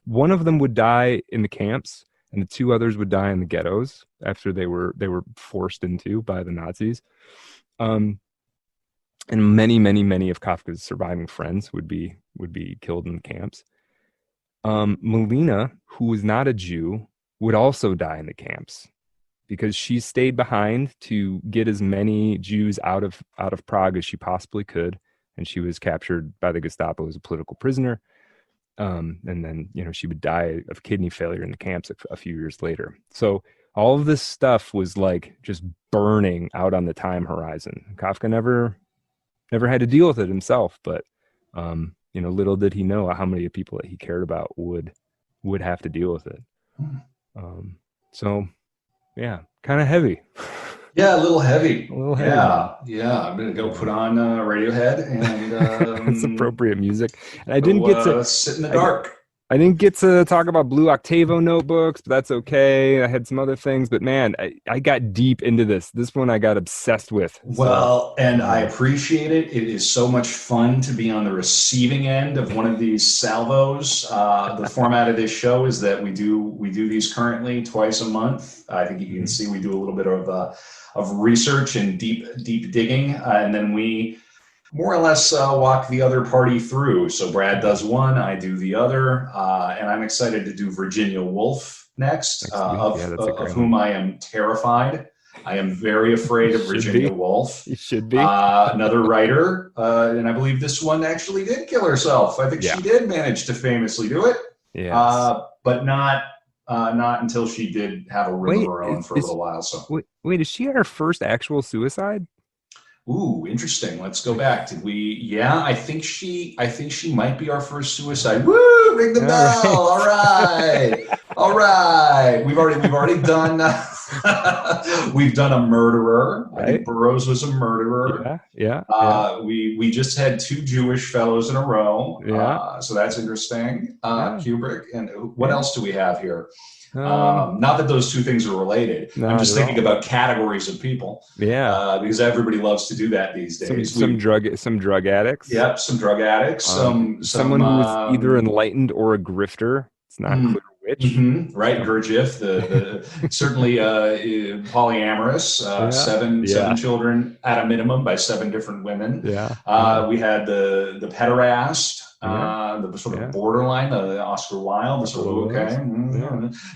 [SPEAKER 2] one of them would die in the camps, and the 2 others would die in the ghettos after they were forced into by the Nazis. And many, many, many of Kafka's surviving friends would be killed in the camps. Melina, who was not a Jew, would also die in the camps because she stayed behind to get as many Jews out of Prague as she possibly could, and she was captured by the Gestapo as a political prisoner. And then she would die of kidney failure in the camps a few years later. So all of this stuff was like just burning out on the time horizon. Kafka never had to deal with it himself, but little did he know how many people that he cared about would have to deal with it. So yeah, kind of heavy.
[SPEAKER 1] Yeah, a little heavy.
[SPEAKER 2] Yeah.
[SPEAKER 1] I'm gonna go put on Radiohead and
[SPEAKER 2] that's appropriate music. And I didn't get to
[SPEAKER 1] sit in the dark.
[SPEAKER 2] I didn't get to talk about Blue Octavo notebooks, but that's okay. I had some other things, but man, I got deep into this. This one I got obsessed with.
[SPEAKER 1] And I appreciate it. It is so much fun to be on the receiving end of one of these salvos. The format of this show is that we do these currently twice a month. I think you can see we do a little bit of research and deep digging, and then we more or less walk the other party through. So Brad does one, I do the other, and I'm excited to do Virginia Woolf next, of whom I am terrified. I am very afraid of Virginia Woolf.
[SPEAKER 2] You should be.
[SPEAKER 1] Another writer, and I believe this one actually did kill herself. I think she did manage to famously do it, but not until she did have a room of her own for a little while. So
[SPEAKER 2] wait, is she her first actual suicide?
[SPEAKER 1] Ooh, interesting. Let's go back. Did we? Yeah, I think she might be our first suicide. Woo! Ring the bell. All right. We've already done. We've done a murderer. Right. I think Burroughs was a murderer.
[SPEAKER 2] Yeah.
[SPEAKER 1] We just had 2 Jewish fellows in a row.
[SPEAKER 2] Yeah.
[SPEAKER 1] So that's interesting. Kubrick, and what else do we have here? Not that those 2 things are related. I'm just thinking about categories of people.
[SPEAKER 2] Yeah.
[SPEAKER 1] Because everybody loves to do that these days.
[SPEAKER 2] Some drug addicts.
[SPEAKER 1] Yep, some drug addicts.
[SPEAKER 2] Someone who's either enlightened or a grifter. It's not clear which.
[SPEAKER 1] Mm-hmm, right, Gurdjieff, the certainly polyamorous, 7 children at a minimum by 7 different women.
[SPEAKER 2] Yeah.
[SPEAKER 1] We had the pederast. The sort of borderline, the Oscar Wilde, the sort of okay.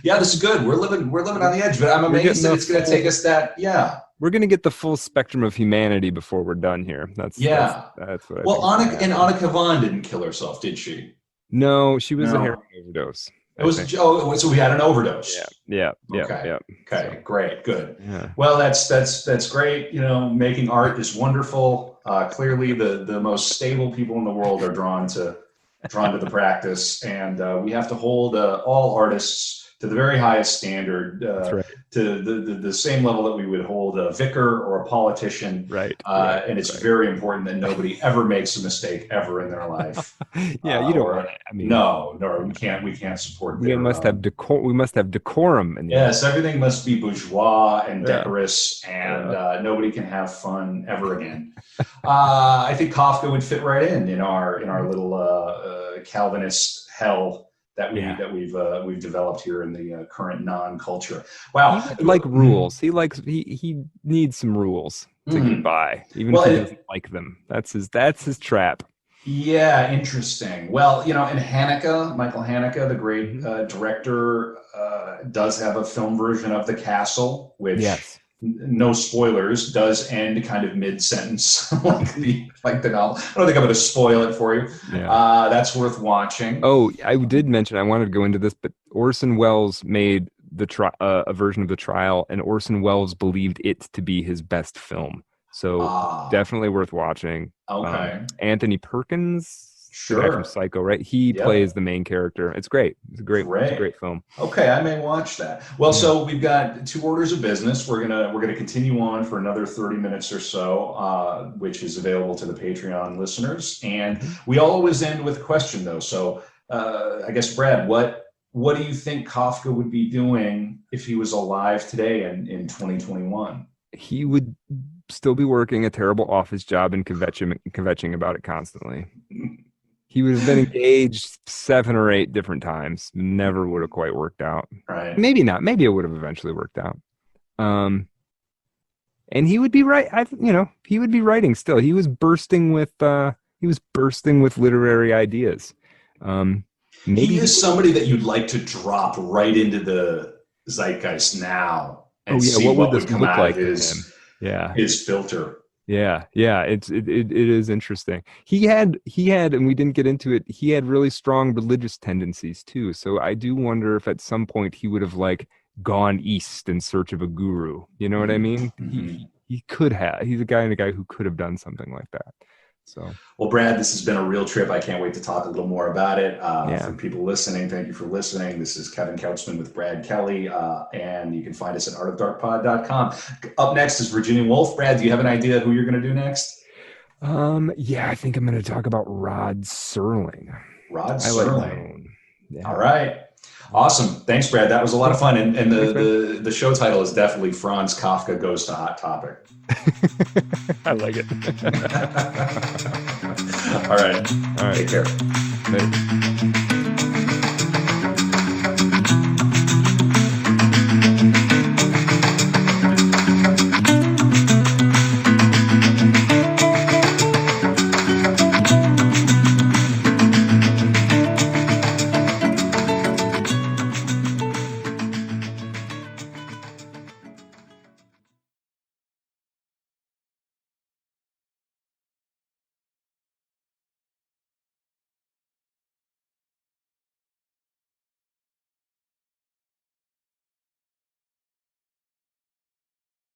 [SPEAKER 1] Yeah, this is good. We're living on the edge, but I'm amazed that it's going to take us that. Yeah,
[SPEAKER 2] we're going to get the full spectrum of humanity before we're done here. That's what I think.
[SPEAKER 1] Well, Annika Vaughn didn't kill herself, did she?
[SPEAKER 2] No, she was a heroin overdose.
[SPEAKER 1] So we had an overdose.
[SPEAKER 2] Yeah.
[SPEAKER 1] Okay, so, great, good.
[SPEAKER 2] Yeah.
[SPEAKER 1] Well, that's great. Making art is wonderful. Clearly, the most stable people in the world are drawn to the practice, and we have to hold all artists to the very highest standard, to the same level that we would hold a vicar or a politician.
[SPEAKER 2] Right.
[SPEAKER 1] And it's very important that nobody ever makes a mistake ever in their life.
[SPEAKER 2] You don't want it. I mean,
[SPEAKER 1] no, we can't support.
[SPEAKER 2] We must have decorum.
[SPEAKER 1] Yes, everything must be bourgeois and decorous, and nobody can have fun ever again. I think Kafka would fit right in our little Calvinist hell that we've developed here in the current non-culture. Wow,
[SPEAKER 2] like rules. He needs some rules to get by, even if he doesn't like them. That's his trap.
[SPEAKER 1] Yeah, interesting. Well, and Michael Haneke, the great director, does have a film version of The Castle, which. Yes. No spoilers, does end kind of mid-sentence like the novel. I don't think I'm going to spoil it for you. Yeah. That's worth watching.
[SPEAKER 2] Oh, I did mention I wanted to go into this, but Orson Welles made a version of The Trial, and Orson Welles believed it to be his best film. So definitely worth watching.
[SPEAKER 1] Okay.
[SPEAKER 2] Anthony Perkins. The guy from Psycho, right? He plays the main character. It's great. It's a great film.
[SPEAKER 1] Okay, I may watch that. Well, so we've got 2 orders of business. We're gonna continue on for another 30 minutes or so, which is available to the Patreon listeners. And we always end with a question, though. So I guess, Brad, what do you think Kafka would be doing if he was alive today in 2021?
[SPEAKER 2] He would still be working a terrible office job and kvetching about it constantly. He would have been engaged 7 or 8 different times. Never would have quite worked out.
[SPEAKER 1] Right.
[SPEAKER 2] Maybe not. Maybe it would have eventually worked out. And he would be right. He would be writing still. He was bursting with literary ideas.
[SPEAKER 1] He is somebody that you'd like to drop right into the zeitgeist now and see what would come out of his filter.
[SPEAKER 2] Yeah, it is interesting. He had, and we didn't get into it. He had really strong religious tendencies too. So I do wonder if at some point he would have gone east in search of a guru. You know what I mean? Mm-hmm. He could have. He's a guy who could have done something like that. So,
[SPEAKER 1] well, Brad, this has been a real trip. I can't wait to talk a little more about it. For people listening, thank you for listening. This is Kevin Couchman with Brad Kelly, and you can find us at artofdarkpod.com. Up next is Virginia Woolf. Brad, do you have an idea who you're going to do next?
[SPEAKER 2] I think I'm going to talk about Rod Serling.
[SPEAKER 1] Rod Serling. All right. Awesome. Thanks, Brad. That was a lot of fun. And the show title is definitely Franz Kafka Goes to Hot Topic.
[SPEAKER 2] I like it.
[SPEAKER 1] All right.
[SPEAKER 2] Take
[SPEAKER 1] care.
[SPEAKER 2] Later.